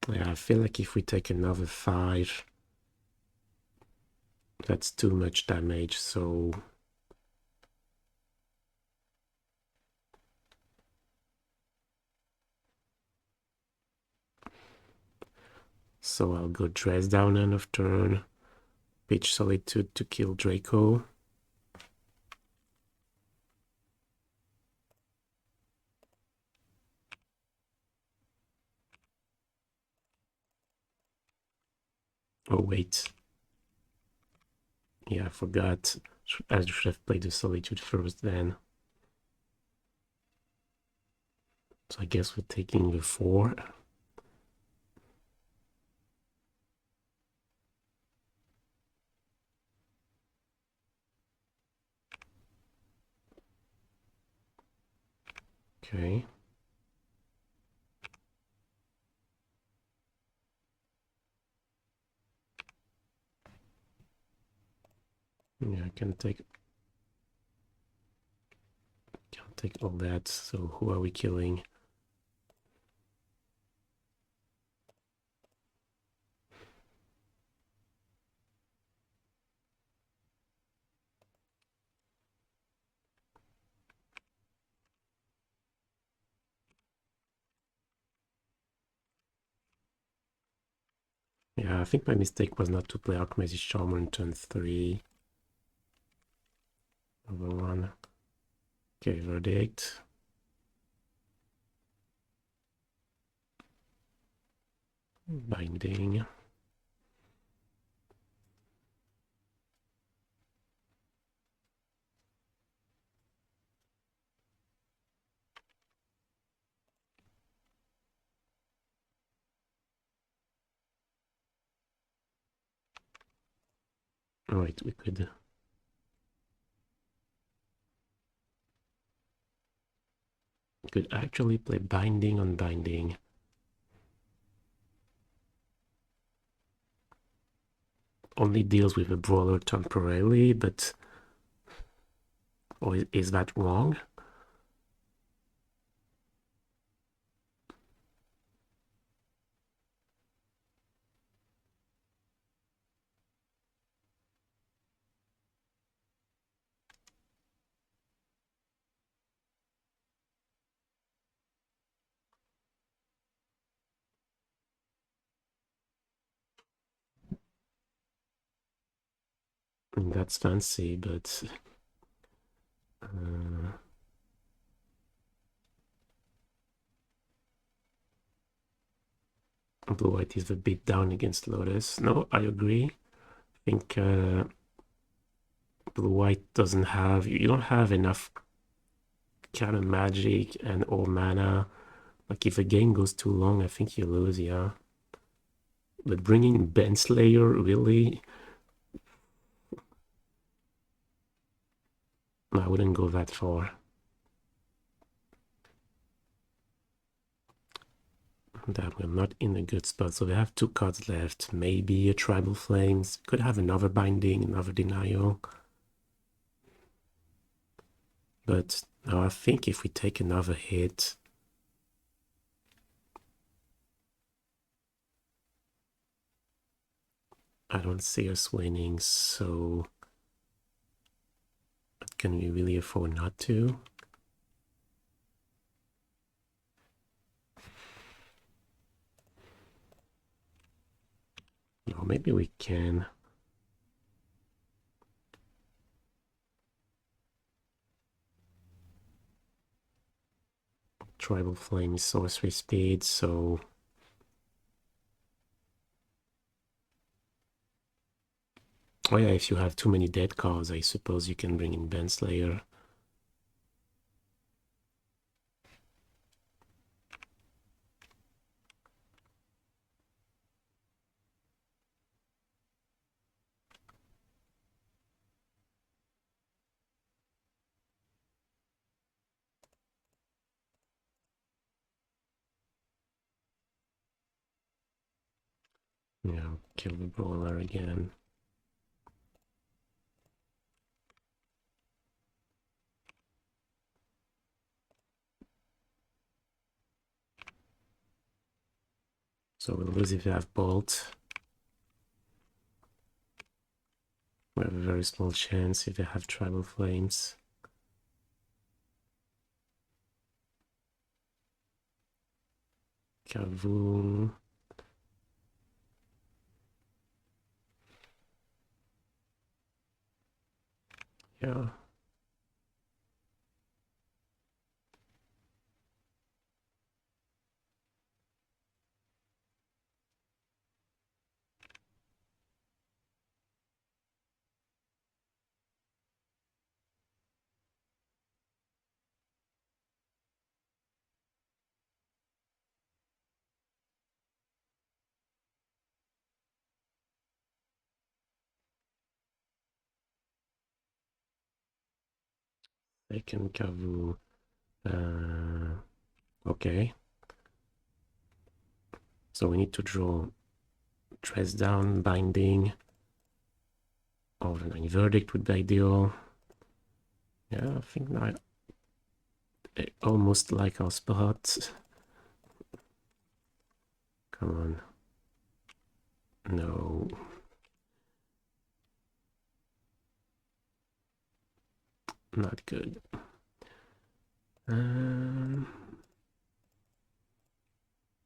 A: Yeah, I feel like if we take another 5, that's too much damage, so... So I'll go Dress Down end of turn, pitch Solitude to kill Draco. Oh wait, yeah, I forgot. I should have played the Solitude first then. So I guess we're taking the 4. Okay. Yeah, I can take all that. So who are we killing? Yeah, I think my mistake was not to play Archmage Charmer in turn 3. Number 1. Okay, Verdict. Binding. Alright, we could actually play Binding on Binding. Only deals with a brawler temporarily, but... Or is that wrong? That's fancy, but... Blue-white is a bit down against Lotus. No, I agree. I think blue-white doesn't have... You don't have enough kind of magic and or mana. Like, if a game goes too long, I think you lose, yeah. But bringing Benslayer, really? I wouldn't go that far. That we're not in a good spot. So we have 2 cards left. Maybe a Tribal Flames. Could have another Binding, another Denial. But no, I think if we take another hit... I don't see us winning, so can we really afford not to? No, maybe we can. Tribal Flame is sorcery speed, so oh yeah, if you have too many dead cards, I suppose you can bring in Bandslayer. Yeah, kill the Brawler again. So we'll lose if you have Bolt. We have a very small chance if they have Tribal Flames. Kavu. Yeah. Second Kavu. Okay. So we need to draw Dress Down, Binding, or an Verdict would be ideal. Yeah, I think I almost like our spot. Come on. No. Not good.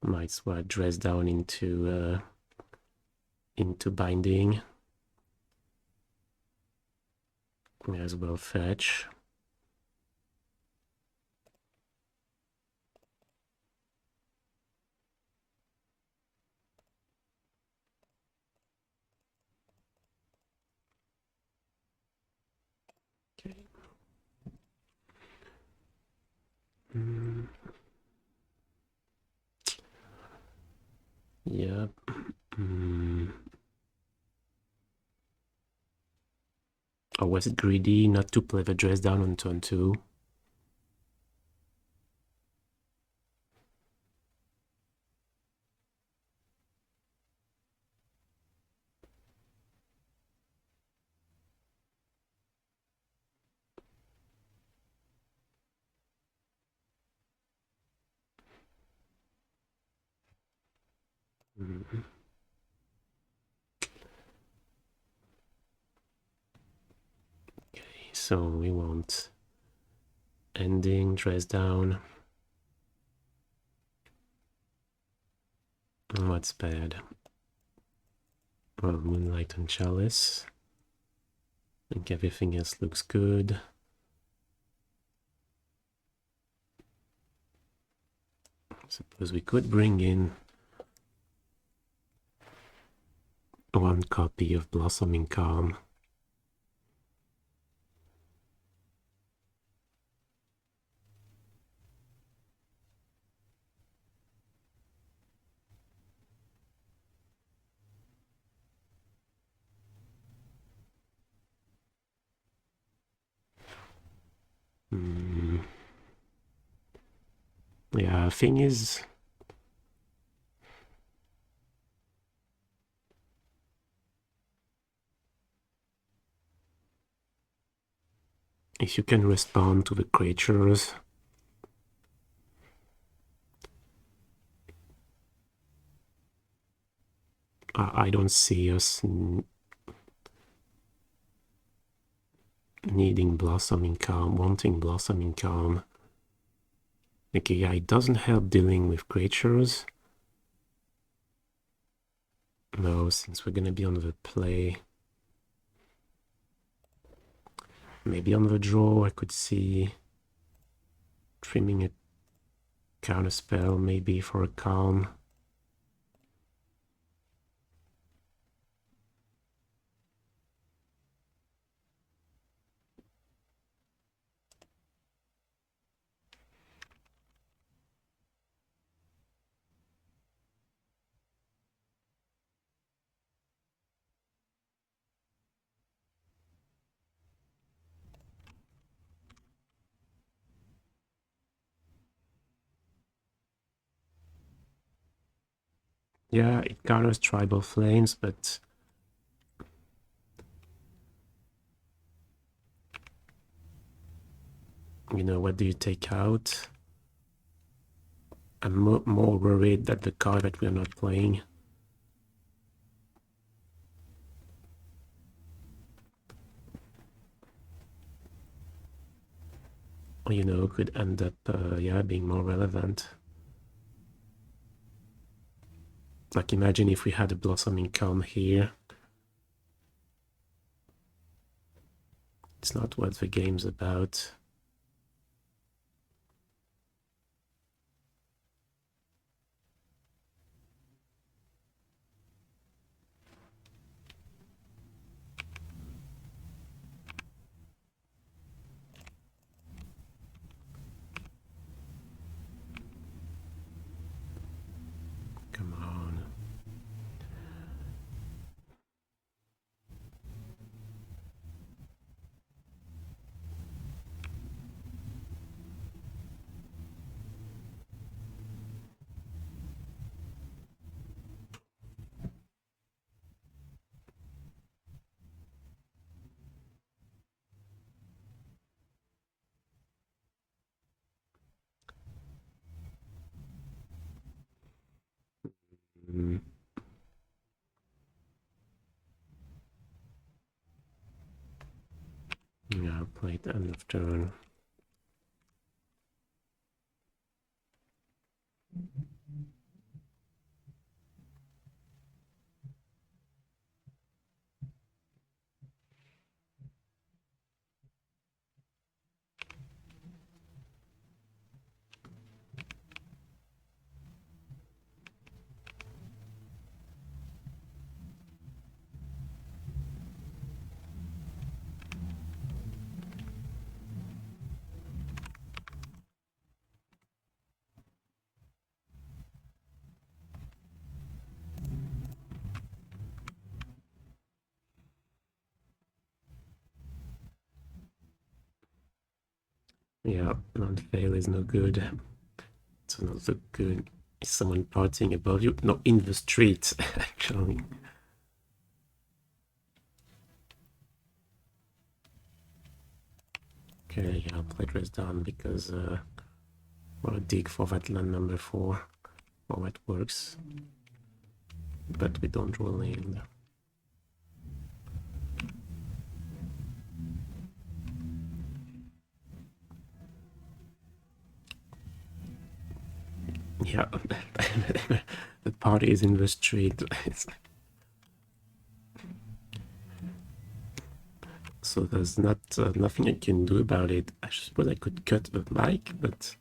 A: Might as well dress down into binding. May as well fetch. Okay. Yep. Or was it greedy not to play the dress down on turn 2? Okay, so we want ending, dress down. What's bad? Well, Moonlight and Chalice. I think everything else looks good. Suppose we could bring in one copy of Blossoming Calm. Yeah, thing is, if you can respond to the creatures, I don't see us needing Blossoming Calm, wanting Blossoming Calm. Okay, yeah, it doesn't help dealing with creatures. No, since we're gonna be on the play. Maybe on the draw I could see trimming a Counterspell, maybe for a Calm. Yeah, it counters Tribal Flames, but you know, what do you take out? I'm more worried that the card that we're not playing, you know, could end up, yeah, being more relevant. Like, imagine if we had a Blossoming Calm here. It's not what the game's about. Come on. Mm. Yeah, I'll play it end of turn. Yeah, non-fail is no good. It's not so good. Is someone partying above you? No, in the street, actually. Okay, yeah, I'll play dress down because I want to dig for that land number 4. Oh, that works. But we don't roll in. Yeah, the party is in the street. So there's not nothing I can do about it. I suppose I could cut the mic, but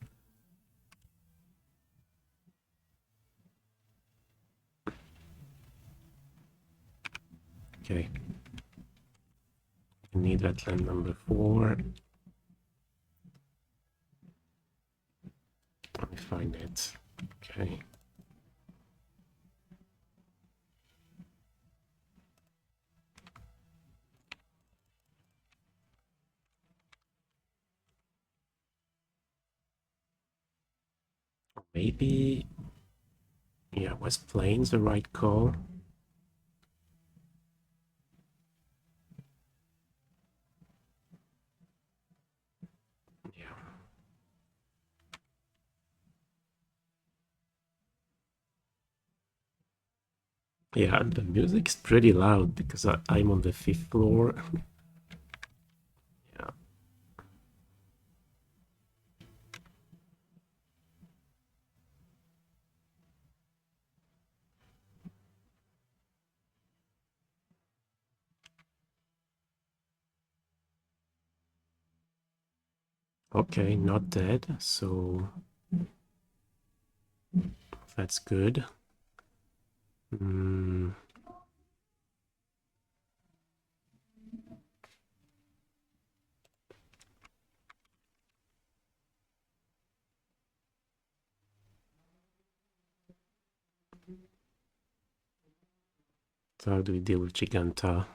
A: okay. I need that land number 4. Let me find it. Okay. Maybe, yeah, was Plains the right call? Yeah. Yeah, the music's pretty loud because I'm on the 5th floor. Yeah. Okay, not dead, so that's good. So how do we deal with Giganta?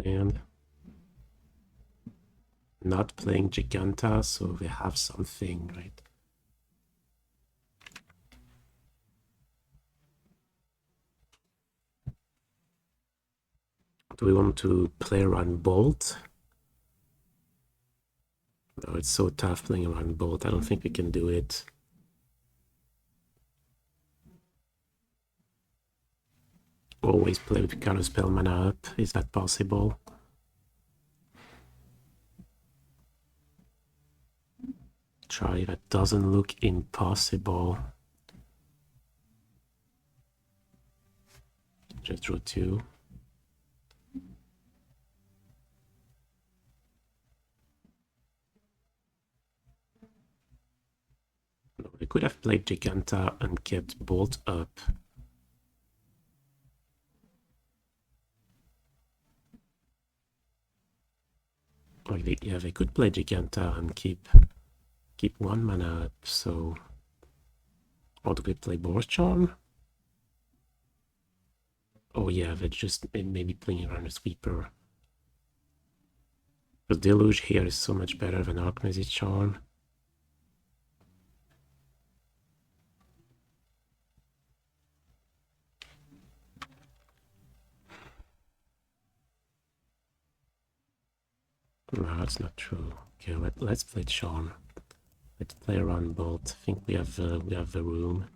A: And not playing Giganta, so we have something, right? Do we want to play around Bolt? No, it's so tough playing around Bolt. I don't think we can do it. Always play with Counterspell mana up. Is that possible? Try. That doesn't look impossible. Just draw 2. We could have played Giganta and kept Bolt up. Or yeah, they could play Giganta and keep 1 mana up, so... Or do we play Boros Charm? Oh yeah, they're just maybe playing around a sweeper. The Deluge here is so much better than Archmage Charm. No, that's not true. Okay, let's play Charm. Let's play around Bolt. I think we have the room.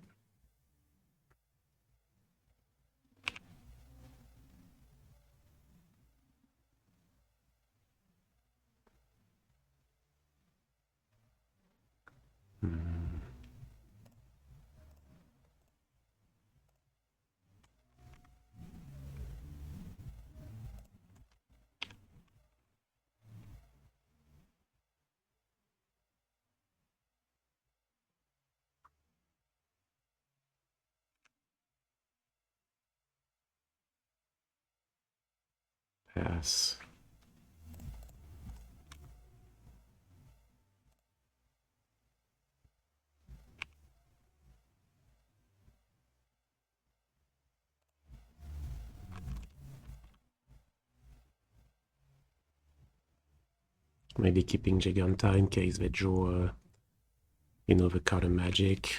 A: Pass. Maybe keeping Giganta in case they draw, the card of magic.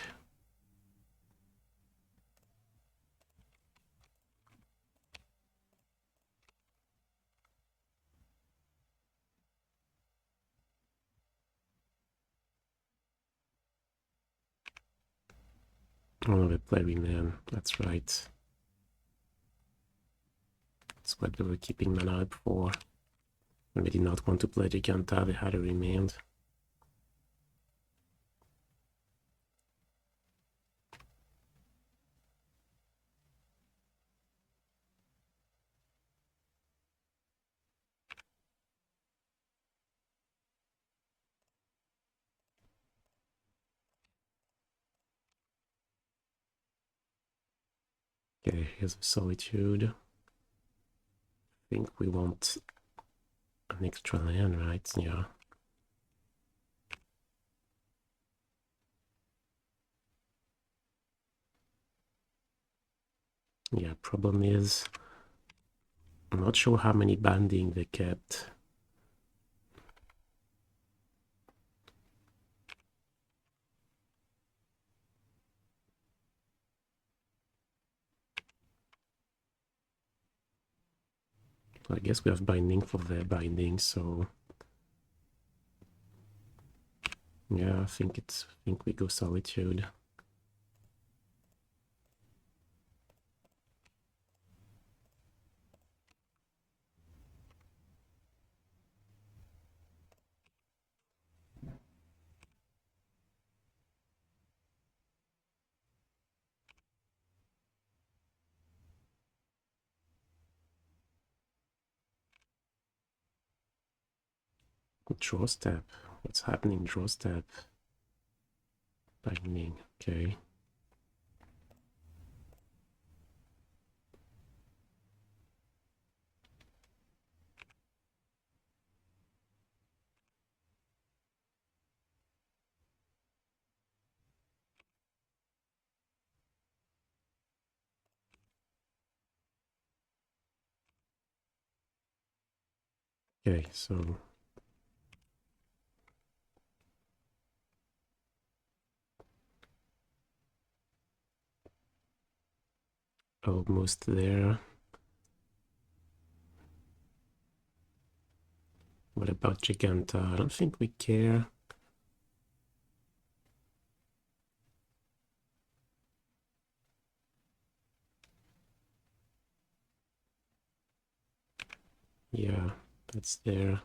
A: Oh, they play Remand. That's right. That's what they were keeping mana up for. When they did not want to play Giganta, they had a Remand. Okay, here's a Solitude. I think we want an extra land, right? Yeah. Yeah, problem is, I'm not sure how many banding they kept. I guess we have binding for their binding, so yeah, I think we go Solitude. Draw step. What's happening? Draw step. Binding. Okay. Okay, so almost there. What about Giganta? I don't think we care. Yeah, that's there.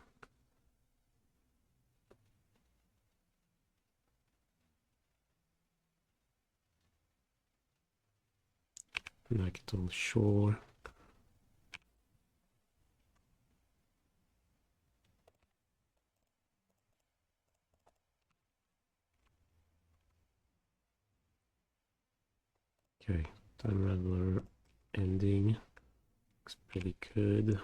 A: Nactal Shore. Okay, Time Raveler ending. Looks pretty good.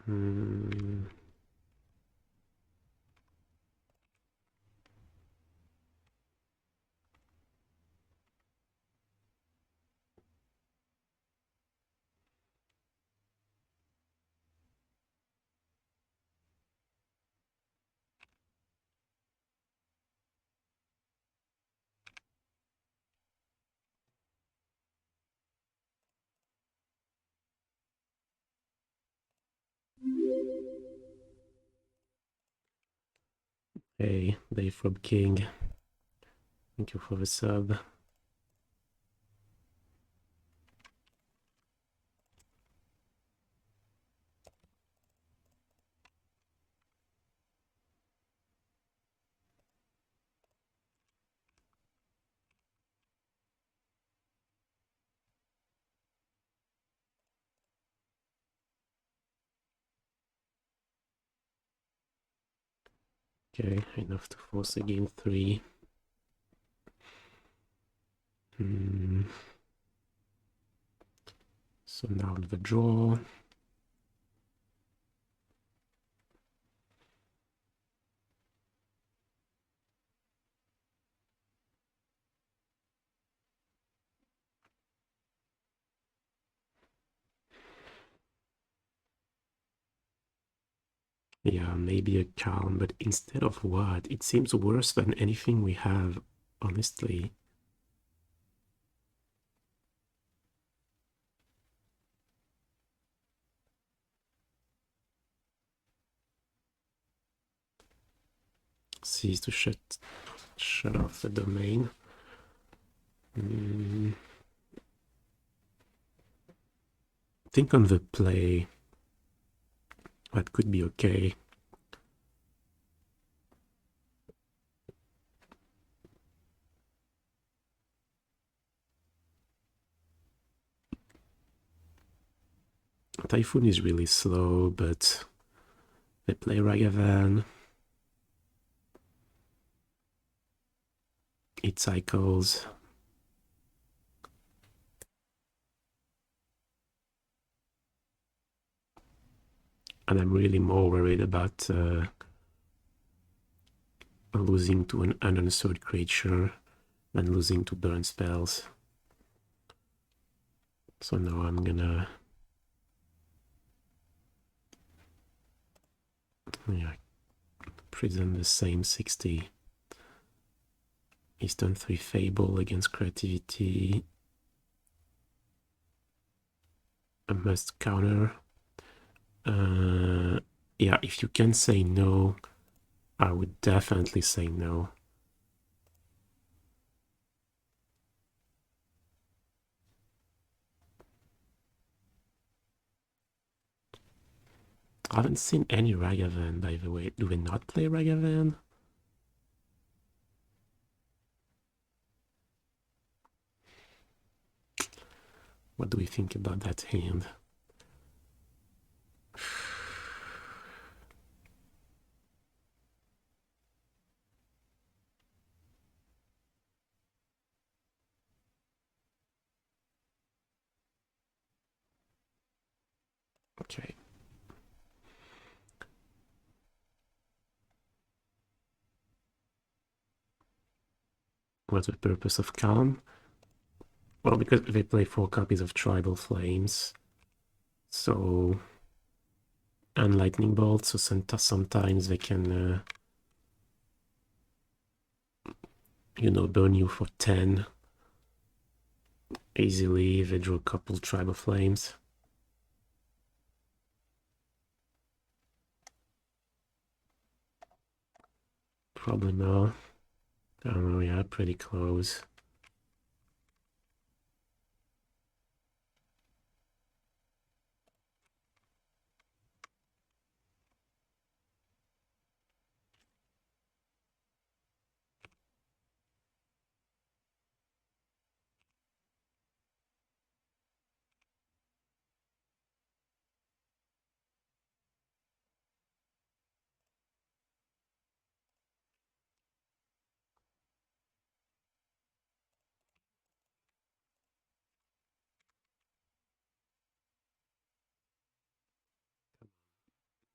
A: Hmm. Hey, Dave from King. Thank you for the sub. Okay, enough to force a game 3. So now the draw. Yeah, maybe a calm, but instead of what? It seems worse than anything we have, honestly. Cease to shut off the domain. Think on the play. That could be okay. Typhoon is really slow, but they play Ragavan. It cycles. And I'm really more worried about losing to an unanswered creature than losing to burn spells. So now I'm gonna prison the same 60. Eastern 3 Fable against creativity. A must counter. Yeah, if you can say no, I would definitely say no. I haven't seen any Ragavan, by the way. Do they not play Ragavan? What do we think about that hand? Okay. What's the purpose of Calm? Well, because they play 4 copies of Tribal Flames. So... and Lightning Bolt, so sometimes they can... you know, burn you for 10. Easily, they draw a couple Tribal Flames. Probably not. I don't know, yeah, pretty close.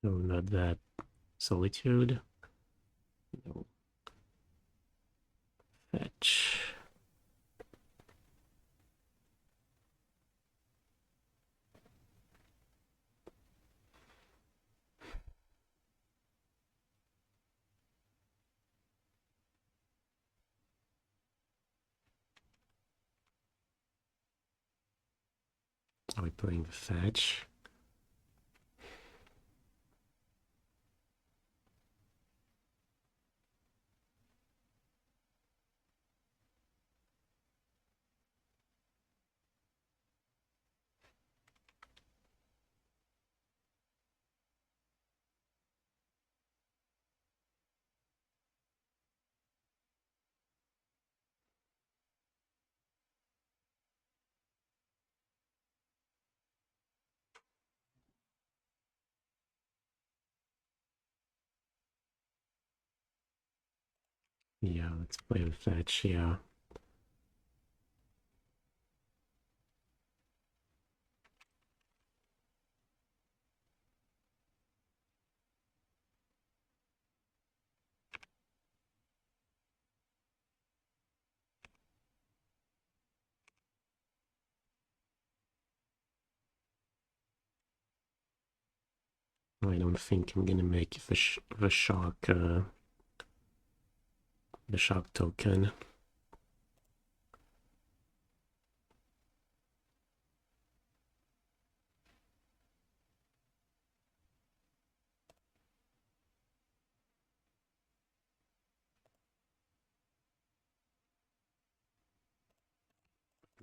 A: No, not that. Solitude. No. Fetch. Are we playing the fetch? Yeah, let's play the fetch, yeah. I don't think I'm gonna make the shark token.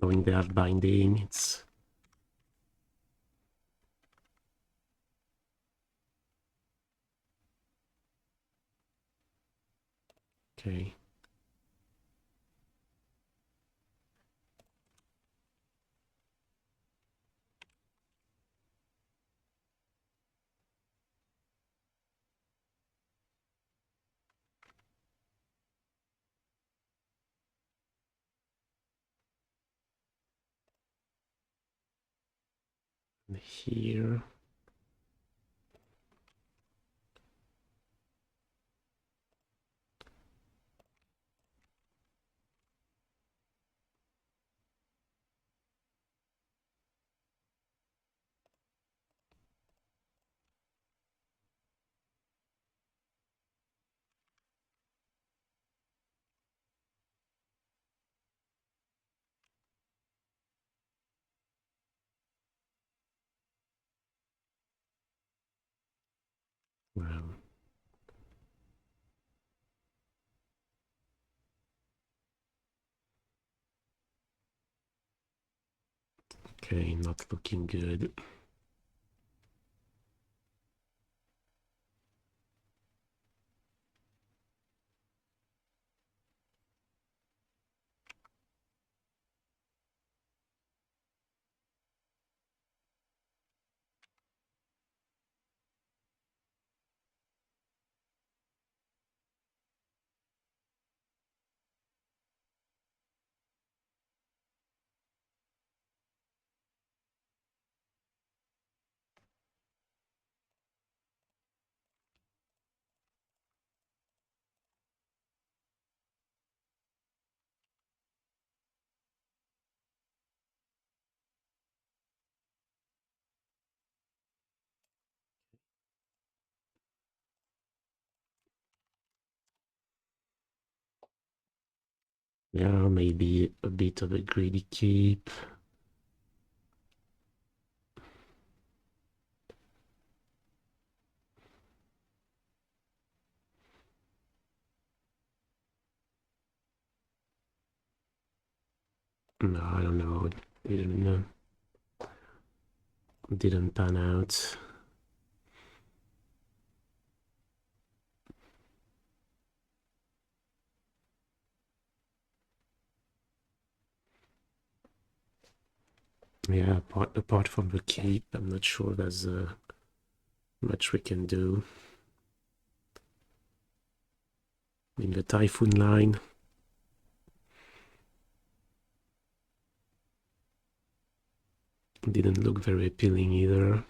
A: Knowing they have binding, it's okay. And here, Well, okay, not looking good. Yeah, maybe a bit of a greedy keep. No, I don't know. Didn't pan out. Yeah, apart from the keep, I'm not sure there's much we can do. In the Typhoon line, didn't look very appealing either.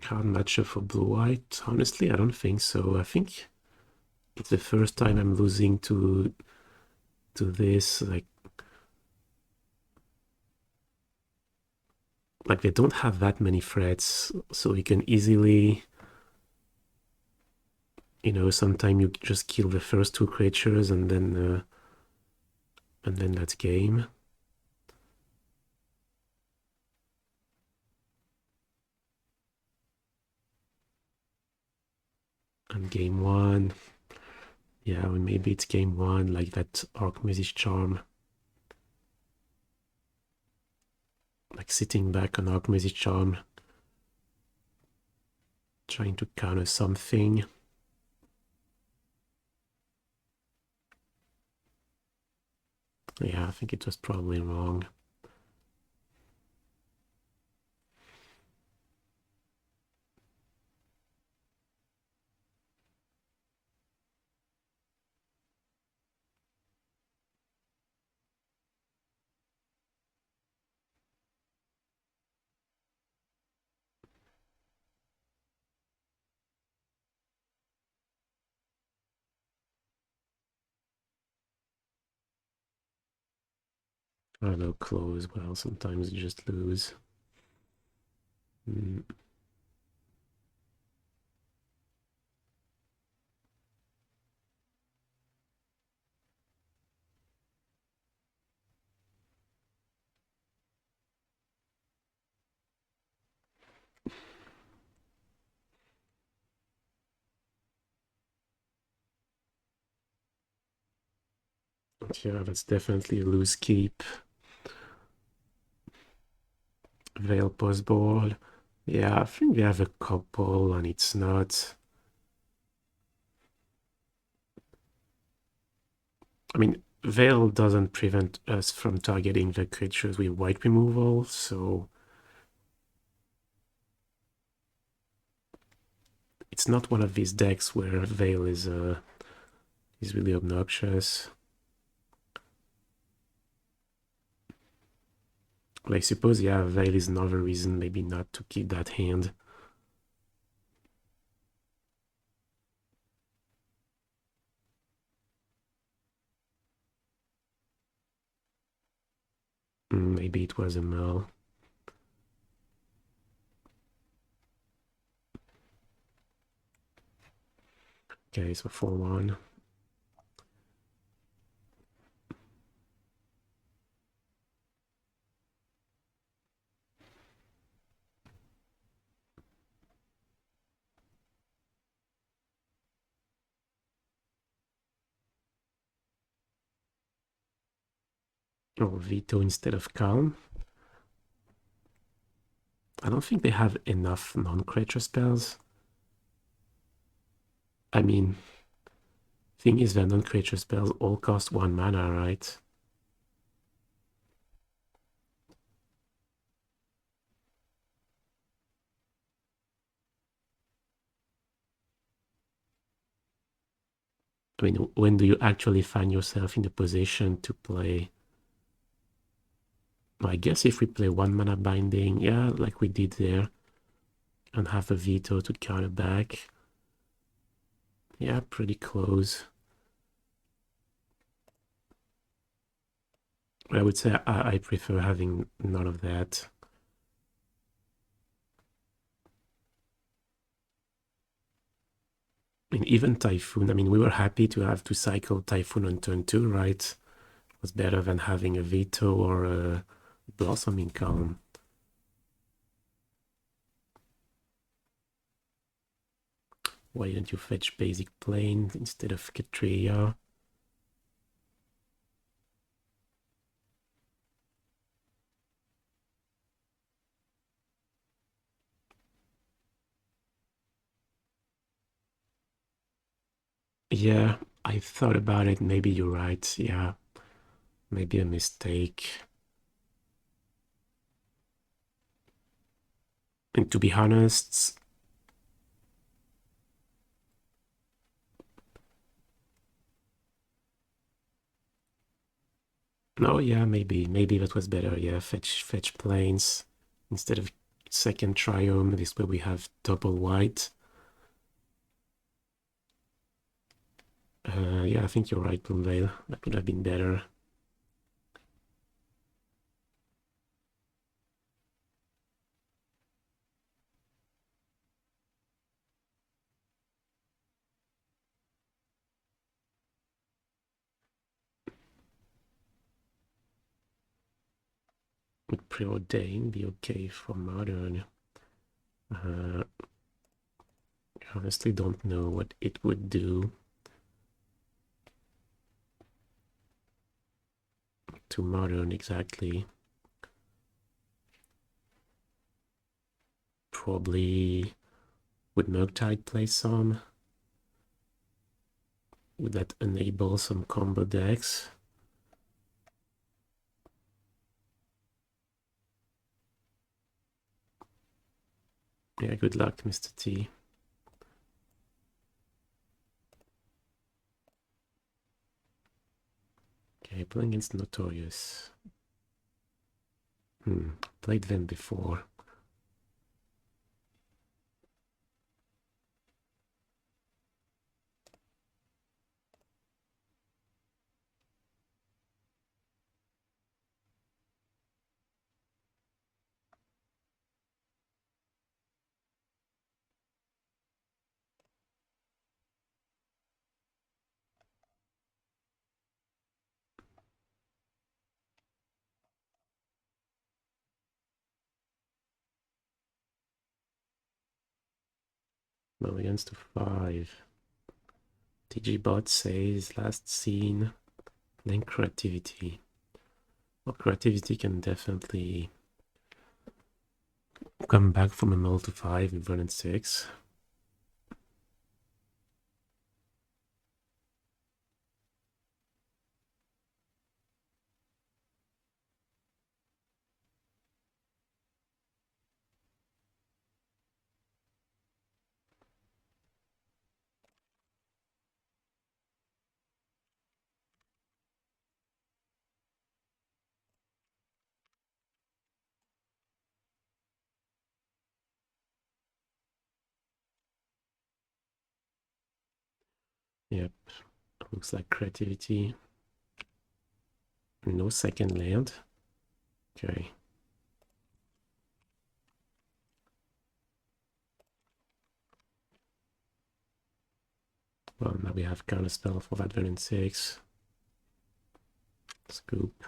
A: Hard matchup for blue-white. Honestly, I don't think so. I think it's the first time I'm losing to this. Like they don't have that many threats, so you can easily, sometimes you just kill the first two creatures and then that's game. And game one, yeah, well, maybe it's game one, like that Archmage Charm. Like sitting back on Archmage Charm, trying to counter something. Yeah, I think it was probably wrong. I don't know, close. Well, sometimes you just lose. Yeah, that's definitely a loose keep. Veil post ball. Yeah, I think we have a couple and it's not. I mean, Veil doesn't prevent us from targeting the creatures with white removal, so it's not one of these decks where Veil is really obnoxious. I suppose, yeah, Veil is another reason maybe not to keep that hand. Maybe it was a mill. Okay, so 4-1. Or Veto instead of Calm. I don't think they have enough non-creature spells. I mean, thing is that non-creature spells all cost 1 mana, right? I mean, when do you actually find yourself in the position to play? I guess if we play 1 mana binding, yeah, like we did there, and have a Veto to counter back. Yeah, pretty close. I would say I prefer having none of that. I mean, even Typhoon, I mean, we were happy to have to cycle Typhoon on turn 2, right? It was better than having a Veto or a Blossoming Calm. Why didn't you fetch Basic Plane instead of Ketria? Yeah, I thought about it. Maybe you're right. Yeah, maybe a mistake. And to be honest, no, yeah, maybe that was better. Yeah, fetch planes instead of second Triome. This way we have double white. Yeah, I think you're right, Bloomvale. That would have been better. Would Preordain be okay for Modern? I honestly don't know what it would do to Modern exactly. Probably would Murktide play some? Would that enable some combo decks? Yeah, good luck, Mr. T. Okay, playing against Notorious. Played them before. Well, against a 5. TGBot says last seen playing creativity. Well, creativity can definitely come back from a mill to 5 in Vernon 6. Yep, looks like creativity. No second land. Okay. Well, now we have Counterspell for that Vernon 6. Scoop.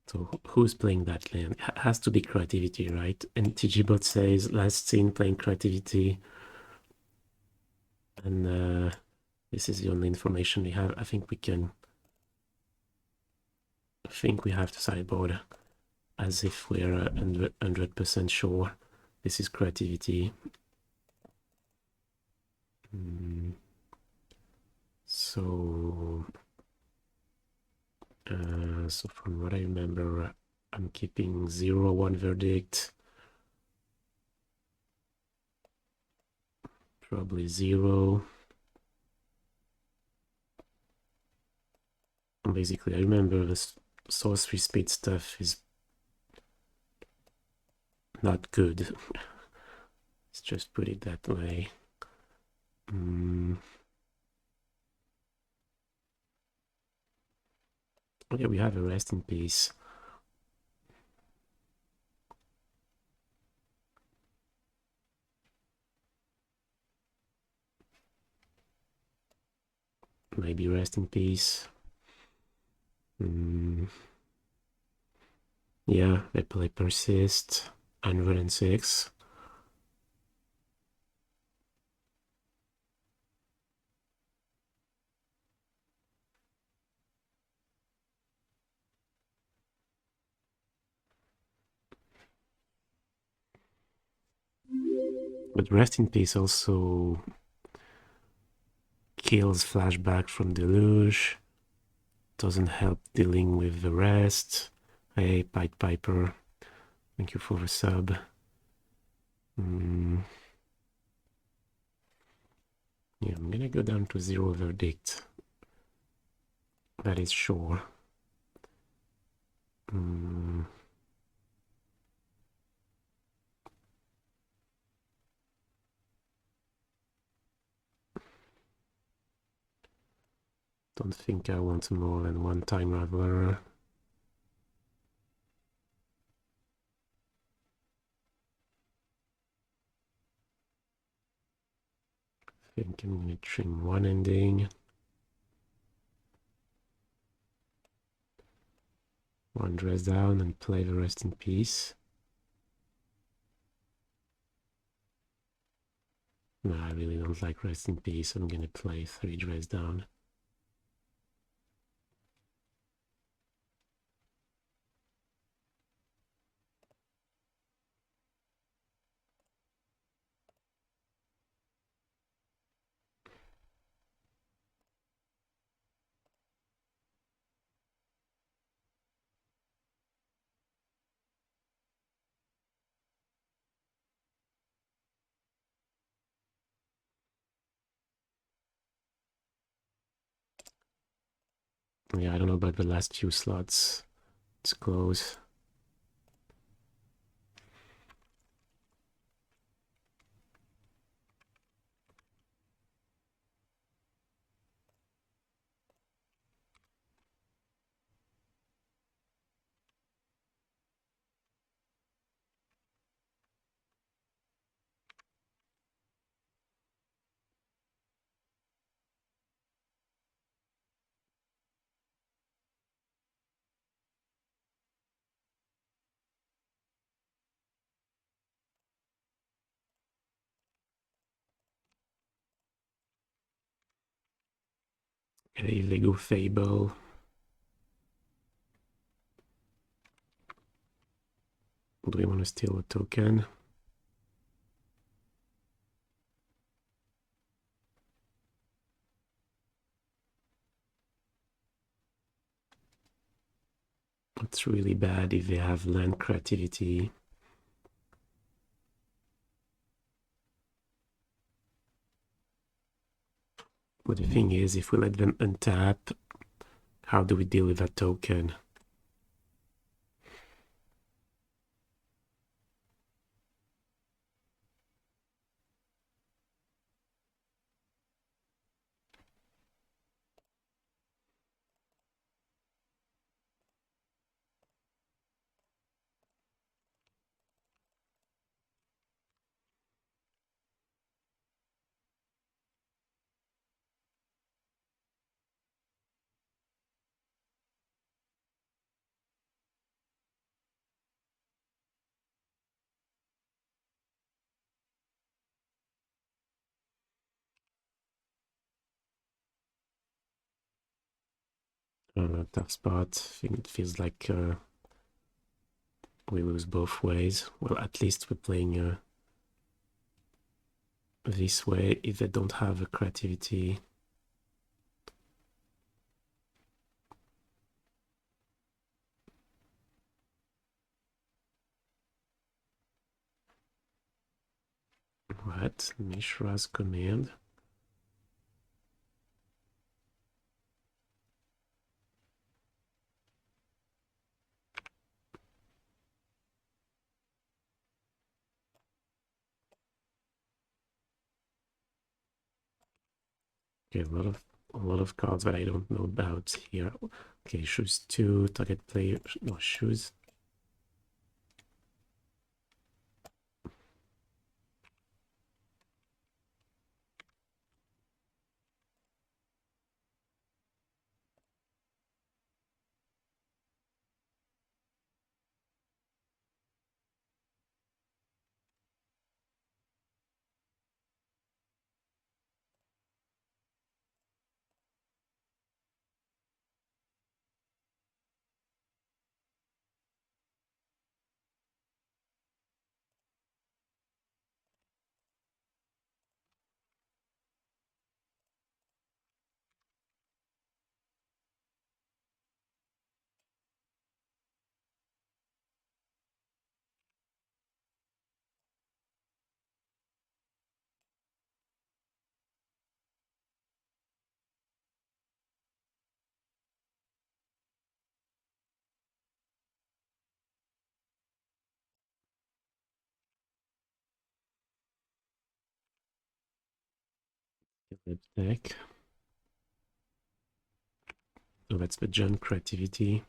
A: So who's playing that land? Has to be creativity, right? And TGBot says last seen playing creativity. And this is the only information we have. I think we have to sideboard as if we're 100% sure this is creativity. So from what I remember, I'm keeping 0-1 verdict, probably 0. And basically, I remember the sorcery speed stuff is not good. Let's just put it that way. Yeah, we have a rest in peace. Maybe rest in peace. Yeah, they play persist, 106. But rest in peace also kills flashback from Deluge. Doesn't help dealing with the rest. Hey, Pied Piper, thank you for the sub. Yeah, I'm gonna go down to 0 verdict. That is sure. Don't think I want more than one time Raveler. I think I'm gonna trim one ending. One dress down and play the rest in peace. No, I really don't like rest in peace. I'm gonna play 3 dress down. Yeah, I don't know about the last few slots. It's close. Okay, Lego Fable. Do we want to steal a token? It's really bad if they have land creativity. But the thing is, if we let them untap, how do we deal with that token? Tough spot. I think it feels like we lose both ways. Well, at least we're playing this way if they don't have a creativity. What? Mishra's command. Okay, a lot of cards that I don't know about here. Okay, choose 2, target player. No, choose. Deck. So that's the junk creativity.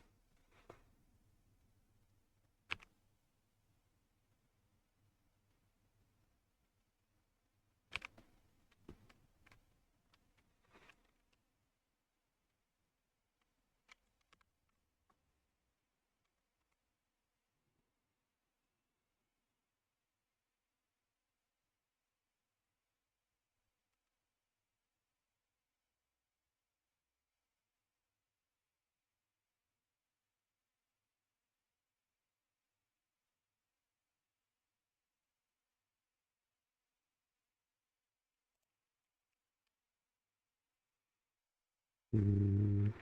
A: Mm.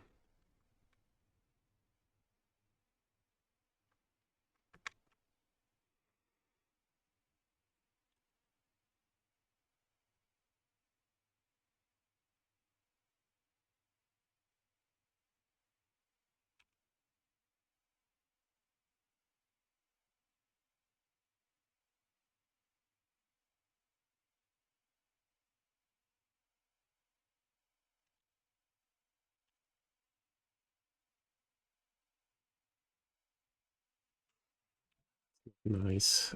A: Nice.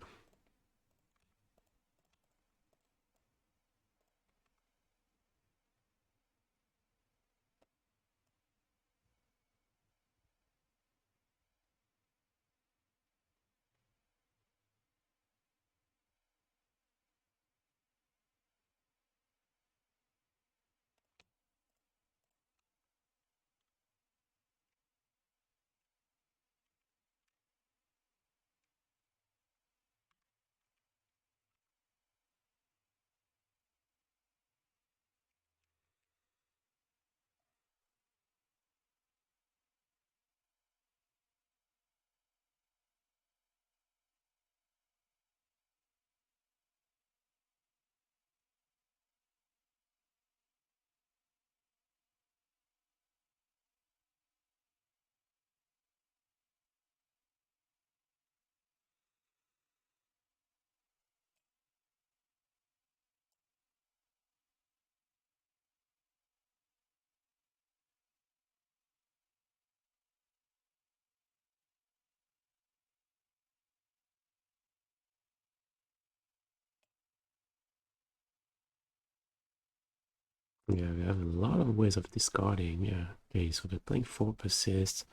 A: Yeah, we have a lot of ways of discarding. Yeah. Okay, so they're playing 4 persist.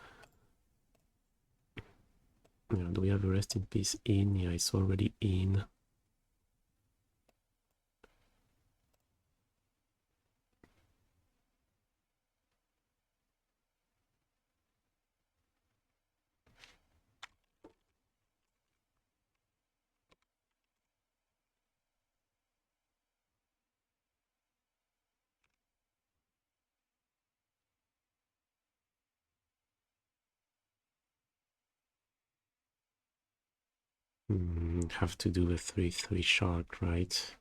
A: Yeah, do we have a rest in peace in? Yeah, it's already in. Have to do a 3/3 shark, right?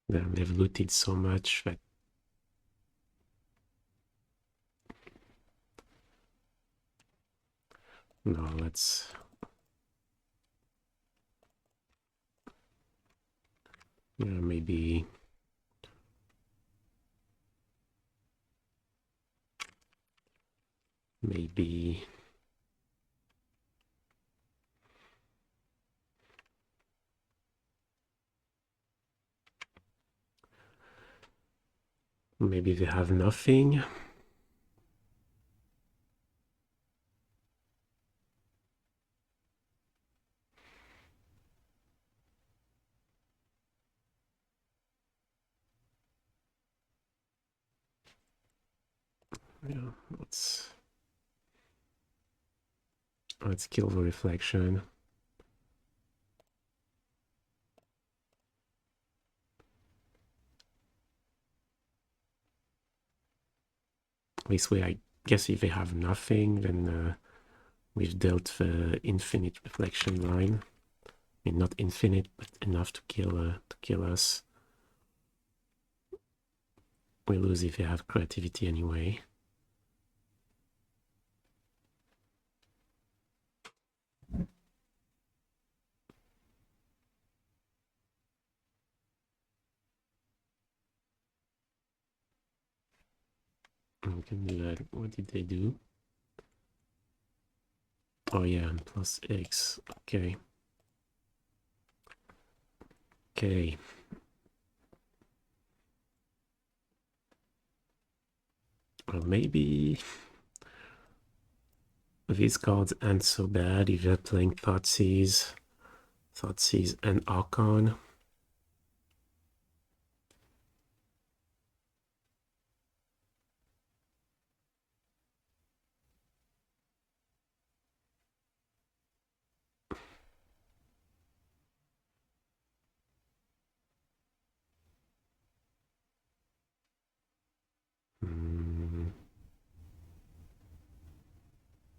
A: They've looted so much that no, let's maybe maybe they have nothing. Yeah, let's kill the reflection. This way, I guess if they have nothing, then we've dealt the infinite reflection line. I mean, not infinite, but enough to kill us. We lose if they have creativity anyway. We can do that. What did they do? Oh yeah, and plus X. Okay. Okay. Well, maybe these cards aren't so bad if you're playing Thoughtseize and Archon.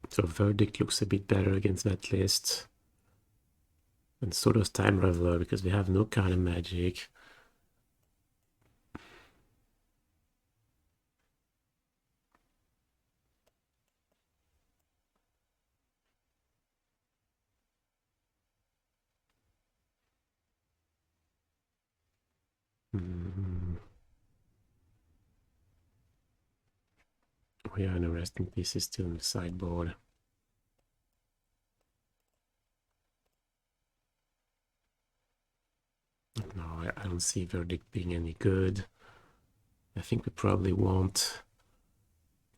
A: So Verdict looks a bit better against that list. And so does Time Raveler because we have no kind of magic. Oh yeah, and the resting piece is still in the sideboard. No, I don't see Verdict being any good. I think we probably want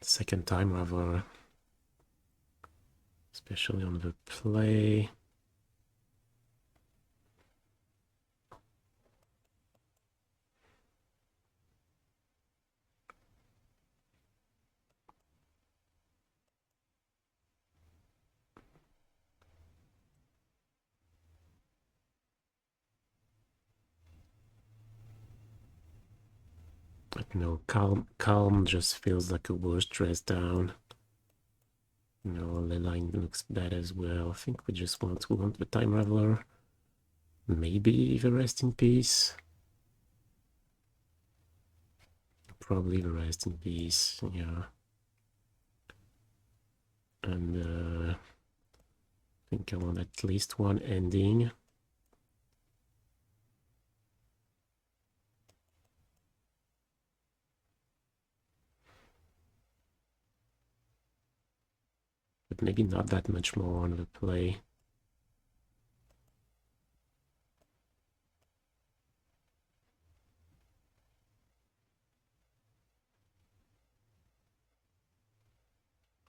A: second Time Raveler, especially on the play. But no, calm just feels like a worse dress down. No, Leyline looks bad as well. I think we want the Time Raveler. Maybe the Rest in Peace. Probably the Rest in Peace, yeah. And I think I want at least one ending. But maybe not that much more on the play.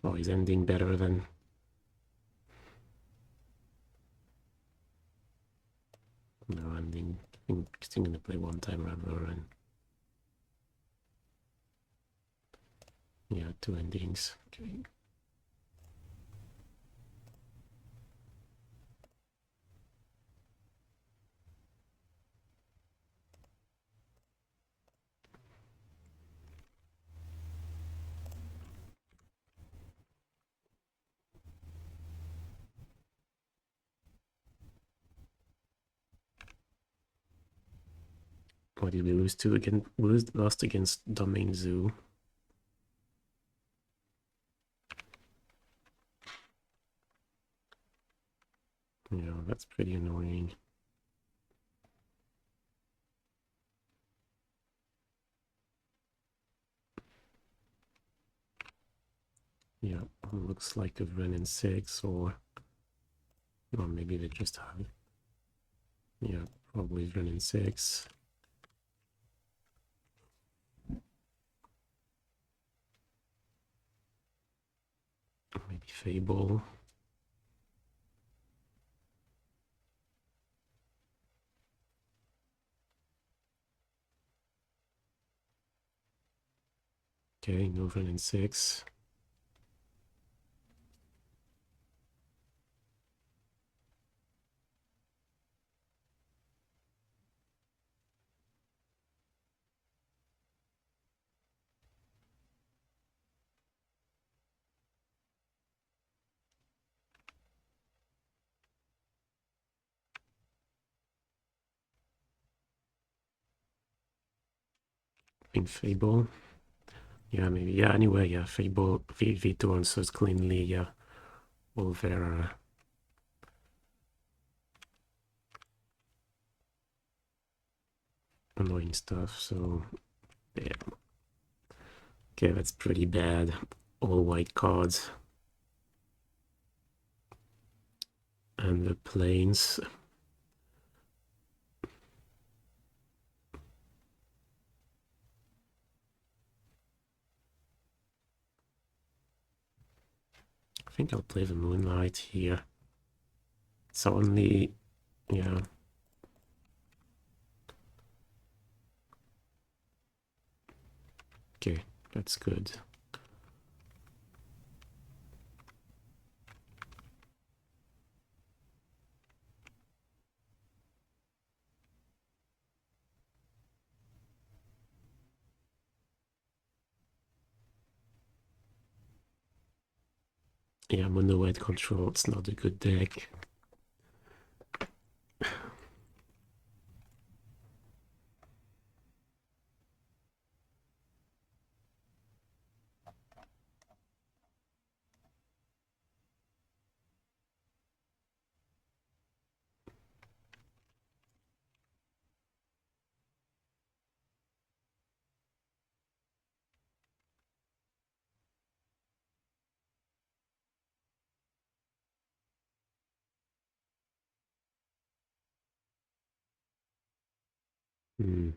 A: Oh, he's ending better than... No, ending... I think I'm gonna play one time Raveler and... Yeah, two endings. Okay. What did we lose to again? Lost against Domain Zoo. Yeah, that's pretty annoying. Yeah, looks like a run in 6 or maybe they just have... Yeah, probably run in 6. Maybe Fable. Okay, no run in 6. In Fable. Yeah, maybe. Yeah, anyway, yeah, Fable, Veto answers cleanly, yeah, all their annoying stuff, so, yeah. Okay, that's pretty bad. All white cards. And the planes. I think I'll play the Moonlight here. It's only, yeah. Okay, that's good. Yeah, mono white control, it's not a good deck. Hmm.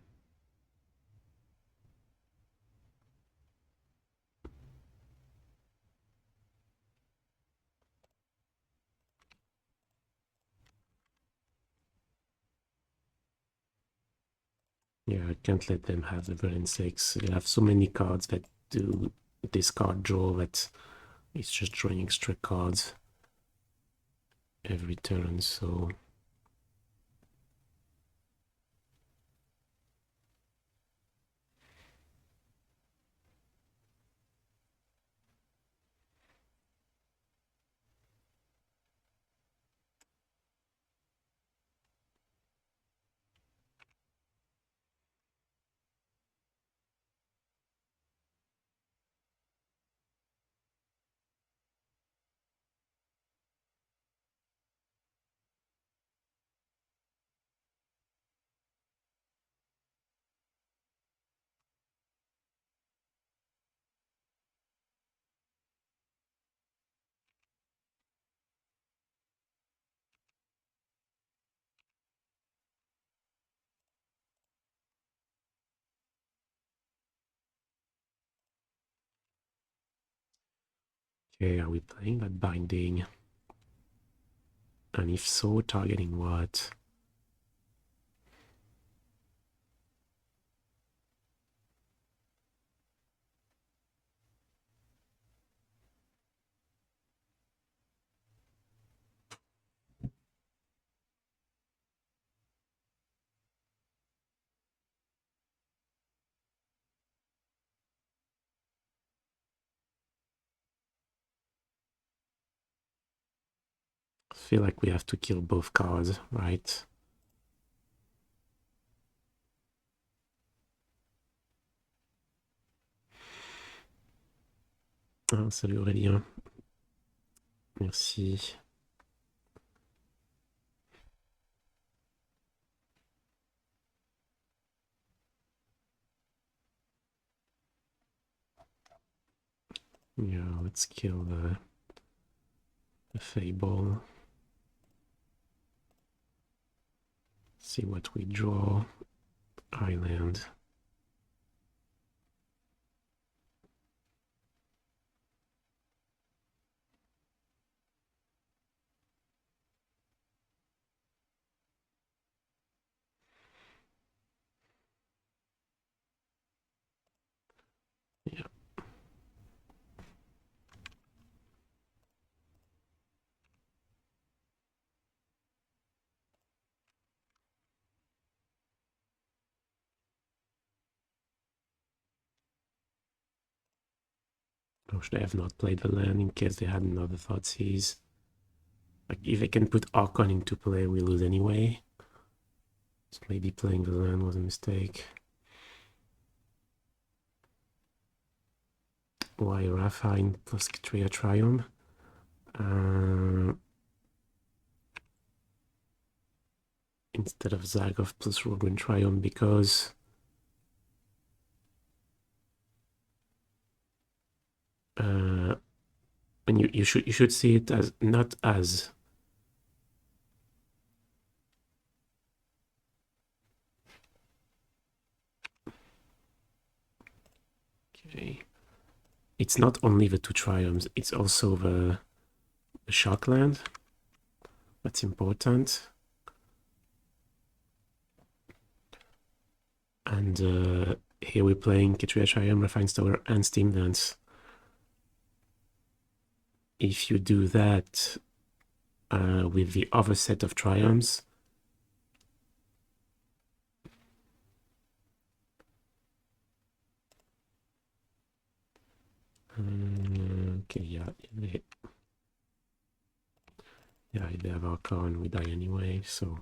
A: Yeah, I can't let them have the burn 6. They have so many cards that do discard draw that it's just drawing extra cards every turn, so... Okay, are we playing that binding? And if so, targeting what? I feel like we have to kill both cards, right? Ah, salut Aurélien. Merci. Yeah, let's kill the Fable. See what we draw. Island. Yeah. Or should I have not played the land in case they had another Thoughtseize? Like, if I can put Archon into play, we lose anyway. So maybe playing the land was a mistake. Why Raffine plus Ketria Triome? Instead of Zagoth plus Rogrin Triome, because when you should see it as not as okay. It's not only the two triomes, it's also the Shark land. That's important. And here we're playing Ketria Triome, Raffine Tower, and Steam Dance. If you do that with the other set of triomes, okay, yeah, if they have Archon, we die anyway, so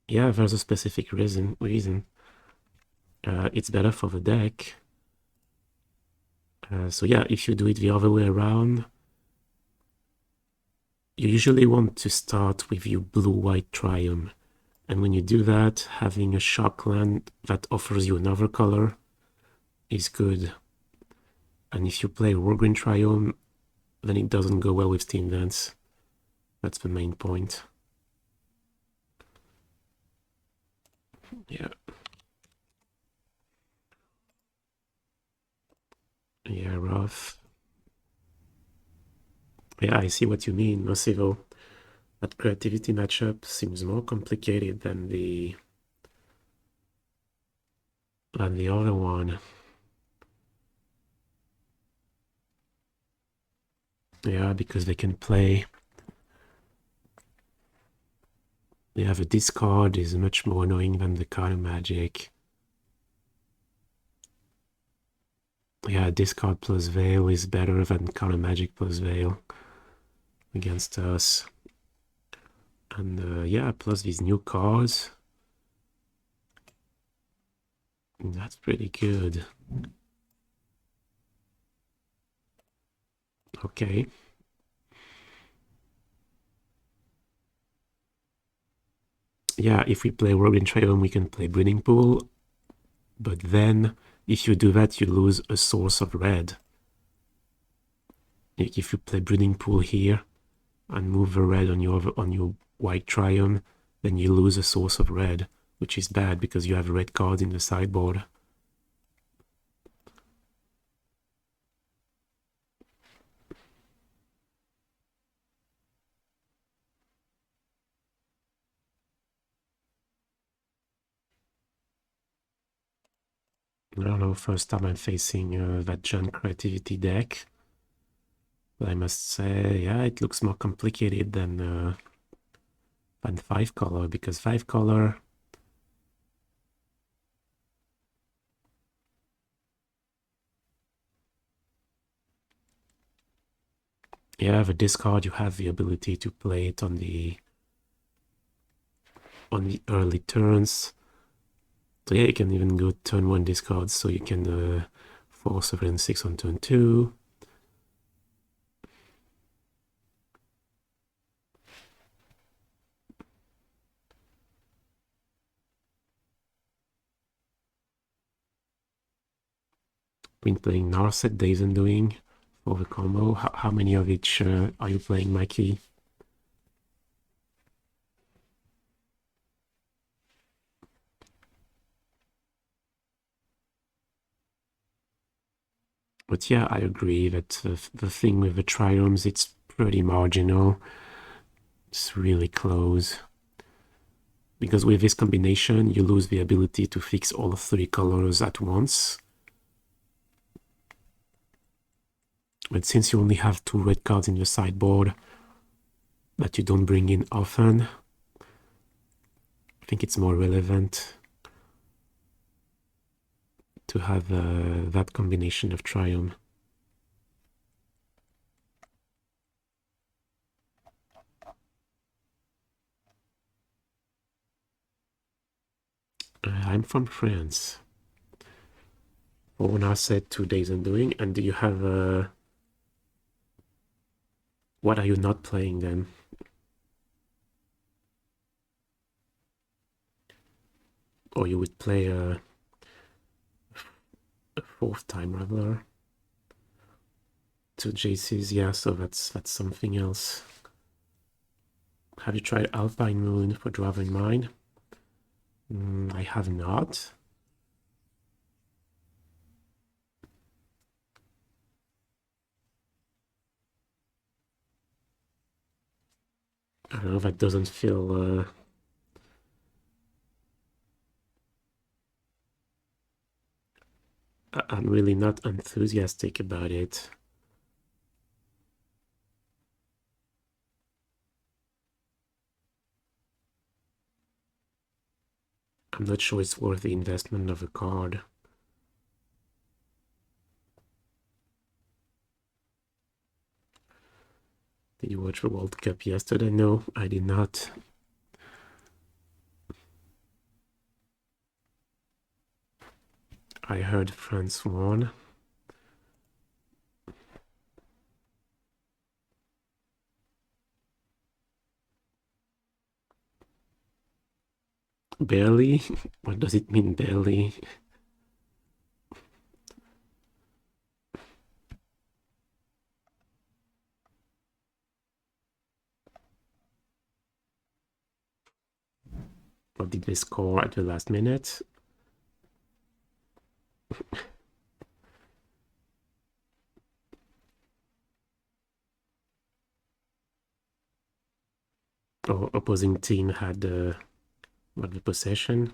A: yeah, there's a specific reason. It's better for the deck. So yeah, if you do it the other way around, you usually want to start with your blue-white triome. And when you do that, having a Shark land that offers you another color is good. And if you play Rogrin Triome, then it doesn't go well with Steam Dance. That's the main point. Yeah. Yeah, rough. Yeah, I see what you mean, Massivo. That creativity matchup seems more complicated than the other one. Yeah, because they can play. They have a discard is much more annoying than the counter magic. Yeah, discard plus veil is better than counter magic plus veil against us. And yeah, plus these new cards. That's pretty good. Okay. Yeah, if we play Rogue Triome, we can play Breeding Pool. But then, if you do that, you lose a source of red. Like if you play Breeding Pool here and move the red on your white Triome, then you lose a source of red, which is bad because you have red cards in the sideboard. I don't know, first time I'm facing that Gen Creativity deck. But I must say, yeah, it looks more complicated than 5-color, because 5-color... Yeah, the discard, you have the ability to play it on the early turns. So yeah, you can even go turn 1 discard, so you can force a turn 6 on turn 2. Been playing Narset, Days Undoing for the combo. How many of each are you playing, Mikey? But yeah, I agree that the thing with the Triomes, it's pretty marginal. It's really close. Because with this combination, you lose the ability to fix all 3 colors at once. But since you only have 2 red cards in the sideboard that you don't bring in often, I think it's more relevant to have that combination of Triumph. I'm from France. One said 2 Days Undoing. And do you have what are you not playing then? Or you would play a 4th time Raveler? 2 JCs, yeah, so that's something else. Have you tried Alpine Moon for Dwarven Mine? I have not. I don't know, that doesn't feel... I'm really not enthusiastic about it. I'm not sure it's worth the investment of a card. Did you watch the World Cup yesterday? No, I did not. I heard France won. Barely? What does it mean, barely? What did they score at the last minute? Or opposing team had the possession?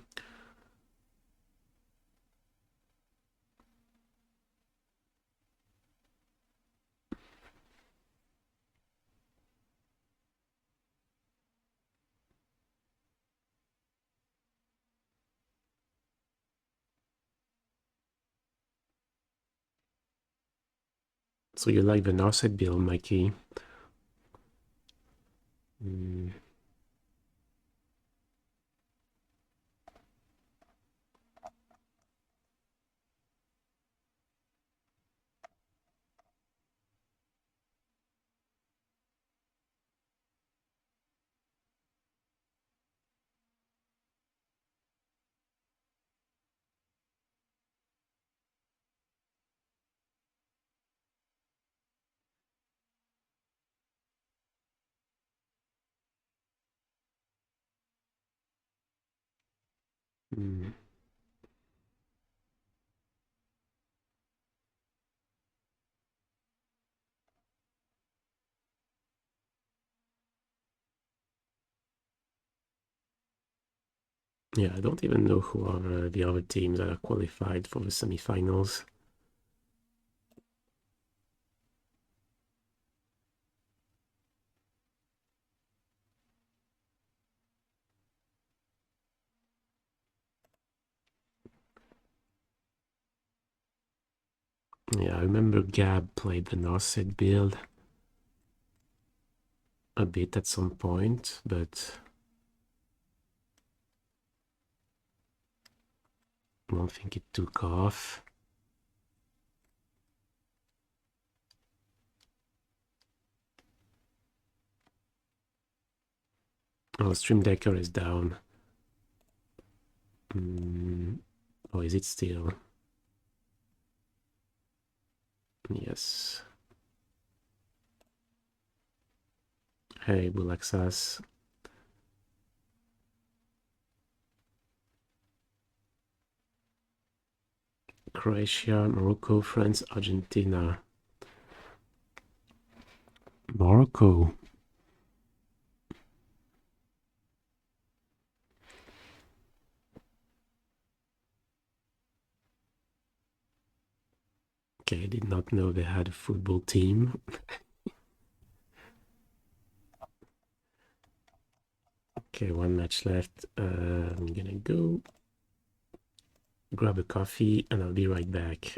A: So you like the Narset build, Mikey? Mm. Yeah, I don't even know who are the other teams that are qualified for the semifinals. Yeah, I remember Gab played the Narset build a bit at some point, but I don't think it took off. Oh, Stream Decker is down. Oh, is it still? Yes. Hey, Bulaxas. Croatia, Morocco, France, Argentina. Morocco. Okay, I did not know they had a football team. Okay, one match left. I'm gonna go grab a coffee and I'll be right back.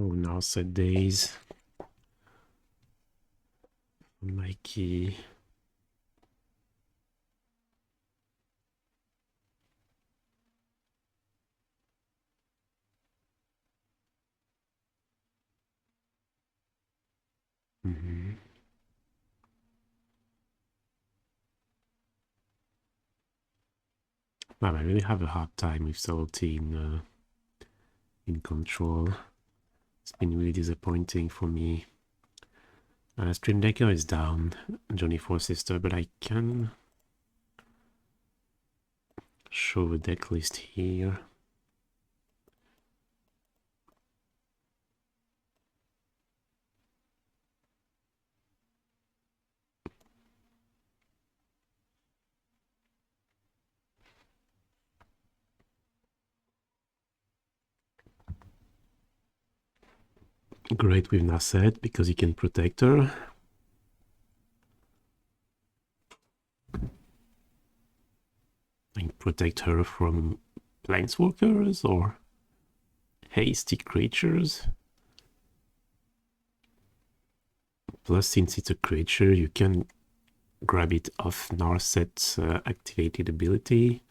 A: Oh, now set days. My key. Wow, I really have a hard time with Salty in control. It's been really disappointing for me. Stream Decker is down, Johnny Four Sister, but I can show a deck list here. Great with Nasset because you can protect her. And protect her from planeswalkers or hasty creatures. Plus, since it's a creature, you can grab it off Narset's activated ability.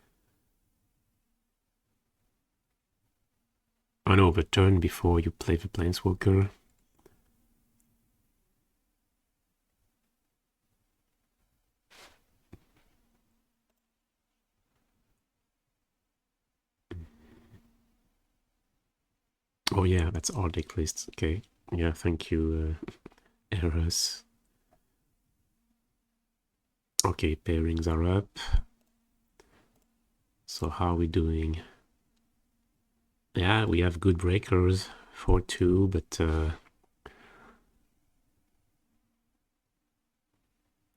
A: Oh no, the turn before you play the planeswalker. Oh yeah, that's our deck list. Okay. Yeah, thank you, Eros. Okay, pairings are up. So how are we doing? Yeah, we have good breakers, 4-2, but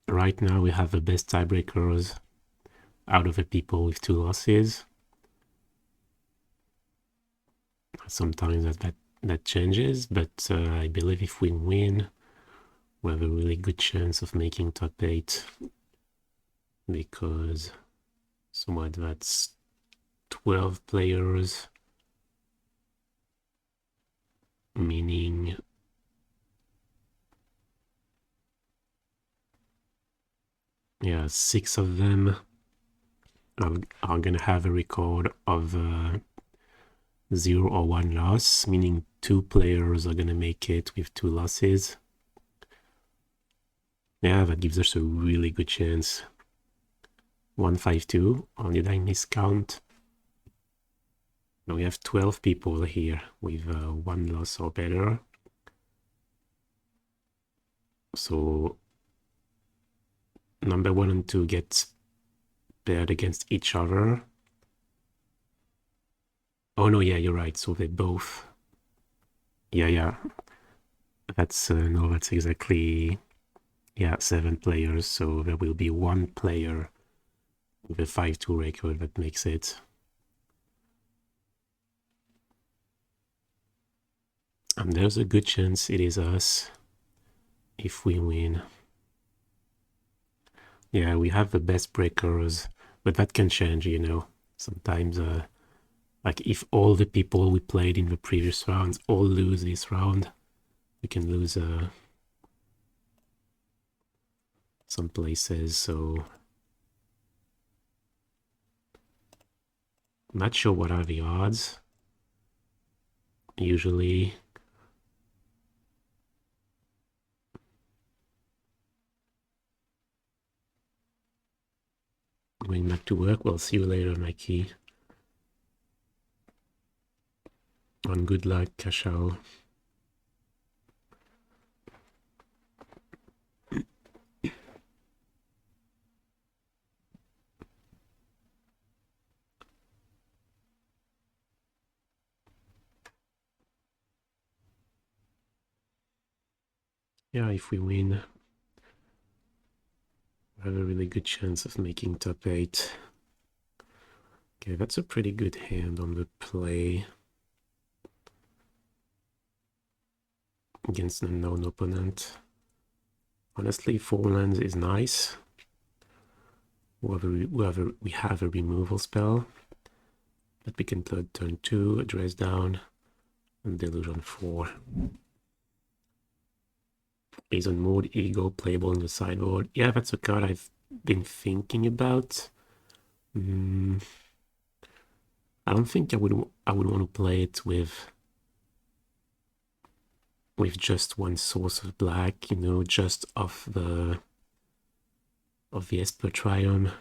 A: right now we have the best tiebreakers out of the people with 2 losses. Sometimes that changes, but I believe if we win, we have a really good chance of making top 8, because somewhat that's 12 players, meaning yeah, 6 of them are gonna have a record of 0 or 1 loss, meaning 2 players are gonna make it with 2 losses. Yeah, that gives us a really good chance. 152, only I miscount. Now we have 12 people here with 1 loss or better. So number 1 and 2 get paired against each other. Oh no, yeah, you're right. So they both. Yeah. That's no, that's exactly. Yeah, 7 players. So there will be 1 player with a 5-2 record that makes it. And there's a good chance it is us if we win. Yeah, we have the best breakers, but that can change, you know. Sometimes, like if all the people we played in the previous rounds all lose this round, we can lose some places, so I'm not sure what are the odds. Usually going back to work. Well, see you later, Mikey. And good luck, Cashao. Yeah, if we win, we have a really good chance of making top 8. Okay, that's a pretty good hand on the play against an unknown opponent. Honestly, 4 lands is nice. We have a removal spell that we can play turn 2, address down, and Deluge on 4. Is on mode, Ego, playable in the sideboard. Yeah, that's a card I've been thinking about. I don't think I would want to play it with just one source of black, you know, just off the Esper Triome.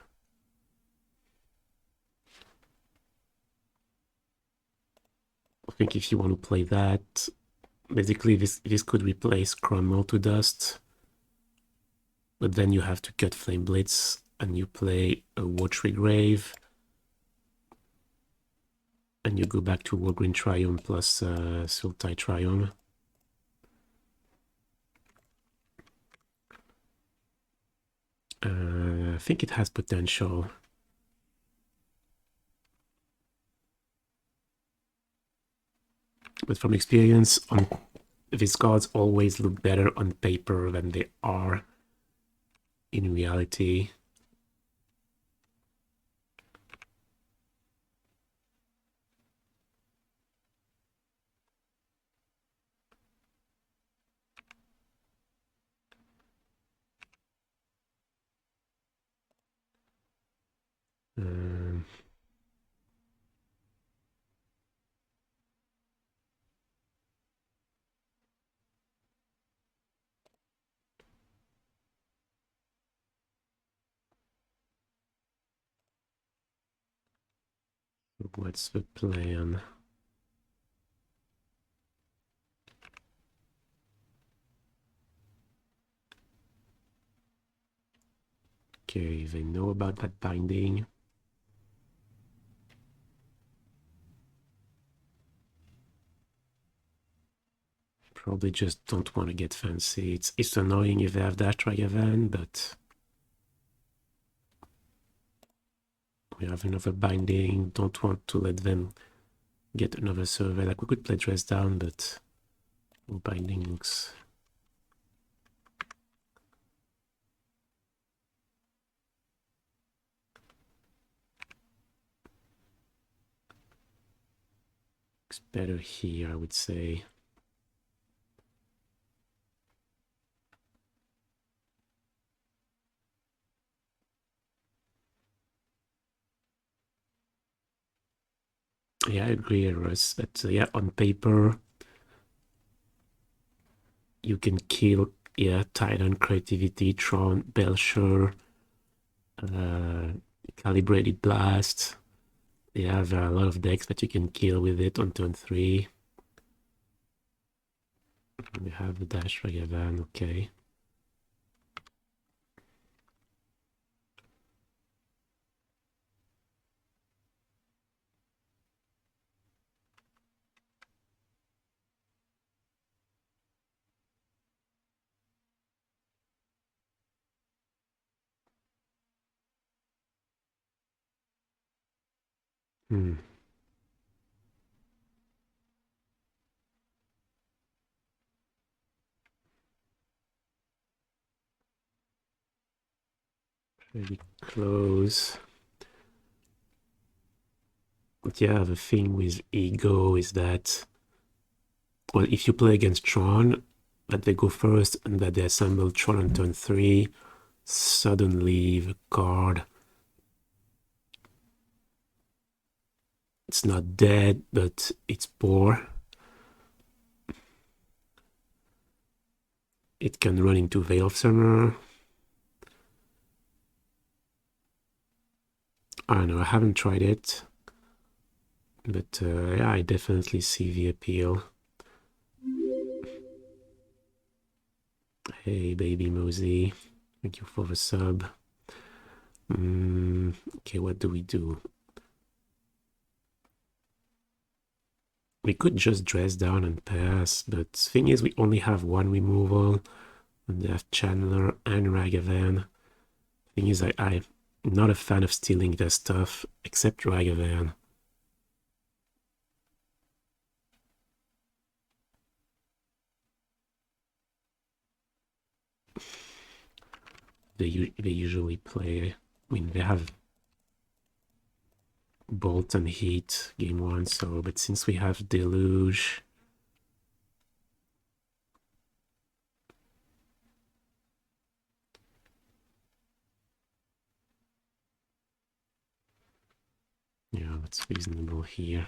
A: I think if you want to play that, basically this could replace Crumble to dust, but then you have to cut Flame Blitz and you play a Watery Grave, and you go back to Wargreen Triome plus Sultai Triome. I think it has potential. But from experience, these cards always look better on paper than they are in reality. What's the plan? Okay, they know about that binding. Probably just don't want to get fancy. It's annoying if they have that Ragavan, but we have another binding. Don't want to let them get another survey. Like, we could play dress down, but binding looks better here, I would say. Yeah, I agree, Russ. But yeah, on paper, you can kill, yeah, Titan, Creativity, Tron, Belcher, Calibrated Blast. Yeah, there are a lot of decks that you can kill with it on turn 3. We have the Dash Ragavan, okay. Pretty close. But yeah, the thing with Ego is that, well, if you play against Tron, that they go first and that they assemble Tron on turn 3, suddenly the card, it's not dead, but it's poor. It can run into Veil of Summer. I don't know, I haven't tried it, but yeah, I definitely see the appeal. Hey, baby Mosey, thank you for the sub. Okay, what do we do? We could just dress down and pass, but the thing is, we only have one removal, and they have Chandler and Ragavan. Thing is, I'm not a fan of stealing their stuff, except Ragavan. They usually play, I mean, they have Bolt and Heat game 1, so, but since we have Deluge, What's reasonable here?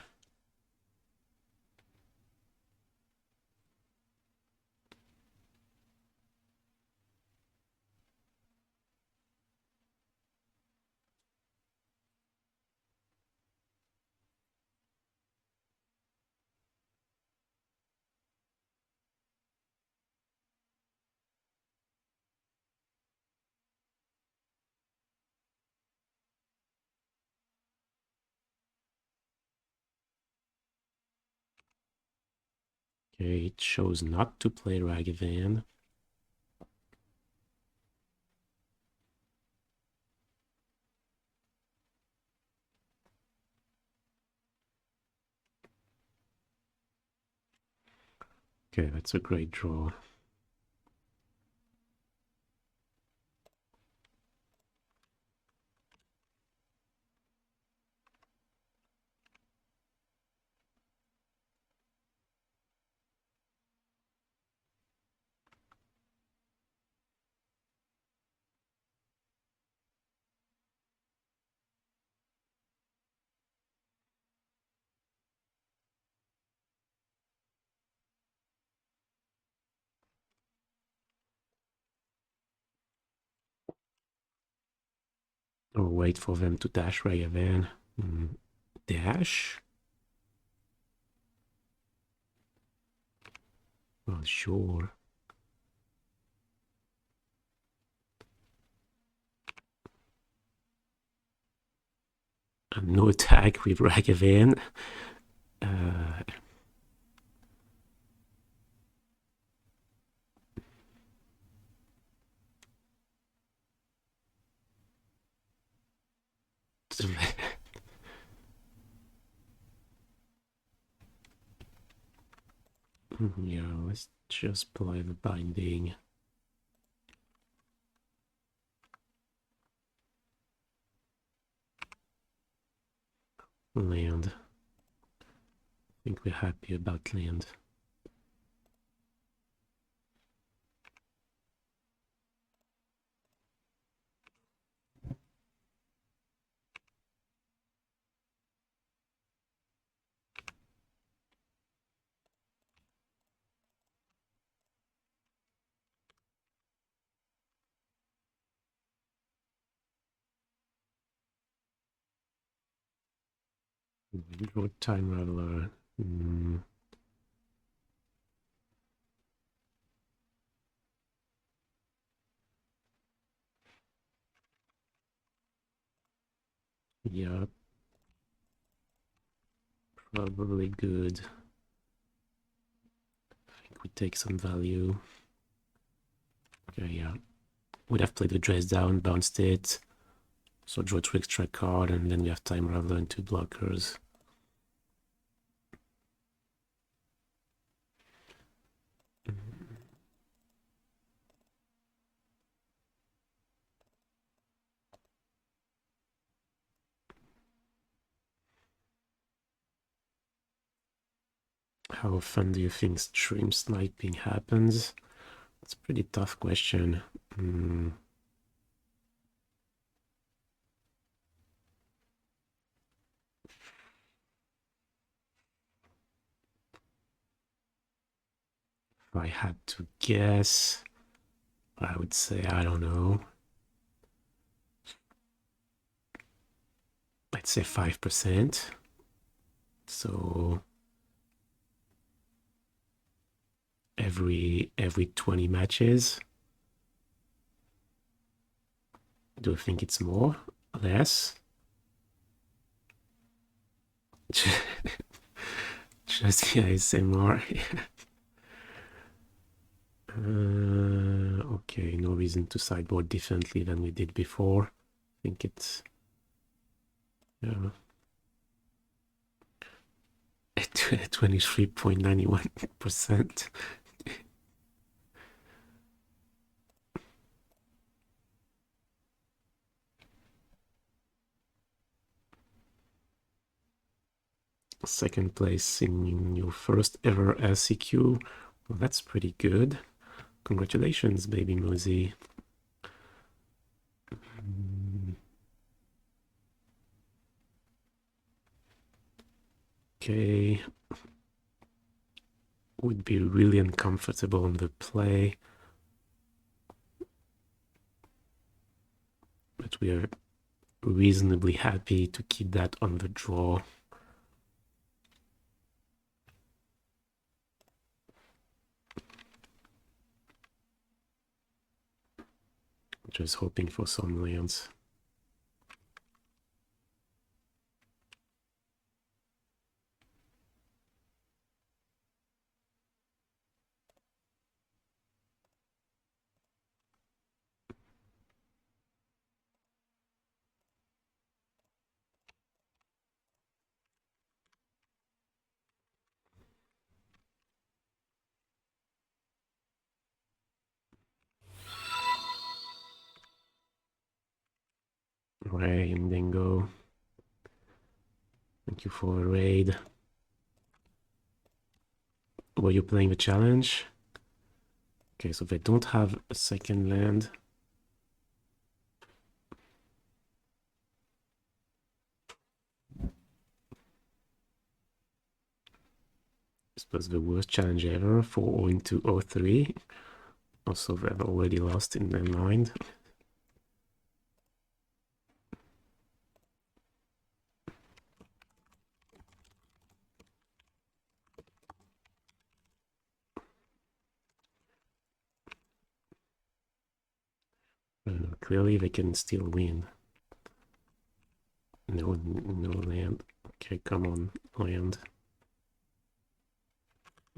A: Okay, it shows not to play Ragavan. Okay, that's a great draw. Or wait for them to dash Ragavan. Dash? Well, sure. No attack with Ragavan. Yeah, let's just play the binding. Land. I think we're happy about land. Draw Time Raveler. Yeah. Probably good. I think we take some value. Okay, yeah. We'd have played the dress down, bounced it. So draw 2 extra card, and then we have Time Raveler and 2 blockers. How often do you think stream sniping happens? It's a pretty tough question. If I had to guess, I would say, I don't know. I'd say 5%. So every 20 matches. Do you think it's more? Less? Just, yeah, I say more. Okay, no reason to sideboard differently than we did before. I think it's, yeah, 23.91%. Second place in your first ever LCQ. Well, that's pretty good. Congratulations, baby Mosey. Okay. Would be really uncomfortable on the play. But we are reasonably happy to keep that on the draw. Just hoping for some lands. Ray and Dingo. Thank you for a raid. Were you playing the challenge? Okay, so they don't have a second land. This was the worst challenge ever for 0-2-0-3. Also, they've already lost in their mind. Clearly, they can still win. No land. Okay, come on, land.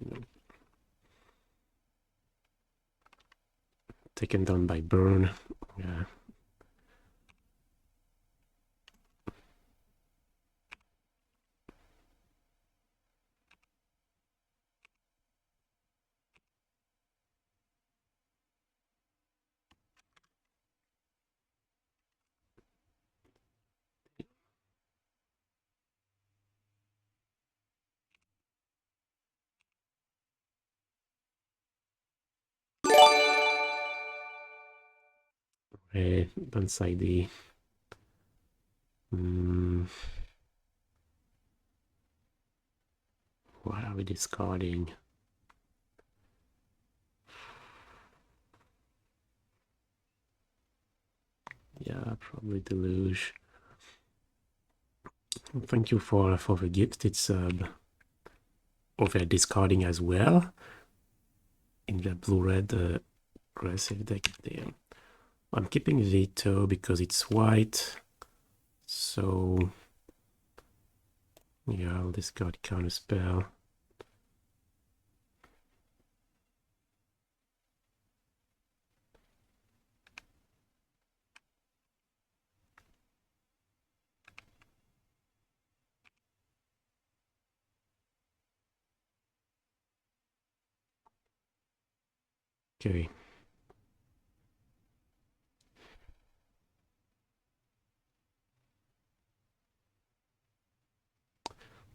A: No. Taken down by burn. Yeah. Downside D. What are we discarding? Yeah, probably Deluge. Thank you for the gifted sub. Or they're discarding as well in the blue-red aggressive deck there. I'm keeping Veto because it's white. So yeah, I'll discard Counterspell. Okay.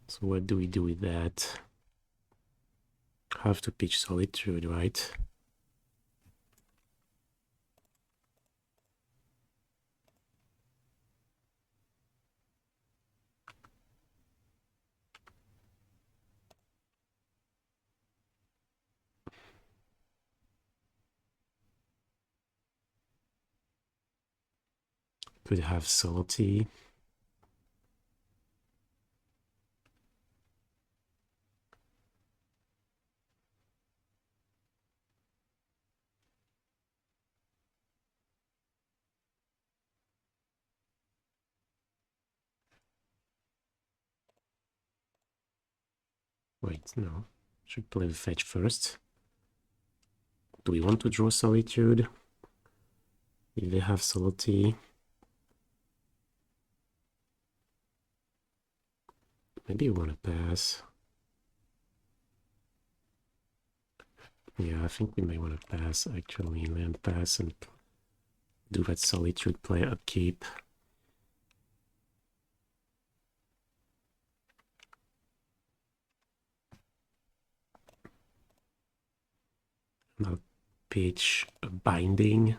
A: So what do we do with that? Have to pitch Solitude, right? Could have Salty. Wait, no. Should play the fetch first. Do we want to draw Solitude? If they have Salty. Maybe we want to pass. Yeah, I think we may want to pass, actually. Land pass and do that Solitude play upkeep. And I'll pitch a Binding.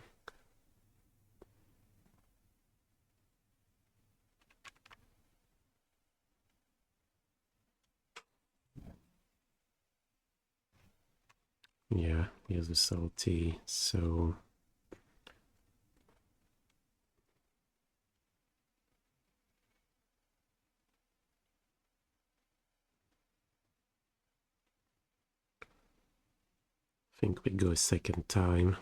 A: Yeah, here's a salty, so... I think we go a second time.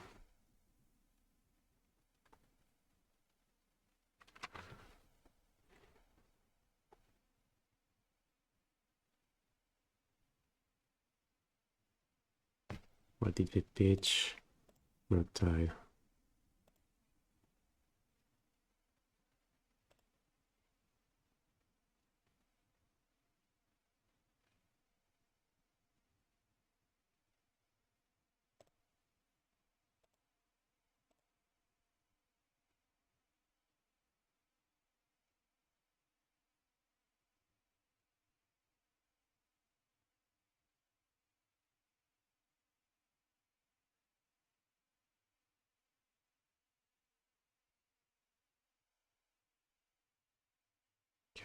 A: What did we pitch? Murktide.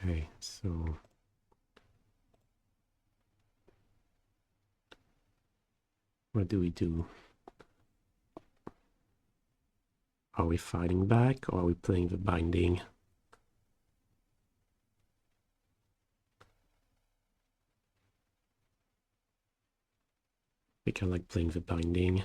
A: Okay, so... what do we do? Are we fighting back or are we playing the binding? We can like playing the binding.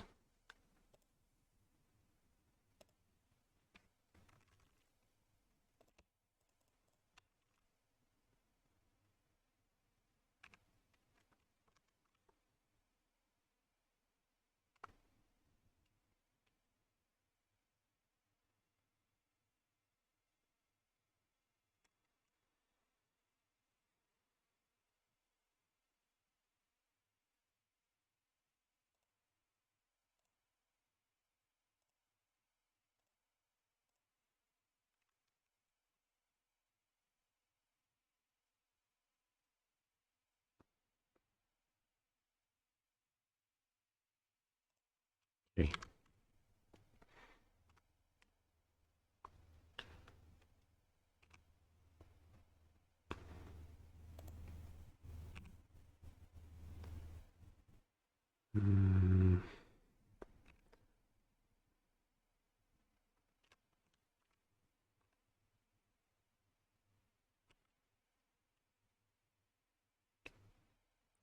A: Okay.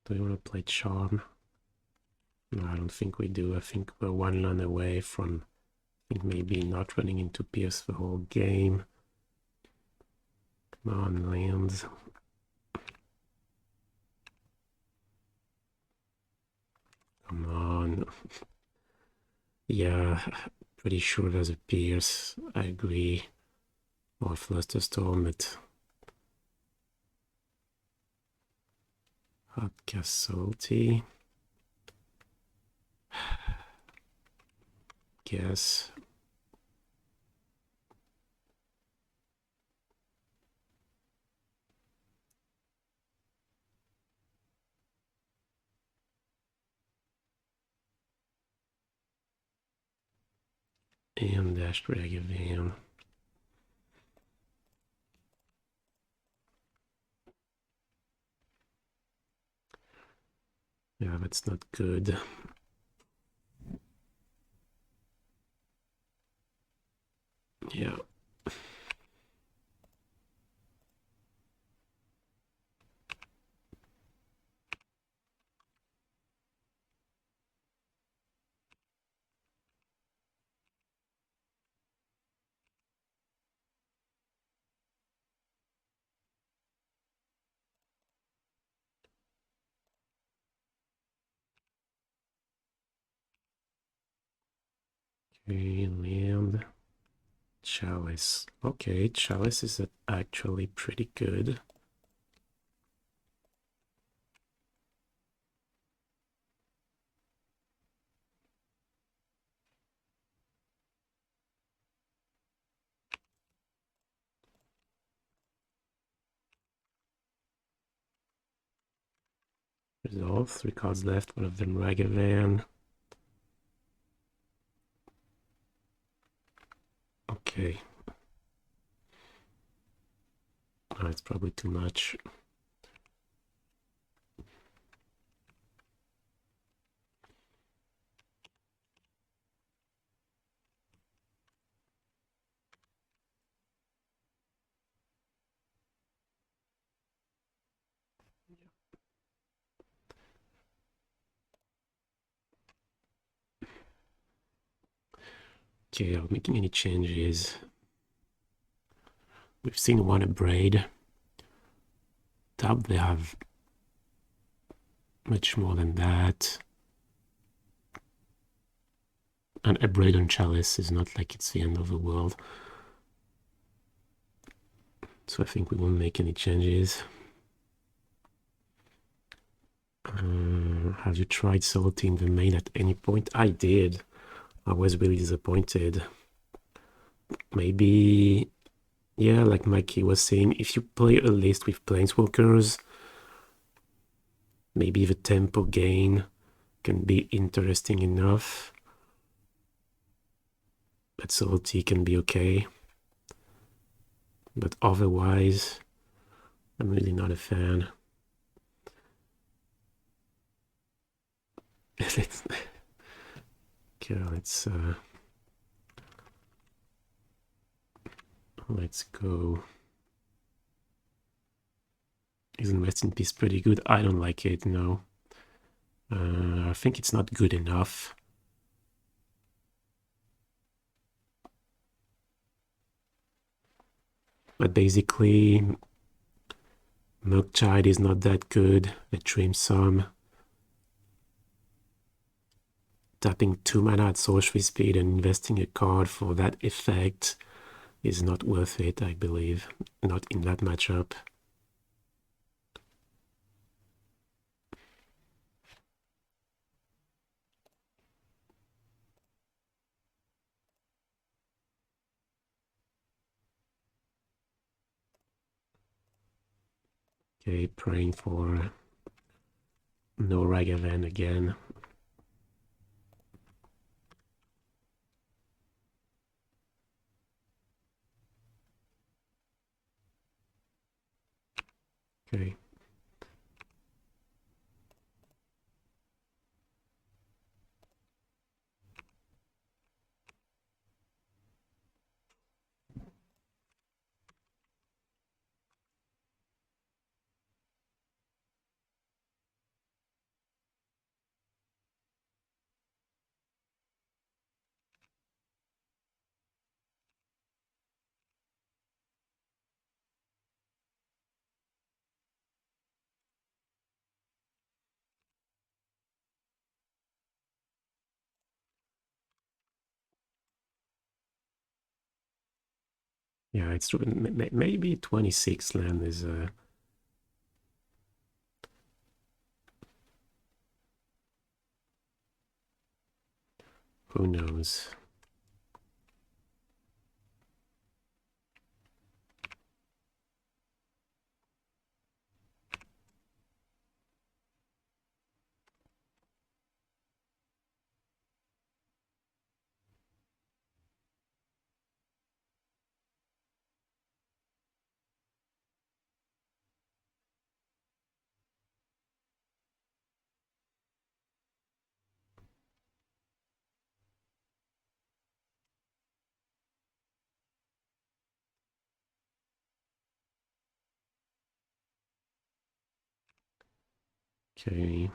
A: Do we want to play Charm? No, I don't think we do. I think we're one run away from, I think, maybe not running into Pierce the whole game. Come on, lands. Come on. Yeah, pretty sure there's a Pierce. I agree. Or Flusterstorm, but... Hotcast salty. Guess. And Dash Ragavan. Yeah, that's not good. Yeah. Okay, land. Chalice. Okay, Chalice is actually pretty good. Resolve, 3 cards left, one of them Ragavan. Okay. Oh, it's probably too much. Okay, are we making any changes? We've seen one upgrade. Top, they have much more than that. An upgrade on Chalice is not like it's the end of the world. So I think we won't make any changes. Have you tried Solitude in the main at any point? I did. I was really disappointed. Maybe, yeah, like Mikey was saying, if you play a list with Planeswalkers, maybe the tempo gain can be interesting enough. But Solitude can be okay. But otherwise, I'm really not a fan. Okay, let's go. Isn't Rest in Peace pretty good? I don't like it, no. I think it's not good enough. But basically, Murktide is not that good. I trim some. Tapping 2 mana at sorcery speed and investing a card for that effect is not worth it, I believe. Not in that matchup. Okay, praying for no Ragavan again. Okay. Yeah, it's true. Maybe 26 land is who knows. Okay.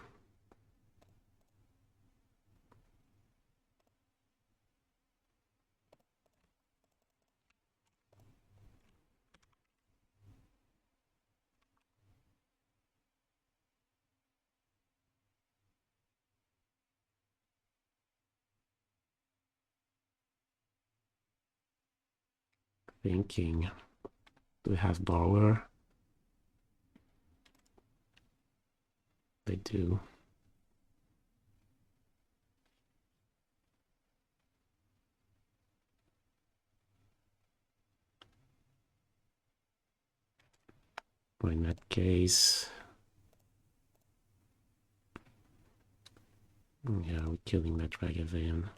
A: Thinking. Do we have Borrower? They do. Well, in that case, yeah, we're killing that Ragavan.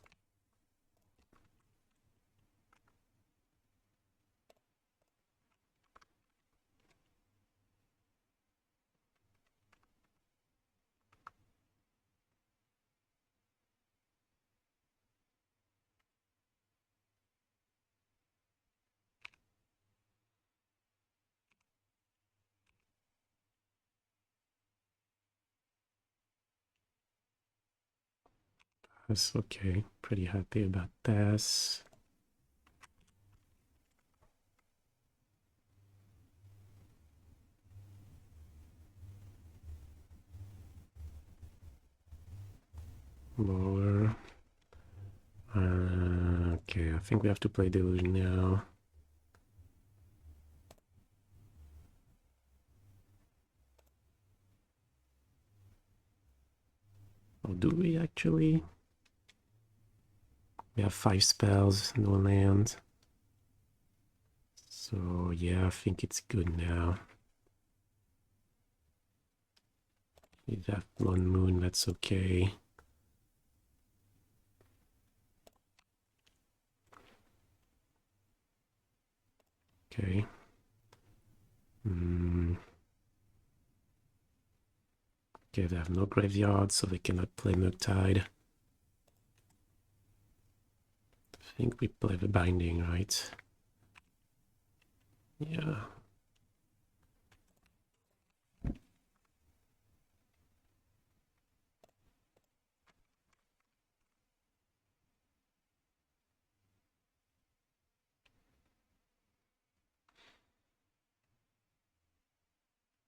A: That's okay. Pretty happy about this. Lower. Okay, I think we have to play Deluge now. Or do we actually? We have 5 spells, no land. So yeah, I think it's good now. With that one moon, that's okay. Okay. Okay, they have no graveyard, so they cannot play Murktide. I think we play the Binding, right? Yeah.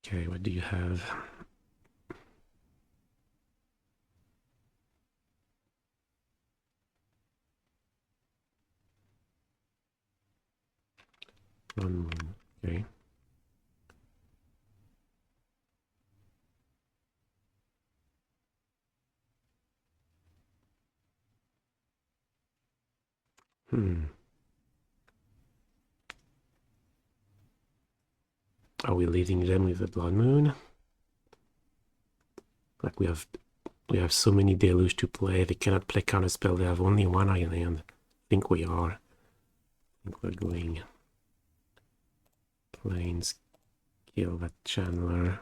A: Okay, what do you have? One moon, okay. Are we leading them with the Blood Moon? Like we have so many Deluge to play, they cannot play Counterspell, they have only one island. I think we are. I think we're going Plains, kill that Chandler.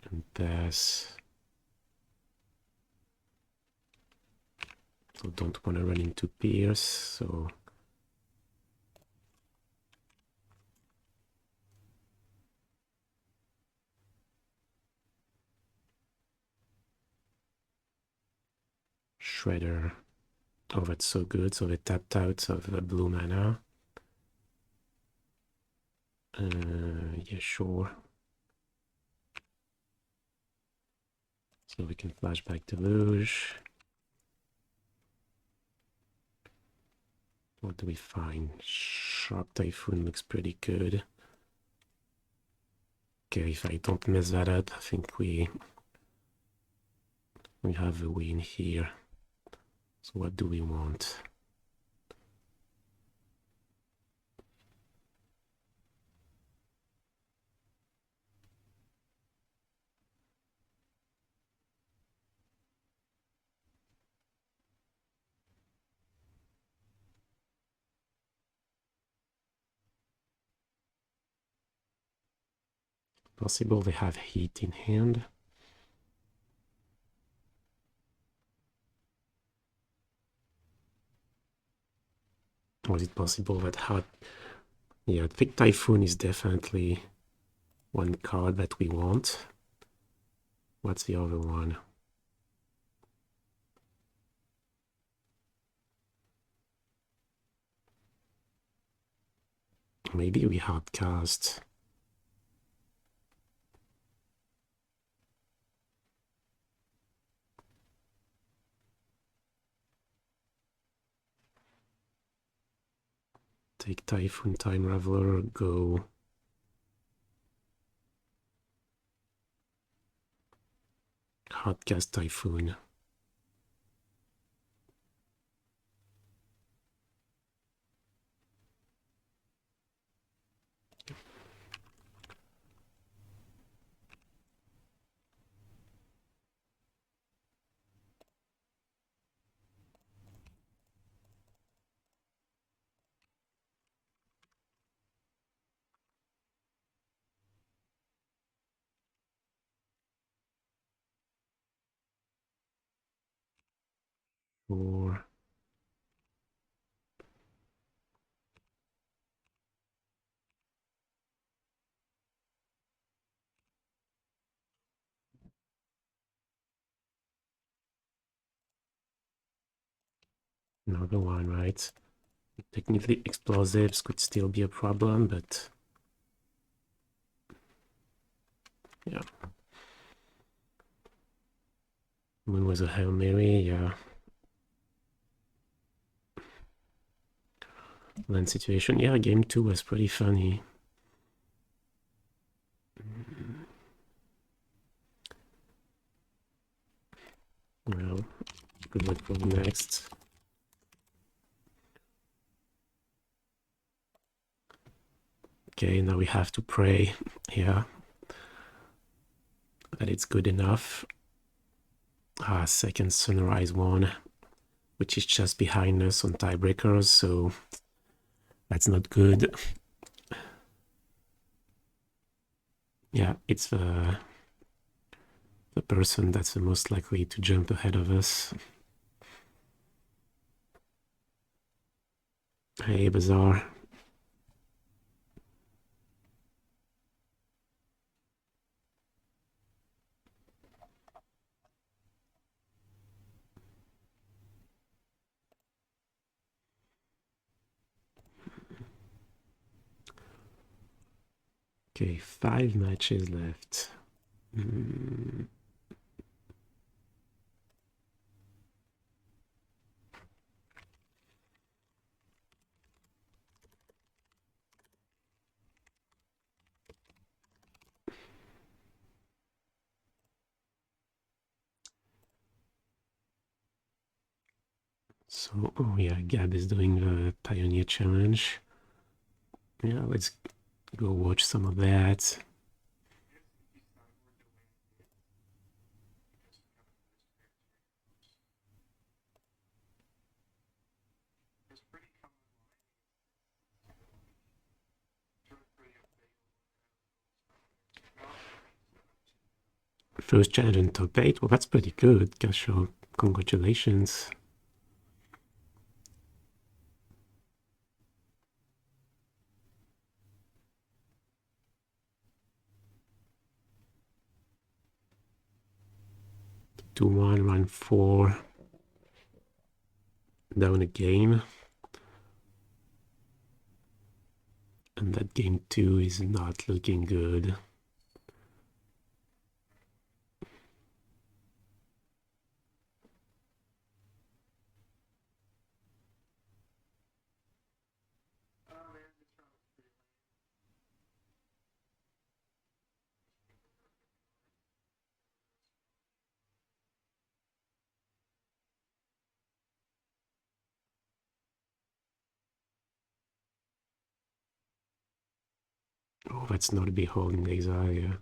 A: And pass. So don't want to run into Pierce, so Shredder. Oh, that's so good. So they tapped out of the blue mana. Yeah, sure. So we can flashback Deluge. What do we find? Shark Typhoon looks pretty good. Okay, if I don't mess that up, I think we have a win here. So what do we want? Possible they have heat in hand. Or is it possible that hot? Yeah, I think Typhoon is definitely one card that we want. What's the other one? Maybe we hardcast. Take Typhoon, Time Raveler, go. Hardcast Typhoon. Or another one, right? Technically, explosives could still be a problem, but yeah. Moon was a Hail Mary, yeah. Land situation, yeah, game 2 was pretty funny. Well, good luck for the next. Okay, now we have to pray, yeah, that it's good enough. Second Sunrise one, which is just behind us on tiebreakers, so that's not good. Yeah, it's the person that's the most likely to jump ahead of us. Hey, Bazaar. Okay, 5 matches left. So, oh yeah, Gab is doing the Pioneer Challenge. Yeah, let's go watch some of that. First challenge in top 8. Well, that's pretty good. Gasho, congratulations. Two one, run 4. Down a game. And that game 2 is not looking good. Oh, that's not a Beholden Exile, yeah.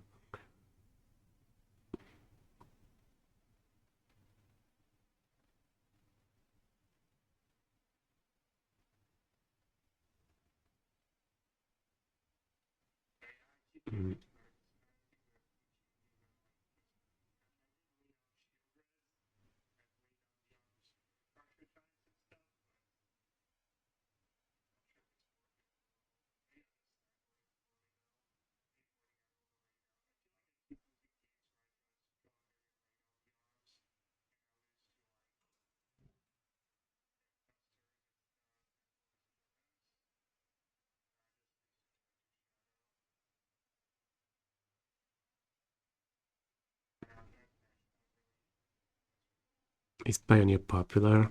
A: Is Pioneer popular?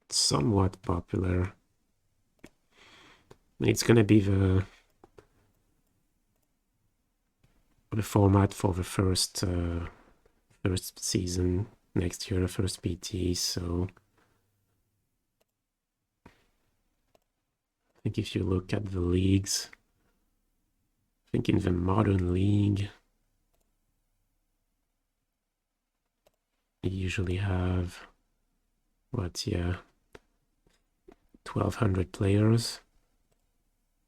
A: Somewhat popular. It's gonna be the format for the first season next year, the first PT. So I think if you look at the leagues, I think in the Modern League, you usually have what? Yeah, 1,200 players.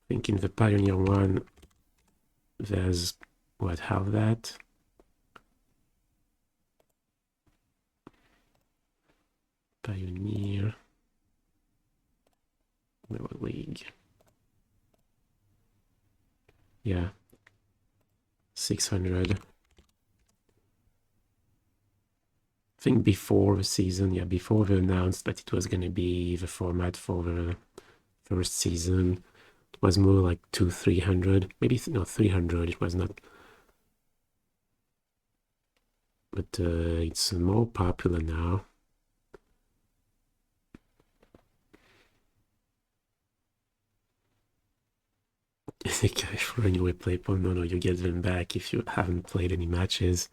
A: I think in the Pioneer one, there's what? How that? Pioneer. What league? Yeah, 600. I think before the season, yeah, before they announced that it was going to be the format for the first season, it was more like 200-300, maybe not 300. It was not. but it's more popular now. If you run away play pawn, no, you get them back if you haven't played any matches.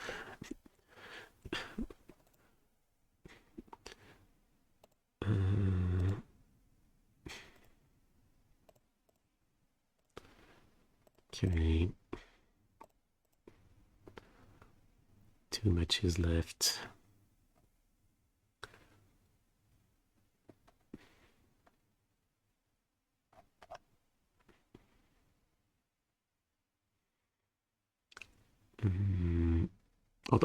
A: Okay. 2 matches left.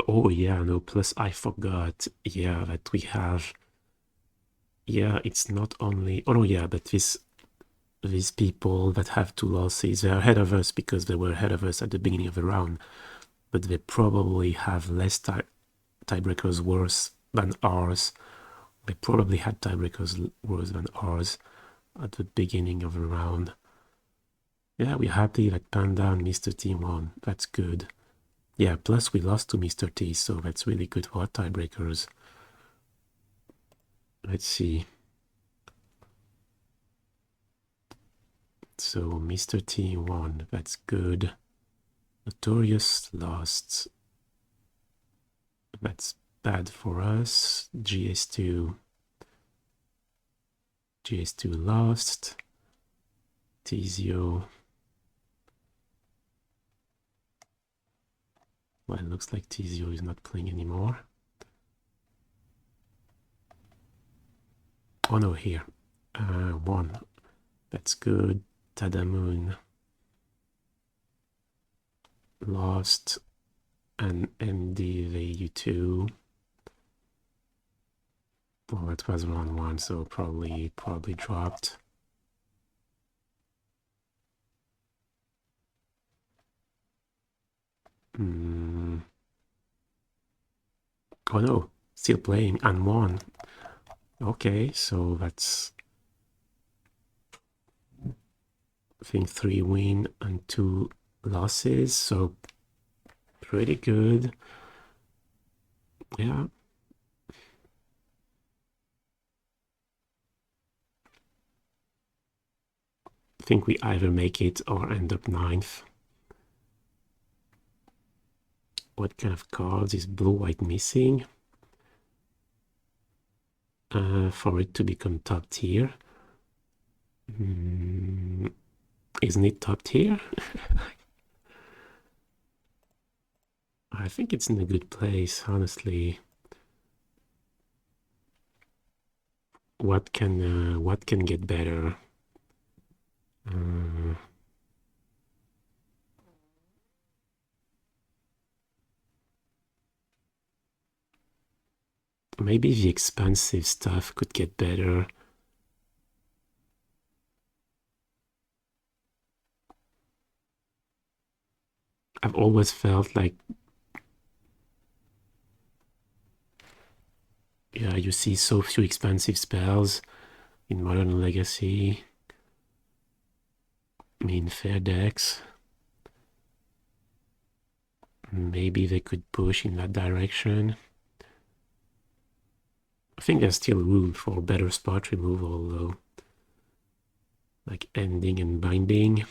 A: Oh yeah, no, plus I forgot, yeah, that we have, yeah, it's not only, oh no, yeah, but these people that have 2 losses, they're ahead of us because they were ahead of us at the beginning of the round, but they probably have less tiebreakers worse than ours. They probably had tiebreakers worse than ours at the beginning of the round. Yeah, we're happy that Panda and Mr. T won. That's good. Yeah, plus we lost to Mr. T, so that's really good for our tiebreakers. Let's see. So Mr. T won. That's good. Notorious lost. That's bad for us. GS2 lost. Tizio. Well, it looks like Tizio is not playing anymore. Oh no, here. One. That's good. Tadamoon lost. And MDVU2. Oh, it was round 1, so probably dropped. Oh no, still playing and won. Okay, so that's, I think, 3 win and 2 losses, so pretty good. Yeah. I think we either make it or end up 9th. What kind of cards is blue-white missing for it to become top tier? Isn't it top tier? I think it's in a good place, honestly. What can get better? Maybe the expensive stuff could get better. I've always felt like, yeah, you see so few expensive spells in Modern Legacy. I mean, fair decks. Maybe they could push in that direction. I think there's still room for better spot removal, though. Like Ending and Binding.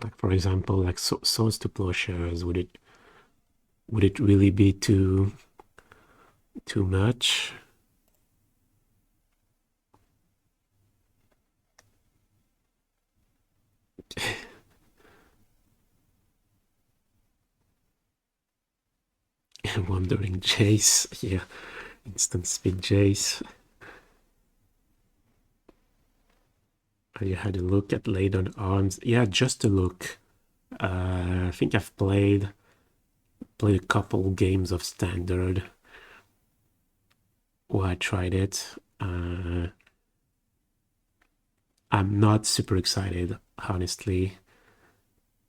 A: Like, for example, like Swords to Plowshares. Would it really be too much? Wandering Jace, yeah, instant speed Jace. You had a look at Laid on Arms. Yeah, just a look. I think I've played a couple games of Standard where I tried it. I'm not super excited, honestly.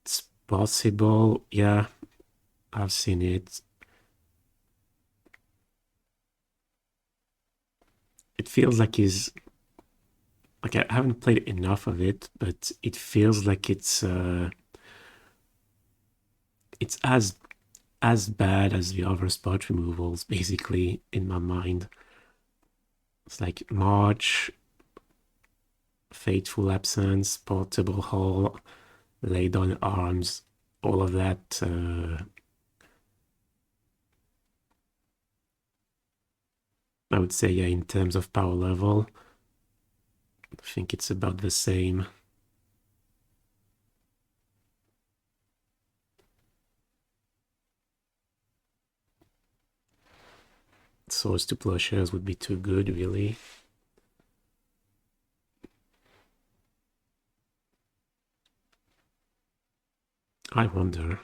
A: It's possible, yeah. I've seen it. it feels like he's like, I haven't played enough of it, but it feels like it's as bad as the other spot removals, basically, in my mind. It's like March, Fateful Absence, Portable Hall, Lay Down Arms, all of that. I would say, yeah, in terms of power level, I think it's about the same. Swords to Plowshares would be too good, really. I wonder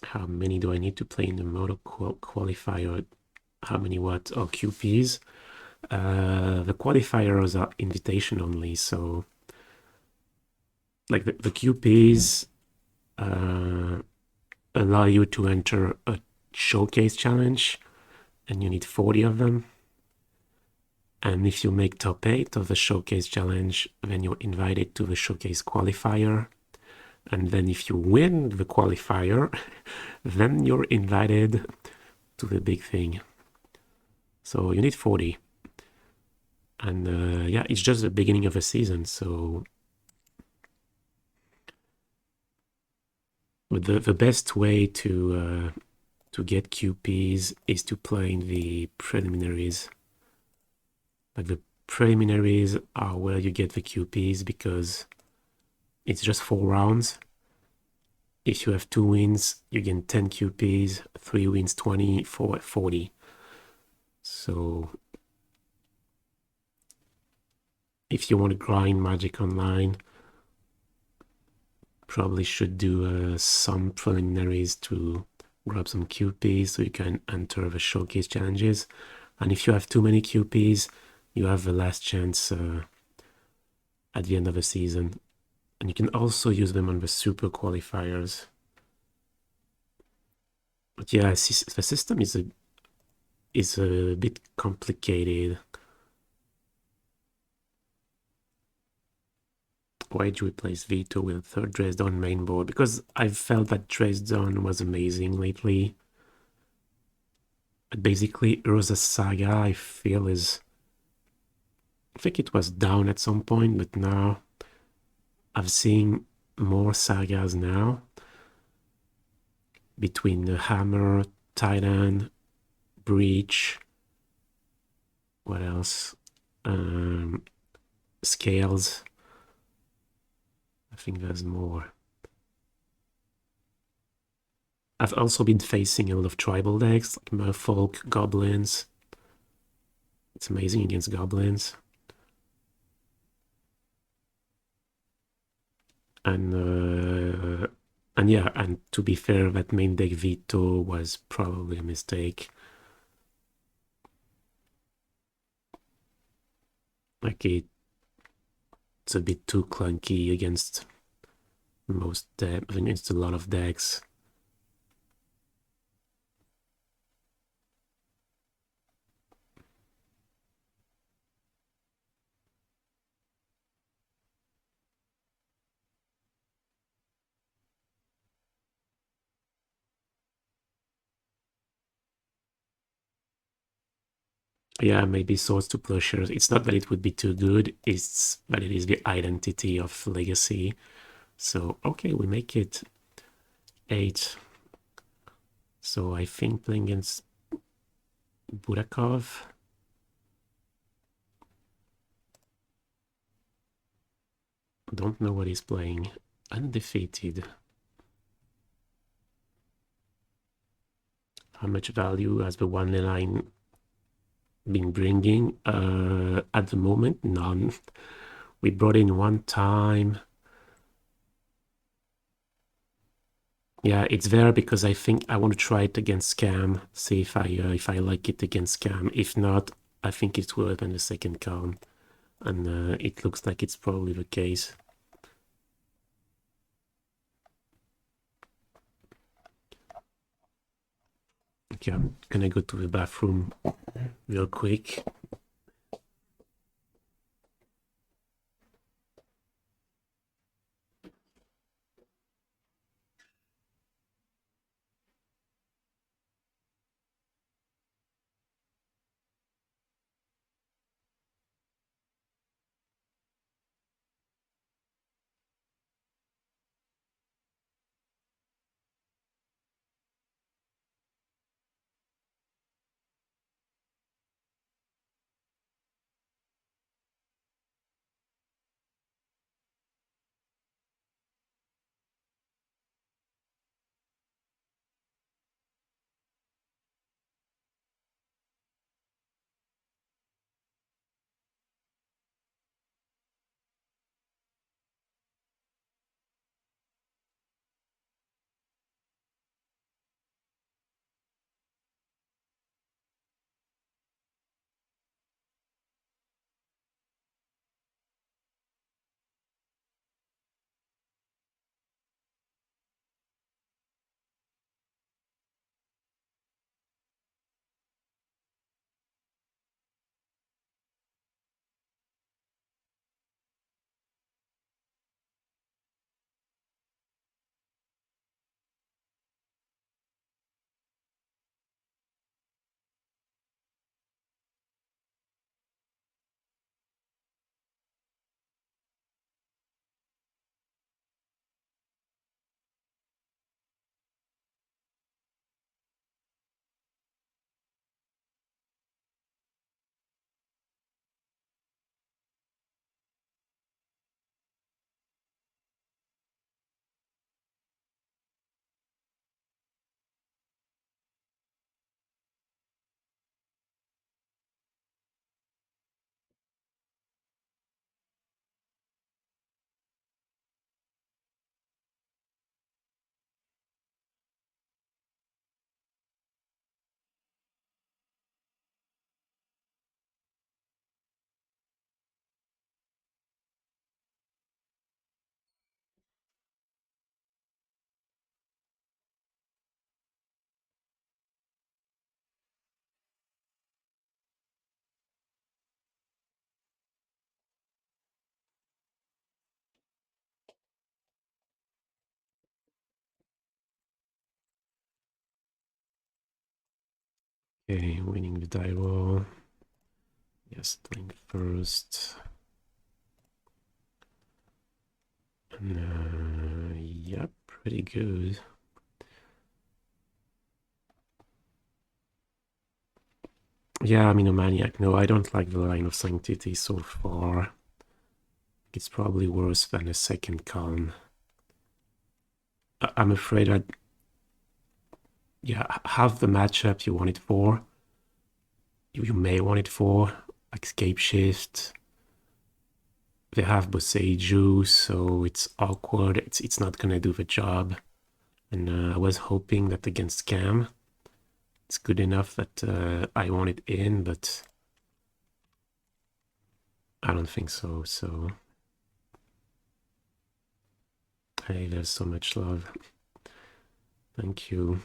A: how many do I need to play in the moto qualifier? How many what? Oh, QPs. The qualifiers are invitation only, so like the QPs allow you to enter a showcase challenge, and you need 40 of them. And if you make top 8 of the showcase challenge, then you're invited to the showcase qualifier. And then if you win the qualifier, then you're invited to the big thing. So you need 40. And yeah, it's just the beginning of a season, so the best way to get QPs is to play in the preliminaries. Like the preliminaries are where you get the QPs because it's just 4 rounds. If you have 2 wins, you get 10 QPs, 3 wins 20, 4 40. So if you want to grind Magic Online, probably should do some preliminaries to grab some QPs so you can enter the showcase challenges. And if you have too many QPs, you have the last chance at the end of the season. And you can also use them on the super qualifiers. But yeah, the system is a bit complicated. Why do we place Veto with third Dresden main board? Because I felt that Dresden was amazing lately. But basically, Urza Saga, I feel is... I think it was down at some point, but now I've seen more sagas now. Between the Hammer, Titan, Breach, what else? Scales. I think there's more. I've also been facing a lot of tribal decks, like Merfolk, Goblins. It's amazing against Goblins. And yeah, and to be fair, that main deck Veto was probably a mistake. Like it's a bit too clunky against most decks, against a lot of decks. Yeah, maybe Swords to Plowshares. It's not that it would be too good, it's that it is the identity of Legacy. So, okay, we make it 8. So I think playing against Budakov. Don't know what he's playing. Undefeated. How much value has the one line been bringing? At the moment, none. We brought in one time. Yeah, it's there because I think I want to try it against Scam, see if I like it against Scam. If not, I think it's worth in the second count, and it looks like it's probably the case. Okay, I'm gonna go to the bathroom real quick. Okay, winning the die roll. Yes, playing first. And, yeah, pretty good. Yeah, I'm in a maniac. No, I don't like the line of sanctity so far. It's probably worse than a second calm. I'm afraid I'd have the matchup you want it for. You may want it for, like Scape Shift. They have Boseiju, so it's awkward. It's not gonna do the job. And I was hoping that against Scam, it's good enough that I want it in, but I don't think so. So, hey, there's so much love. Thank you.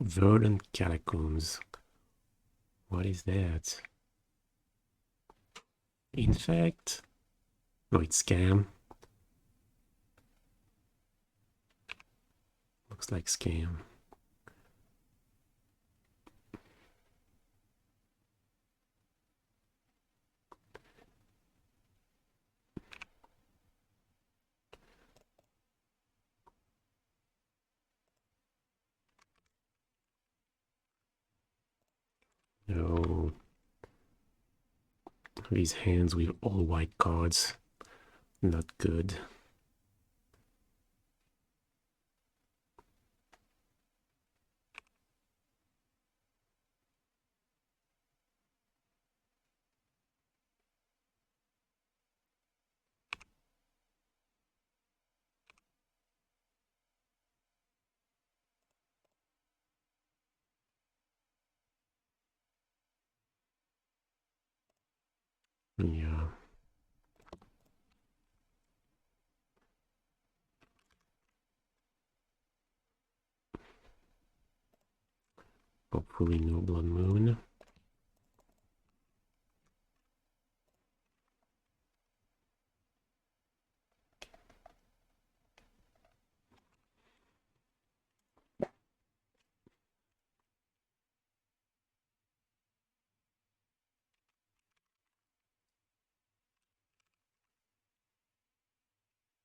A: Verdant Catacombs. What is that? Infect? No, it's Scam. Looks like Scam. No. These hands with all white cards. Not good. Yeah. Hopefully no Blood Moon.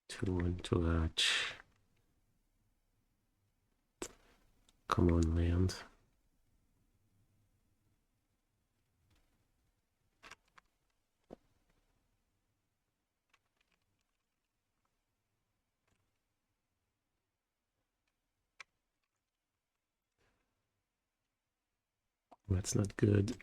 A: Two and two hatch. Come on, land. That's not good.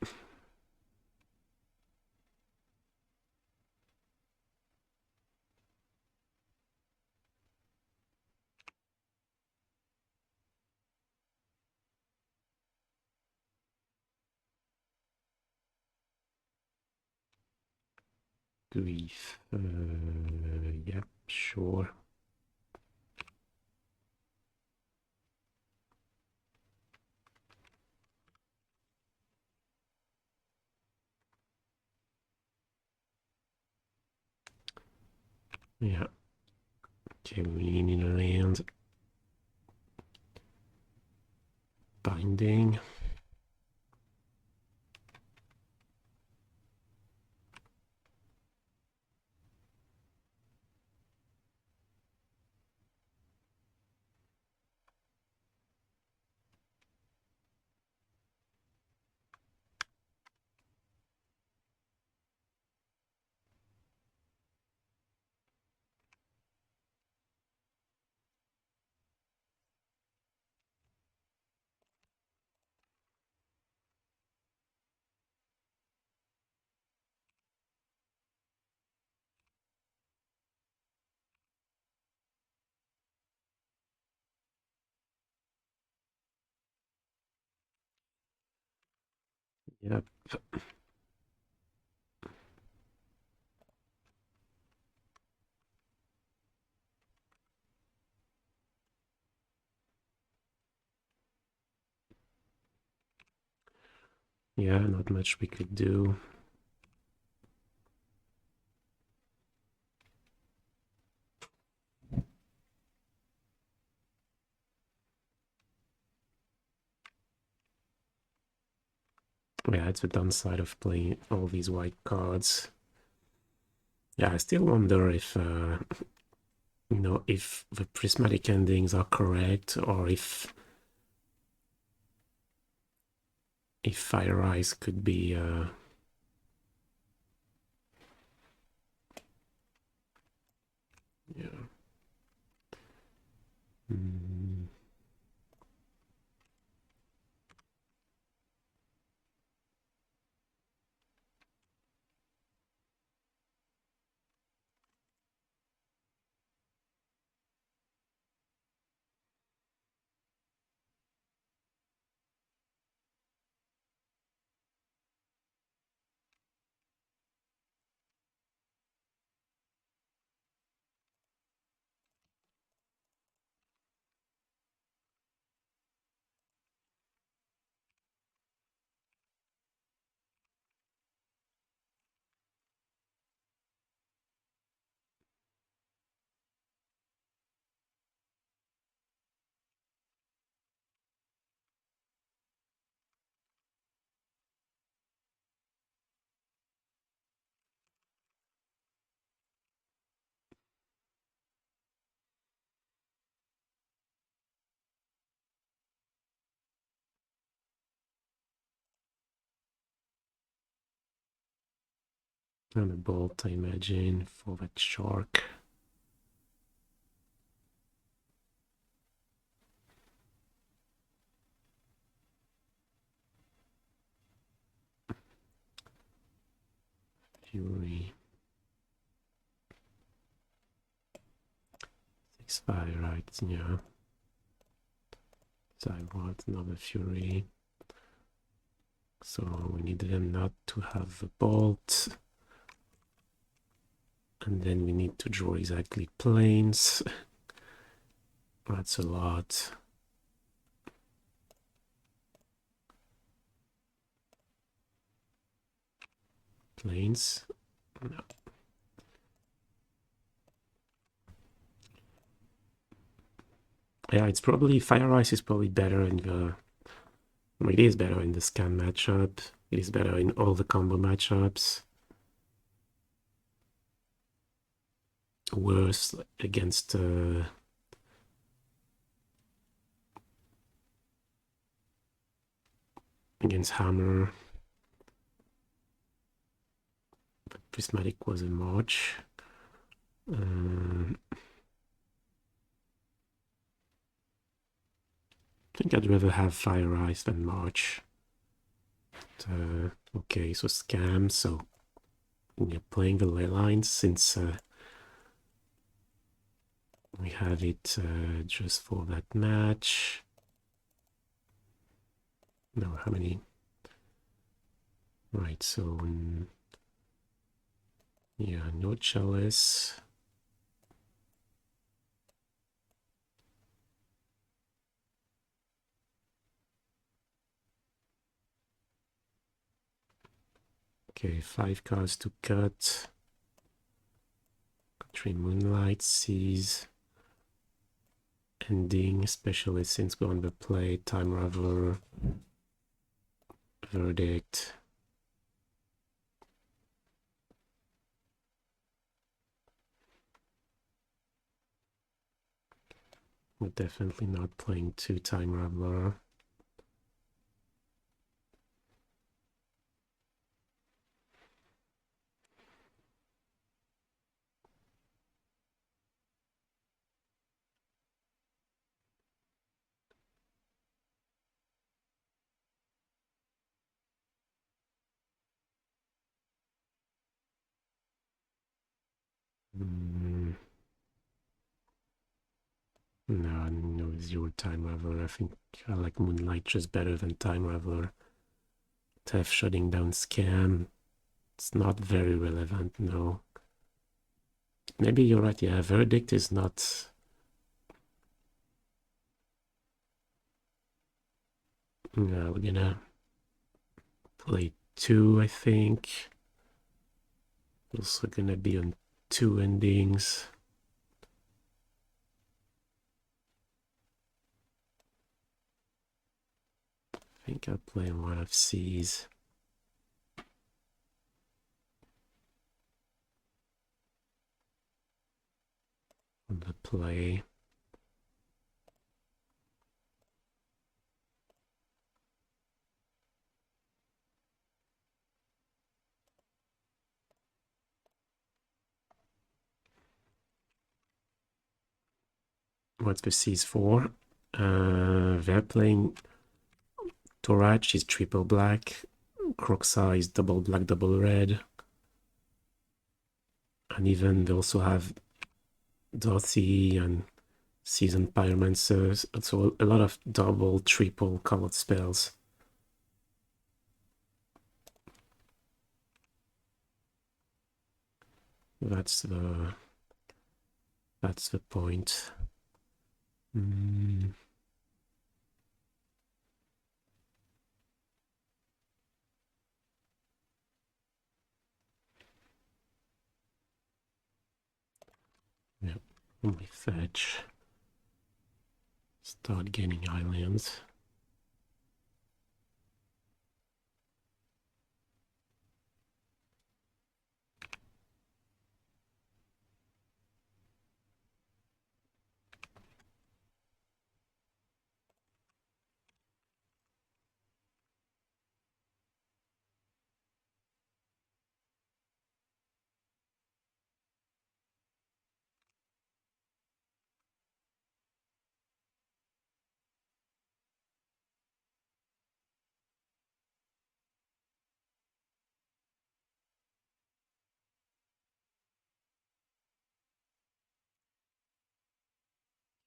A: Grief. Yeah, sure. Yeah. Okay, we need a land. Binding. Yep. Yeah, not much we could do. Yeah, it's the downside of playing all these white cards. Yeah, I still wonder if, you know, if the prismatic endings are correct, or if Fire Eyes could be, yeah. Mm. And a bolt, I imagine, for that shark. Fury. 6-5, right? Yeah. So I want another Fury. So we need them not to have a bolt. And then we need to draw exactly planes. That's a lot. Plains. No. Yeah, it's probably Fire Ice is probably better in the. Well, it is better in the scan matchup. It is better in all the combo matchups. Worse against Hammer. But Prismatic was in March. I think I'd rather have Fire Ice than March. But, okay, so Scam. So we're playing the Leylines since we have it just for that match. No, how many? Right, so yeah, no Chalice. Okay, 5 cards to cut. Ketria Moonlight, Seize, Ending, Specialist since gone by play, Time Raveler, Verdict. We're definitely not playing 2 Time Raveler. No, zero Time Raveler. I think I like Moonlight just better than Time Raveler. Tef shutting down Scam. It's not very relevant, no. Maybe you're right, yeah, Verdict is not... No, we're gonna play 2, I think. Also gonna be on 2 endings. I think I'll play one of C's. On the play. What's the C's for? They're playing Torach is triple black, Croxa is double black, double red. And even they also have Dorothy and Seasoned Pyromancers. So a lot of double, triple colored spells. That's the point. Yeah, only fetch. Start gaining islands.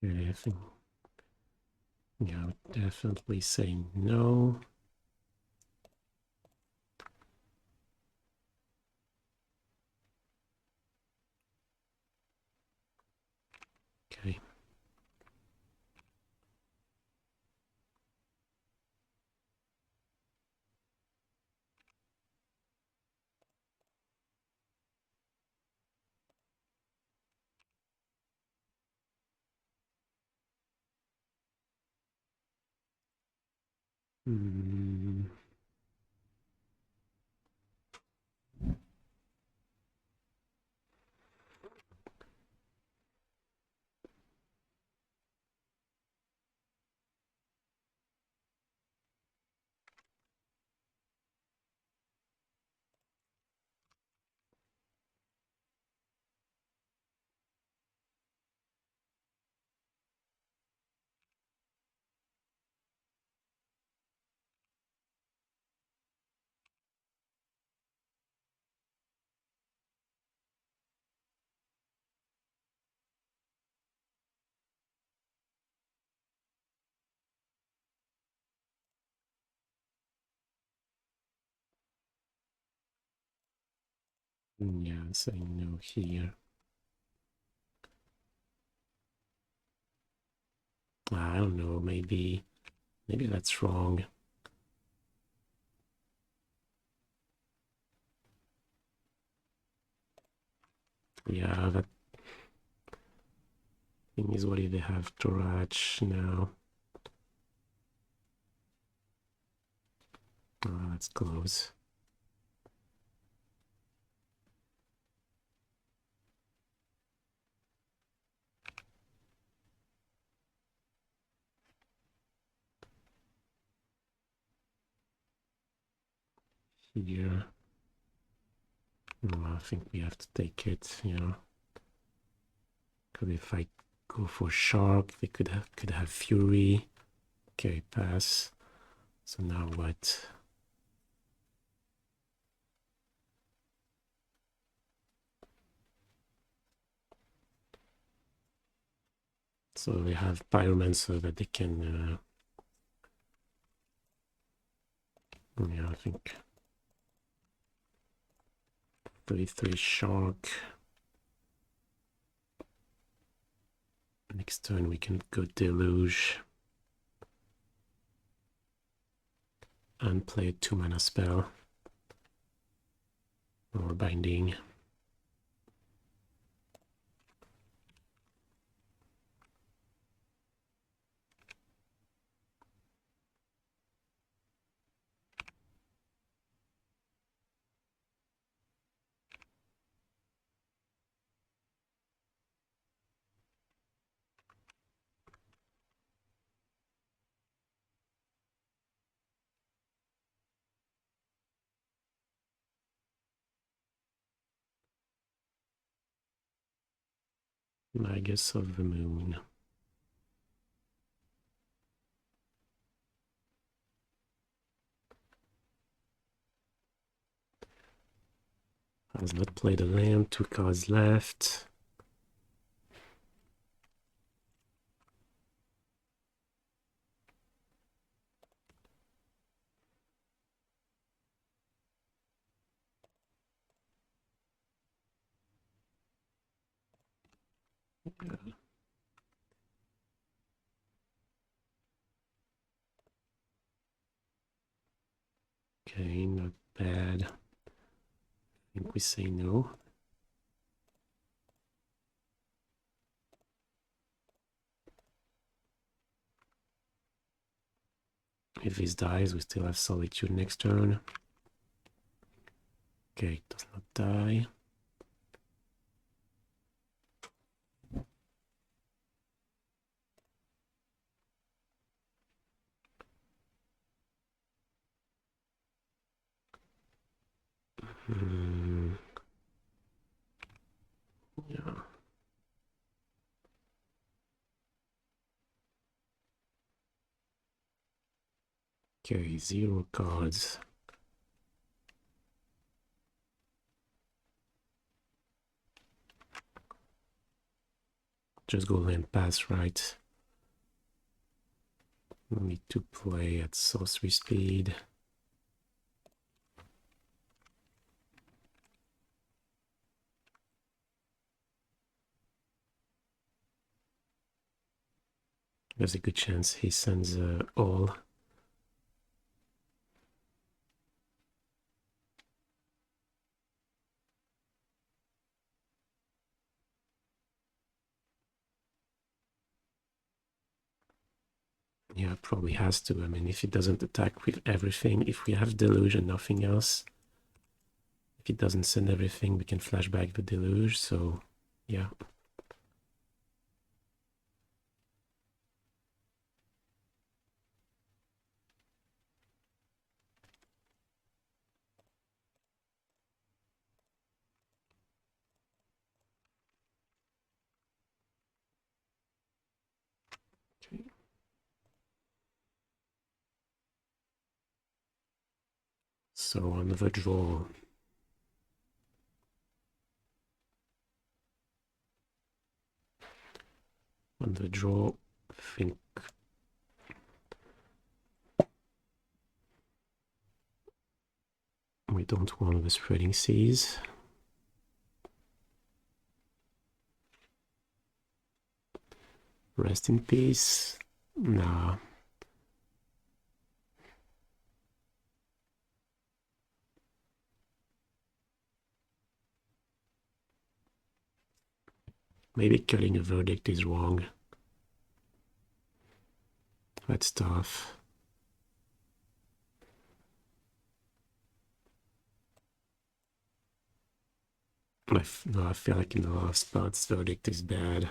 A: Okay, I think, yeah, I would definitely say no. Okay. Hmm. Yeah, so no here. I don't know, maybe that's wrong. Yeah, that thing is, what do they have to ratch now? Oh, that's close. Here. No, I think we have to take it, you know. Because if I go for Shark, they could have Fury. Okay, pass. So now what? So they have Pyromancer that they can... yeah, I think 33 Shark. Next turn we can go Deluge. And play a 2-mana spell. Or Binding. Magus of the Moon. Has not played a land, 2 cards left. Okay, not bad. I think we say no. If this dies, we still have Solitude next turn. Okay, it does not die. Yeah. Okay, 0 cards. Just go land pass, right? No need to play at sorcery speed. There's a good chance he sends all. Yeah, probably has to. I mean, if it doesn't attack with everything, if we have Deluge and nothing else, if it doesn't send everything, we can flash back the Deluge, so yeah. Okay. So on the draw, I think we don't want the Spreading Seas. Rest in peace. Nah. Maybe killing a verdict is wrong. That's tough. No, I feel like in the last spots, verdict is bad.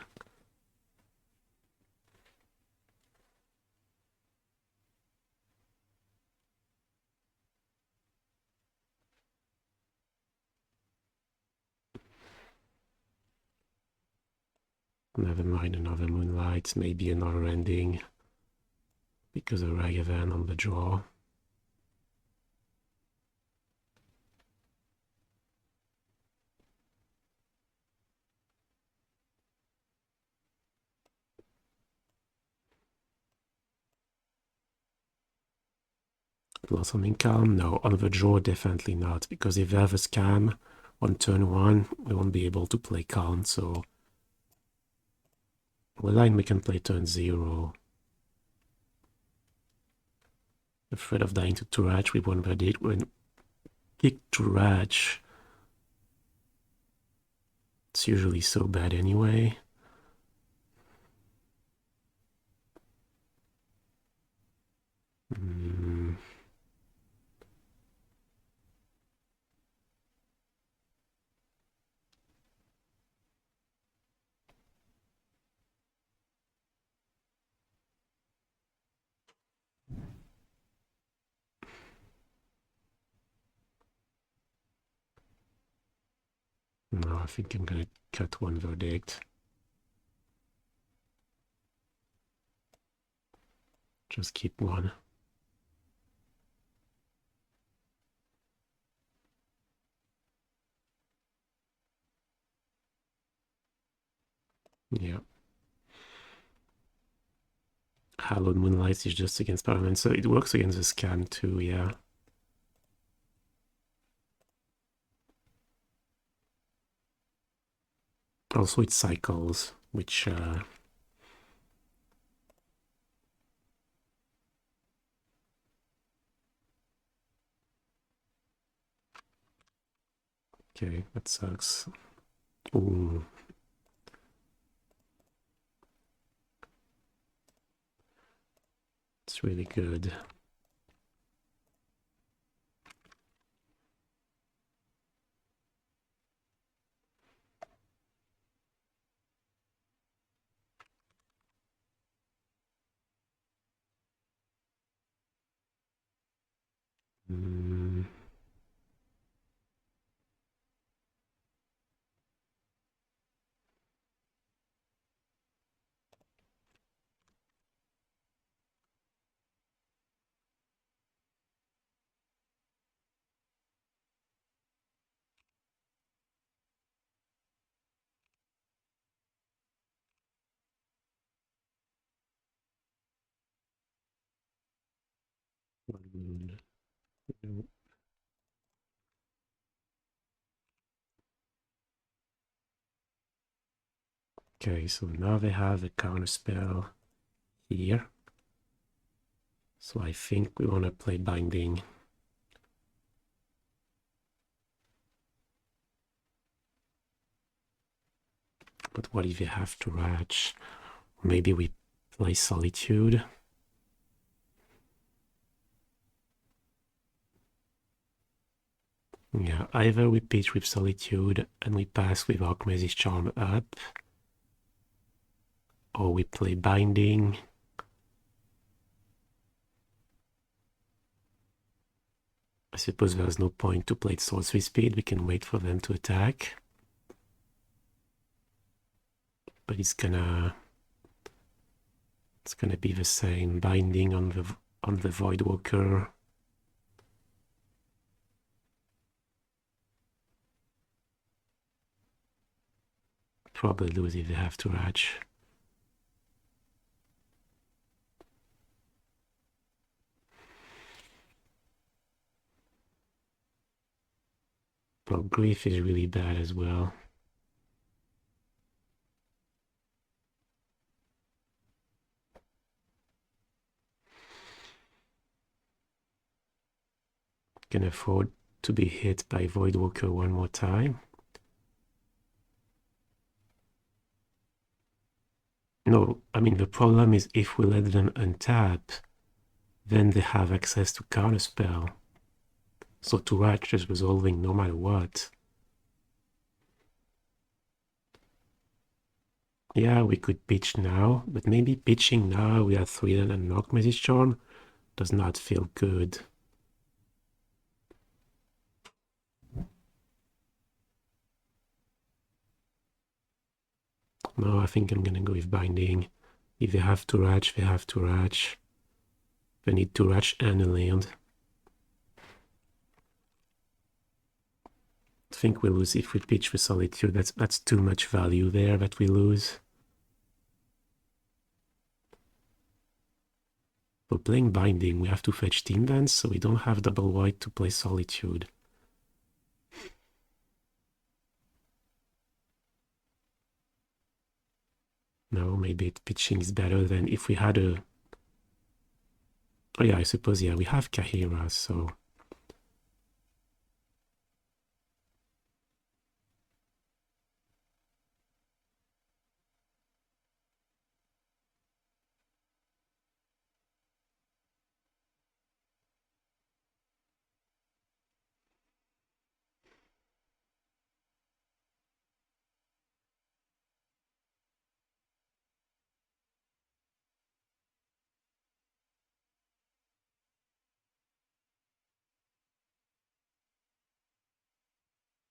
A: Never mind, another Moonlight, maybe another ending. Because of Raveler on the draw. Blossoming Calm? No, on the draw definitely not, because if we have a scam on turn 1, we won't be able to play Calm, so Leyline we can play turn 0. Afraid of dying to Turach, we won't verdict when kick Turach. It's usually so bad anyway. No, I think I'm gonna cut one verdict. Just keep one. Yeah. Hallowed Moonlight is just against Powerman, so it works against the scam too, yeah. Also it cycles, which okay, that sucks. Ooh. It's really good. Mm. Moon. Nope. Okay, so now they have a counterspell here. So I think we want to play Binding. But what if you have to Ratch? Maybe we play Solitude. Yeah, either we pitch with Solitude and we pass with Archmage's Charm up, or we play Binding. I suppose there's no point to play Sorcery Speed, we can wait for them to attack. But it's gonna be the same Binding on the Voidwalker. Probably lose if they have to Ratch. Well, Grief is really bad as well. Can afford to be hit by Voidwalker one more time. No, I mean the problem is if we let them untap, then they have access to Counterspell. So to Ratch is resolving no matter what. Yeah, we could pitch now, but maybe pitching now we are 3 and knock Message Charm does not feel good. No, I think I'm gonna go with Binding. If they have to Ratch, they have to Ratch. They need to Ratch and a land. I think we lose if we pitch for Solitude. That's too much value there that we lose. For playing Binding, we have to fetch Team Dance, so we don't have double white to play Solitude. No, maybe pitching is better than if we had a... Oh yeah, I suppose, yeah, we have Kaheera, so...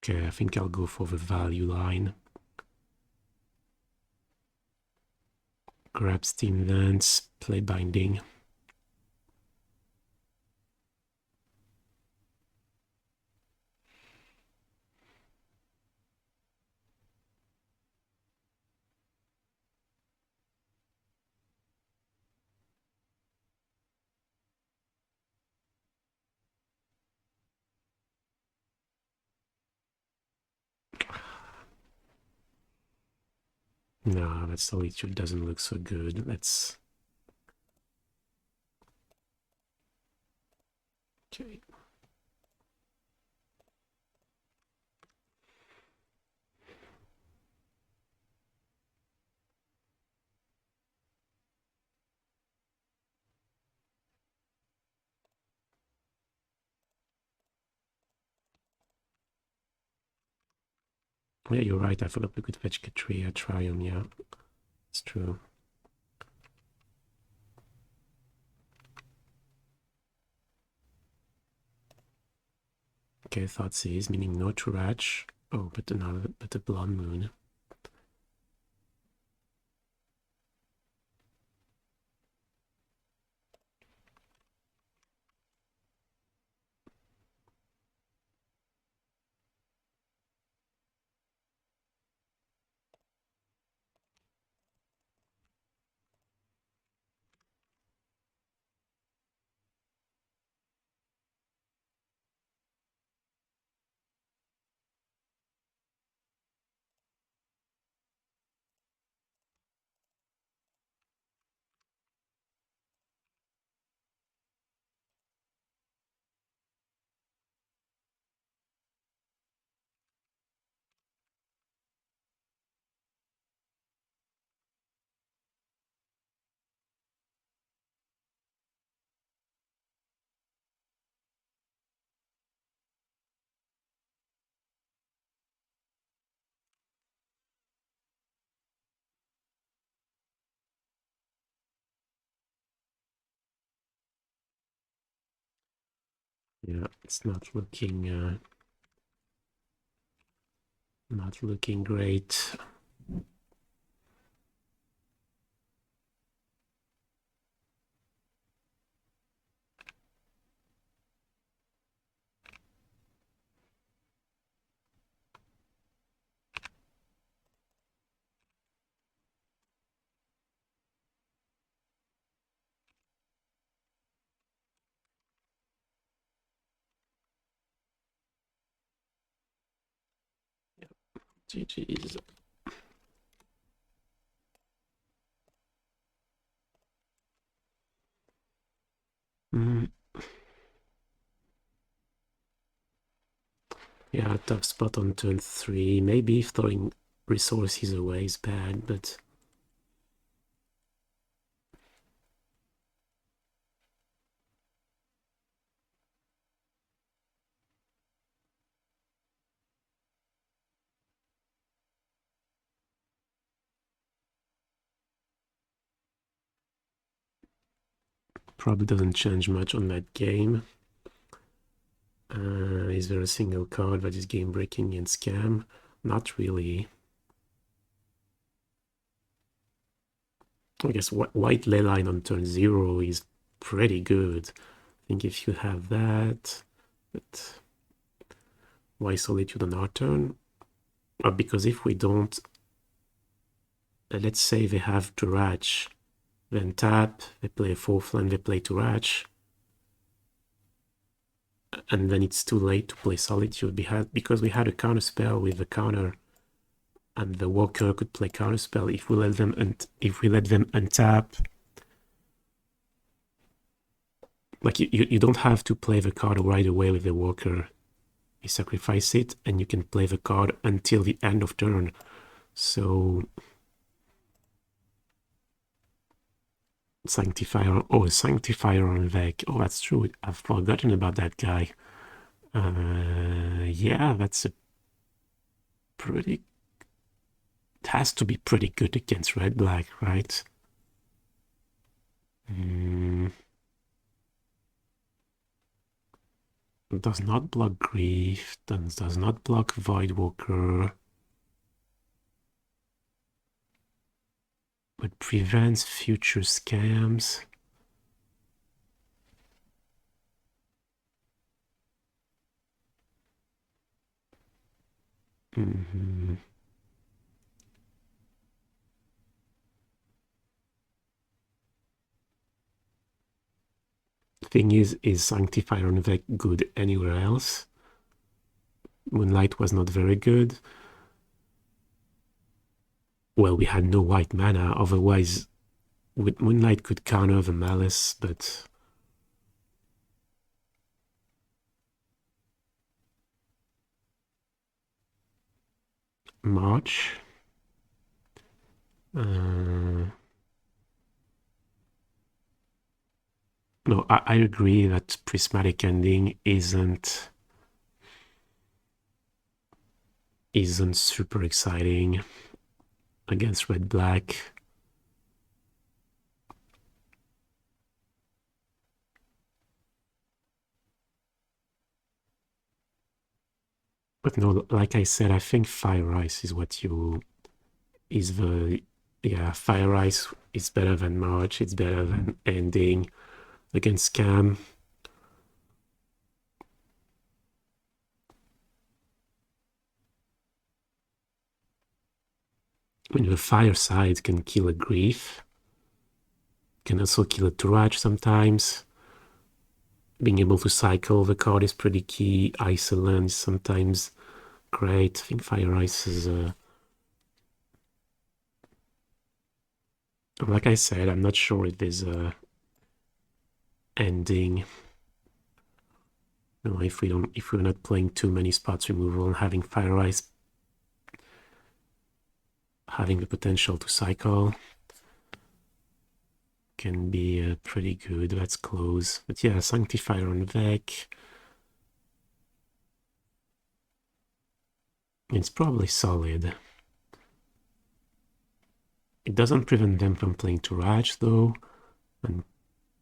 A: Okay, I think I'll go for the value line. Grab Steam Dance, play Binding. No, that Solitude doesn't look so good. Let's... Okay. Yeah, you're right. I forgot we could fetch Ketria Triome, yeah. It's true. Okay, Thoughtseize, meaning no Ratch. Oh, but a Blood Moon. Yeah, it's not looking great. GG's. Yeah, tough spot on turn 3. Maybe throwing resources away is bad, but probably doesn't change much on that game. Is there a single card that is game breaking and scam? Not really. I guess white Leyline on turn 0 is pretty good. I think if you have that, but why Solitude on our turn? Because if we don't, let's say they have Turach, then tap, they play a 4th land, they play Turach, and then it's too late to play Solitude because we had a counterspell with the counter, and the Walker could play counterspell if we let them untap. Like you don't have to play the card right away with the Walker. You sacrifice it, and you can play the card until the end of turn. So Sanctifier, Sanctifier on Vec. Oh, that's true. I've forgotten about that guy. Yeah, that's a pretty... It has to be pretty good against red-black, right? Does not block Grief, does not block Voidwalker, but prevents future scams. Thing is Sanctifier on Vec good anywhere else? Moonlight was not very good. Well, we had no white mana, otherwise with Moonlight could counter the Malice, but March. No, I agree that Prismatic Ending isn't super exciting against red-black. But no, like I said, I think Fire Ice is what you... is the... Yeah, Fire Ice is better than March, it's better than Ending against Scam. I mean, the Fire side can kill a Grief, can also kill a Turach sometimes. Being able to cycle the card is pretty key. Iceland is sometimes great. I think Fire Ice is... like I said, I'm not sure if there's a ending. You know, if we're not playing too many spots removal and having Fire Ice having the potential to cycle can be pretty good. That's close. But yeah, Sanctifier on Vec. It's probably solid. It doesn't prevent them from playing Turach though, and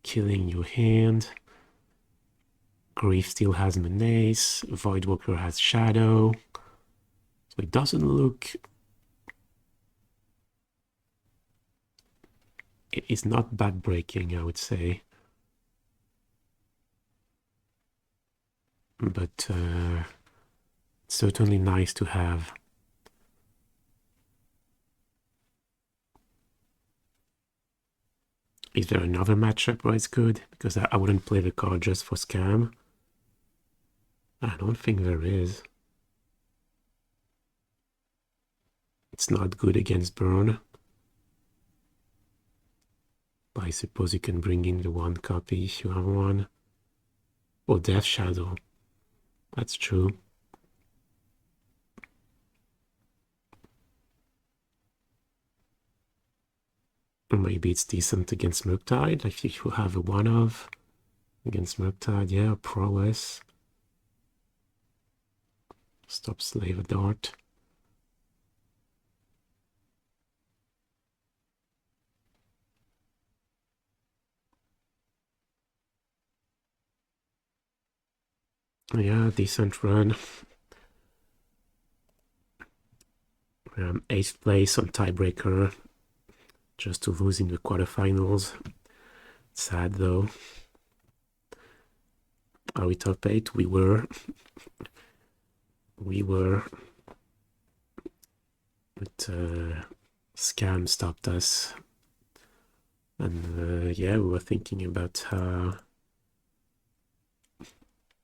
A: killing your hand. Grief still has Menace, Voidwalker has Shadow. So it doesn't look... It is not backbreaking, I would say. But it's certainly nice to have. Is there another matchup where it's good? Because I wouldn't play the card just for scam. I don't think there is. It's not good against burn. But I suppose you can bring in the one copy if you have one. Or Death Shadow. That's true. Maybe it's decent against Murktide. If you have a one of against Murktide, yeah, Prowess. Stop Slave Dart. Yeah, decent run. 8th place on tiebreaker. Just to lose in the quarterfinals. Sad though. Are we top 8? We were. We were. But Scam stopped us. And yeah, we were thinking about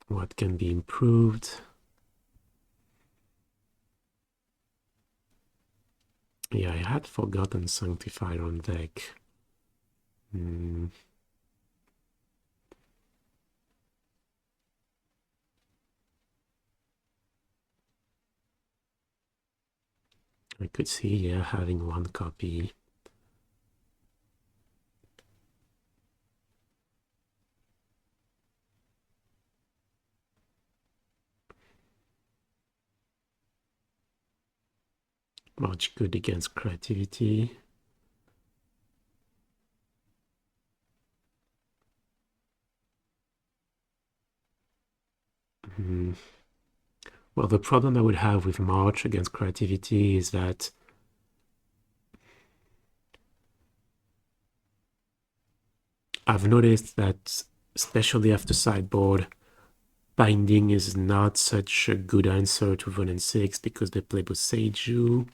A: what can be improved. Yeah, I had forgotten Sanctifier on deck. I could see, yeah, having one copy. Much good against creativity. Well, the problem I would have with March against creativity is that I've noticed that, especially after sideboard, Binding is not such a good answer to 1 and 6 because they play Boseiju.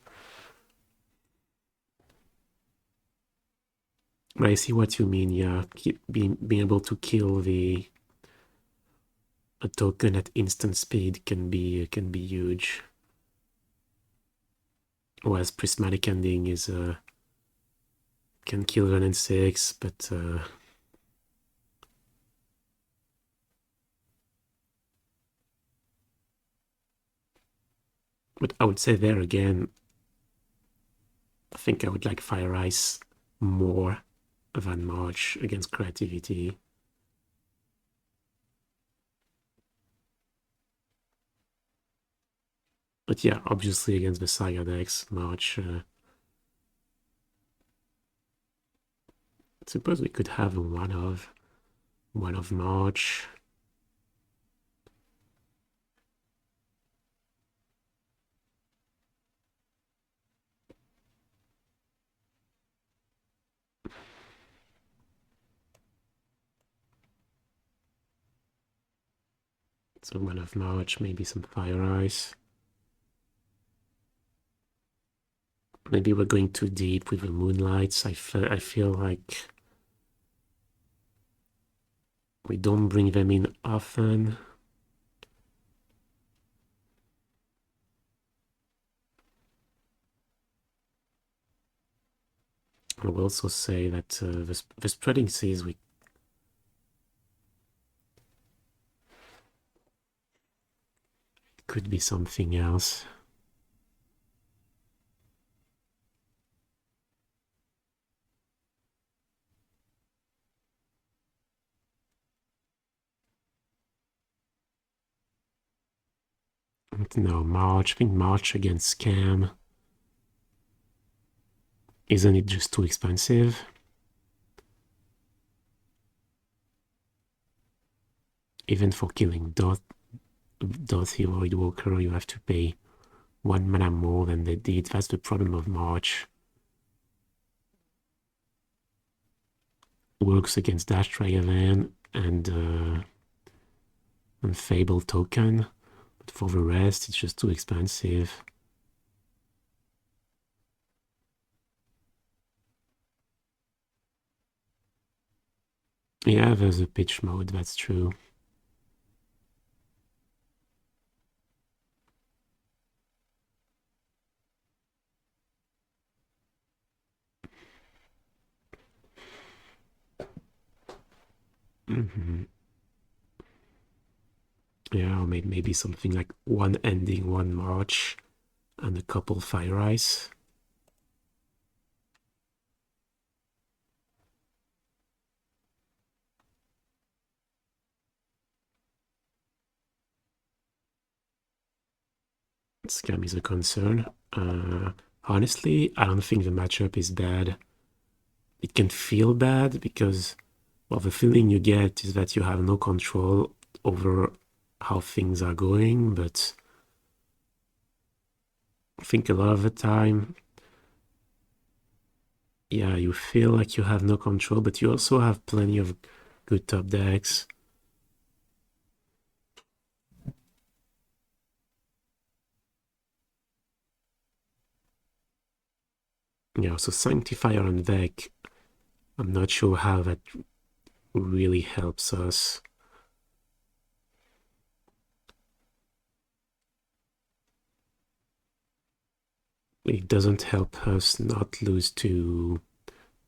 A: I see what you mean, yeah. Being able to kill a token at instant speed can be huge. Whereas Prismatic Ending is can kill 1 and 6, but I would say there again, I think I would like Fire Ice more than March against creativity. But yeah, obviously against the Saga decks, March. I suppose we could have a one of March. So one of March, maybe some Fire Ice. Maybe we're going too deep with the Moonlights. I feel like we don't bring them in often. I will also say that the Spreading Seas could be something else. No, March. I think March against Scam. Isn't it just too expensive? Even for killing Dorothy Voidwalker, you have to pay 1 mana more than they did. That's the problem of March. Works against Dash Dragon and Fable Token, but for the rest, it's just too expensive. Yeah, there's a pitch mode, that's true. Yeah, or maybe something like 1 ending, 1 March, and a couple Fire Ice. Scam is a concern. Honestly, I don't think the matchup is bad. It can feel bad because, well, the feeling you get is that you have no control over how things are going, but I think a lot of the time, yeah, you feel like you have no control, but you also have plenty of good top decks. Yeah, so Sanctifier on deck, I'm not sure how that really helps us. It doesn't help us not lose to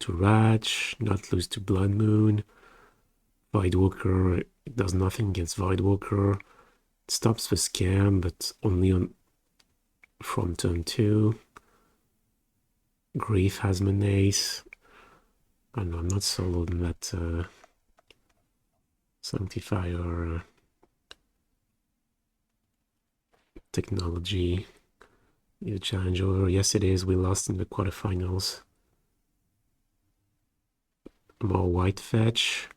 A: Raj, not lose to Blood Moon. Voidwalker, it does nothing against Voidwalker. It stops the scam, but only on from turn 2. Grief has Menace. I know, I'm not sold on that Sanctifier technology. Is a challenge over? Yes, it is. We lost in the quarterfinals. More white fetch.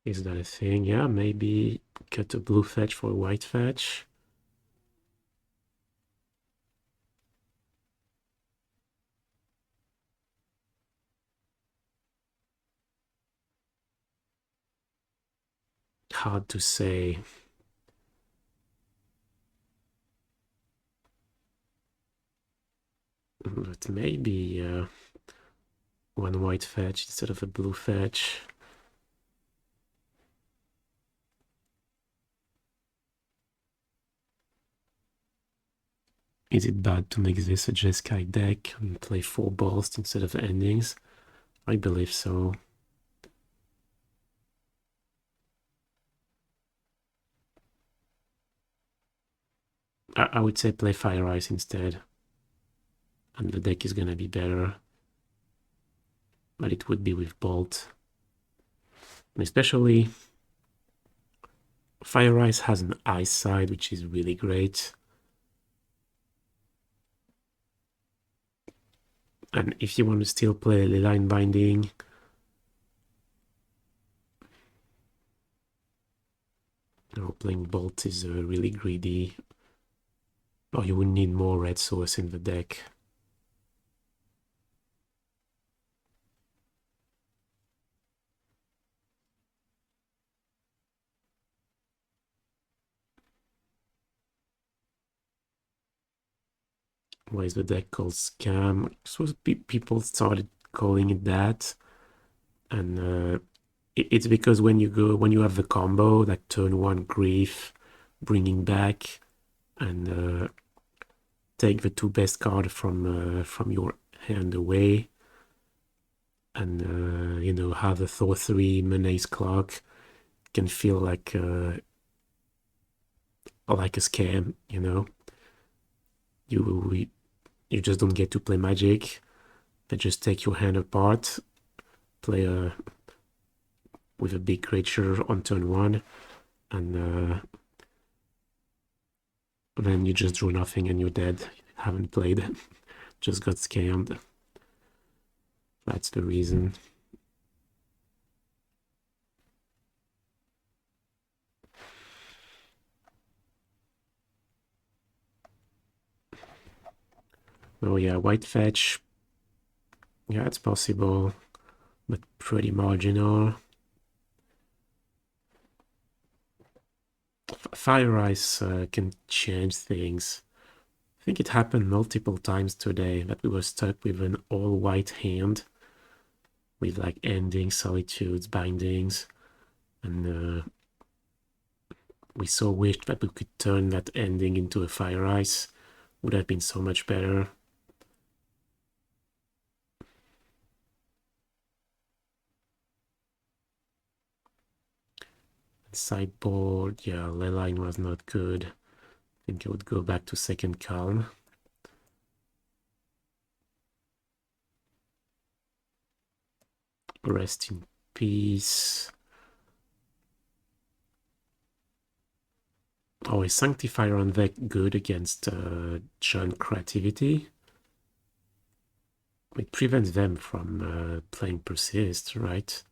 A: Is that a thing? Yeah, maybe cut a blue fetch for a white fetch. Hard to say. But maybe one white fetch instead of a blue fetch. Is it bad to make this a Jeskai deck and play 4 balls instead of endings? I believe so. I would say play Fire Ice instead. And the deck is gonna be better. But it would be with Bolt. And especially, Fire Ice has an Ice side, which is really great. And if you want to still play Leyline Binding, playing Bolt is really greedy. Or you would need more red source in the deck. Why is the deck called Scam? So people started calling it that, and it's because when you have the combo like turn 1 Grief, bringing back, and take the 2 best cards from your hand away, and have a Thor 3 Menace Clock, can feel like a scam. You you just don't get to play Magic. They just take your hand apart, play with a big creature on turn 1, and then you just draw nothing and you're dead. You haven't played, just got scammed. That's the reason. Oh yeah, white fetch. Yeah, it's possible, but pretty marginal. Fire Ice can change things. I think it happened multiple times today that we were stuck with an all-white hand with like endings, solitudes, bindings, and we so wished that we could turn that ending into a Fire Ice. Would have been so much better. Sideboard, yeah, Leyline was not good. I think I would go back to second Calm. Rest in peace. Oh, is Sanctifier on deck good against Junk Creativity? It prevents them from playing Persist, right?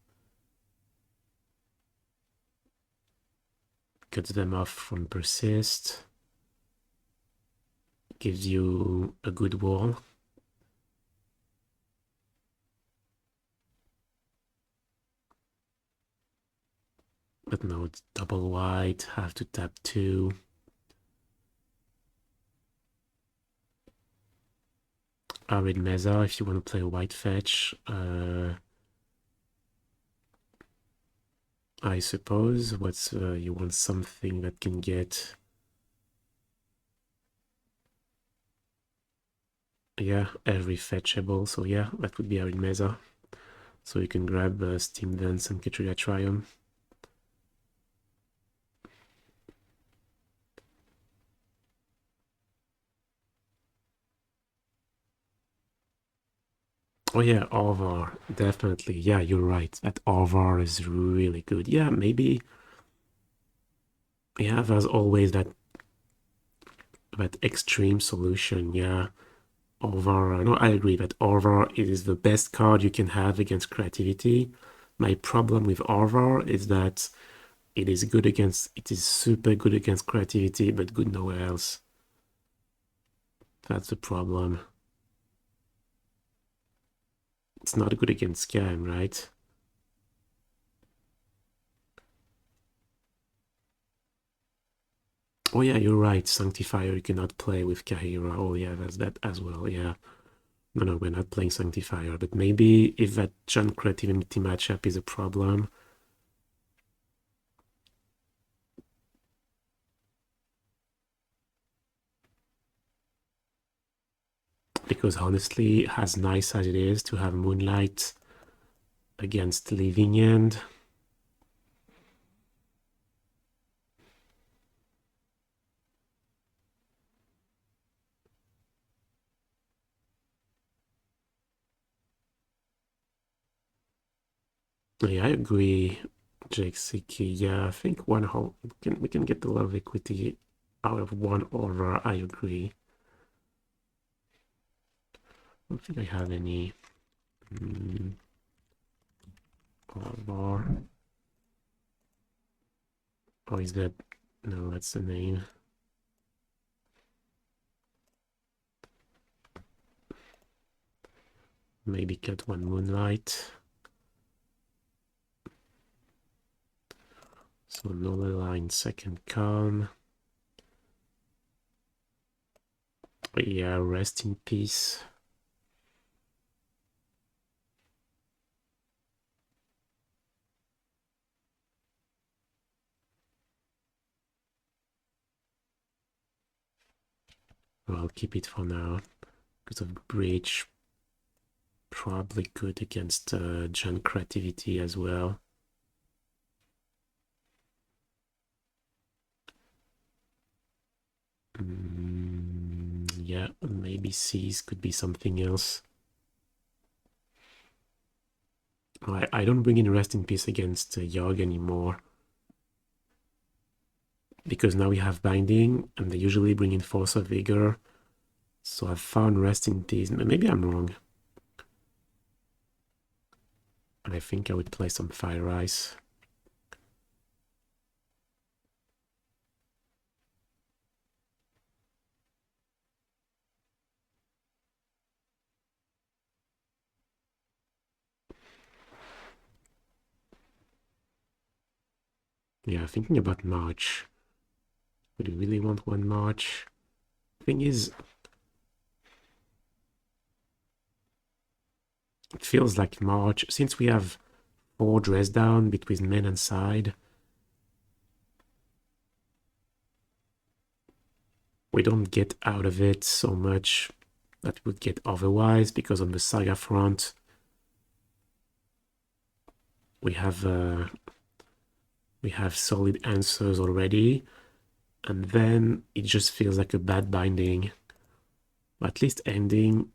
A: Cuts them off from Persist. Gives you a good wall. But no, it's double white, have to tap 2. Arid Meza if you want to play a white fetch. I suppose. What's you want something that can get... Yeah, every fetchable. So yeah, that would be Arid Meza. So you can grab Steam Dance and Ketria Triome. Oh yeah, Orvar, definitely. Yeah, you're right. That Orvar is really good. Yeah, maybe. Yeah, there's always that extreme solution. Yeah, Orvar. No, I agree that Orvar is the best card you can have against creativity. My problem with Orvar is that it is good against. It is super good against creativity, but good nowhere else. That's the problem. It's not good against Scam, right? Oh yeah, you're right. Sanctifier you cannot play with Kaheera. Oh yeah, that's that as well. Yeah. No, we're not playing Sanctifier. But maybe if that Junk Creativity matchup is a problem. Because honestly, as nice as it is to have Moonlight against Living End, yeah, I agree, Jake Siki. Yeah, I think one whole we can get a lot of equity out of one over. I agree. I don't think I have any over. Oh, is that? No, that's the name. Maybe cut one Moonlight. So no line second Calm. Yeah, rest in peace. Well, I'll keep it for now because of Bridge. Probably good against Junk Creativity as well. Yeah, maybe Seas could be something else. I don't bring in Rest in Peace against Yogg anymore. Because now we have Binding, and they usually bring in Force of Vigor. So I've found Rest in Peace. Maybe I'm wrong. And I think I would play some Fire Ice. Yeah, thinking about March. Would you really want one March? Thing is, it feels like March, since we have 4 dress down between main and side, we don't get out of it so much that we would get otherwise, because on the Saga front, we have solid answers already, and then it just feels like a bad Binding. But at least Ending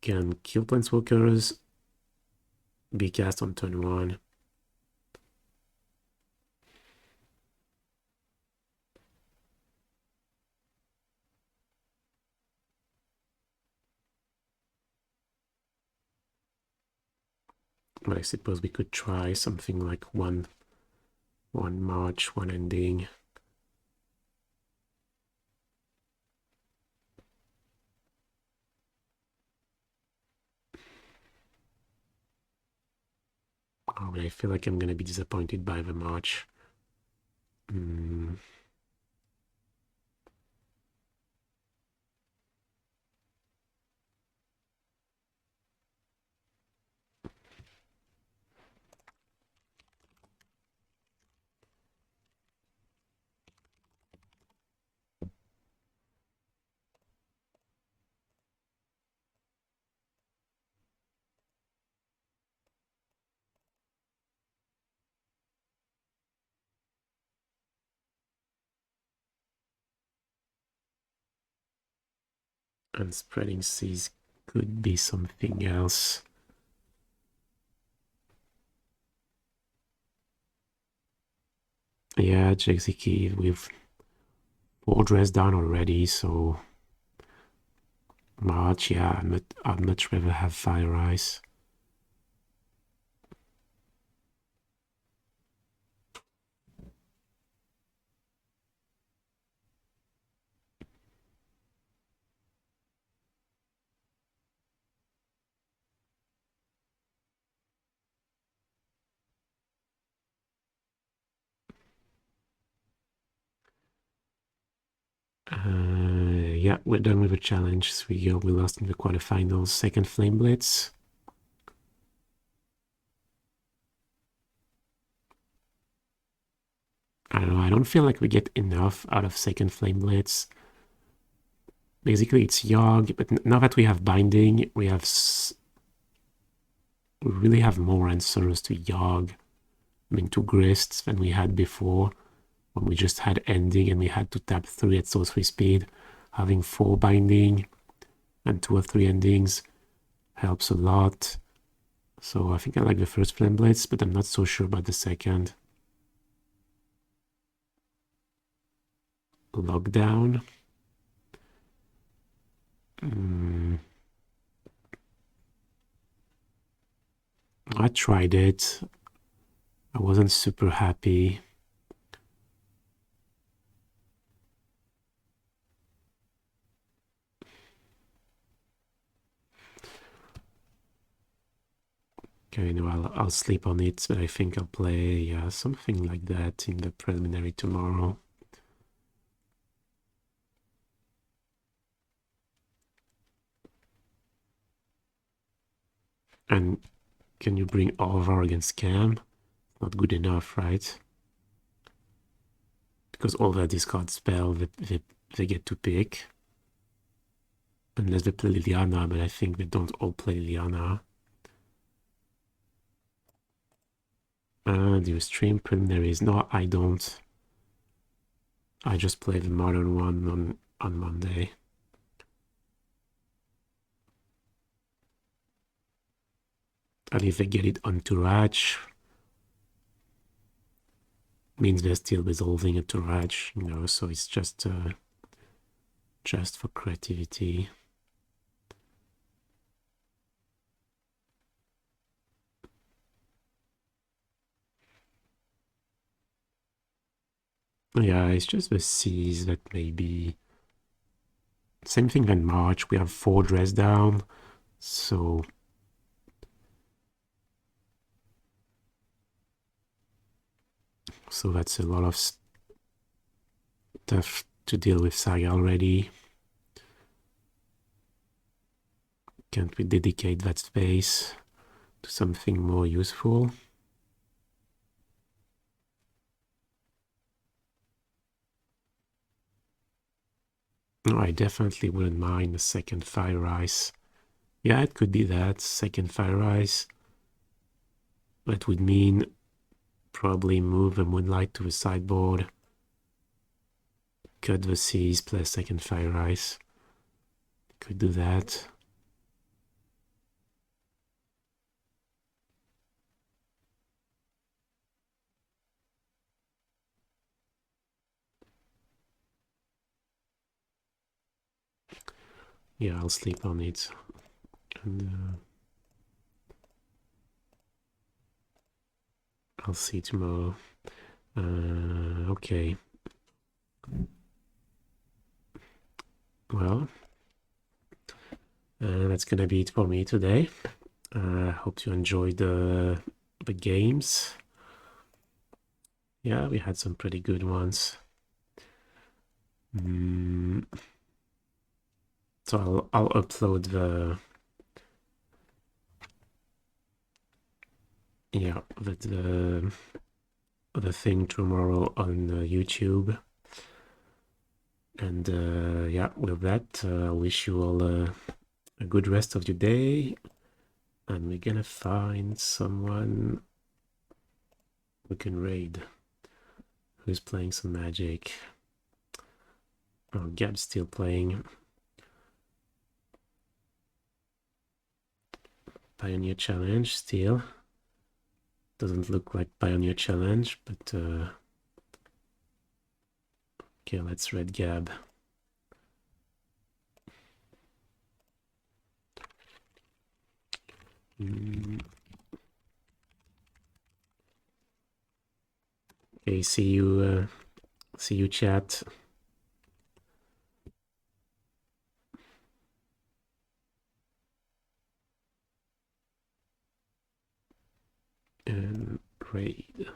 A: can kill Planeswalkers, be cast on turn 1. But I suppose we could try something like one March, 1 Ending. Oh, I feel like I'm gonna be disappointed by the March. And Spreading Seas could be something else. Yeah, Jexiki with 4 dress down already, so March, yeah, I'd much rather have Fire Ice. Yeah, we're done with the challenge. We lost in the quarterfinals. Second Flame Blitz. I don't know, I don't feel like we get enough out of second Flame Blitz. Basically, it's Yogg, but now that we have Binding, we really have more answers to Yogg. I mean, to Grist than we had before, when we just had Ending and we had to tap 3 at sorcery speed. Having 4 Binding and 2 or 3 Endings helps a lot. So I think I like the first Flame Blitz, but I'm not so sure about the second. Lockdown. I tried it. I wasn't super happy. Okay, no, I'll sleep on it, but I think I'll play something like that in the preliminary tomorrow. And can you bring over against Cam? Not good enough, right? Because all that discard spell they get to pick. Unless they play Liliana, but I think they don't all play Liliana. And you stream preliminaries. No, I don't. I just play the modern one on Monday. And if they get it onto Raj, means they're still resolving it to Raj, you know, so it's just for creativity. Yeah, it's just the seas that maybe... Same thing in March, we have 4 dress down, so... So that's a lot of stuff to deal with Saga already. Can't we dedicate that space to something more useful? No, I definitely wouldn't mind a second Fire Ice. Yeah, it could be that, second Fire Ice. That would mean probably move the Moonlight to the sideboard. Cut the seas, play second Fire Ice. Could do that. Yeah, I'll sleep on it. And I'll see tomorrow. Okay. Well, that's gonna be it for me today. Hope you enjoyed the games. Yeah, we had some pretty good ones. So I'll upload the the thing tomorrow on YouTube. And yeah, with that, I wish you all a good rest of your day. And we're gonna find someone we can raid who's playing some Magic. Oh, Gab's still playing. Pioneer Challenge still. Doesn't look like Pioneer Challenge, but okay, let's raid Gab. Okay, see you chat. And raid.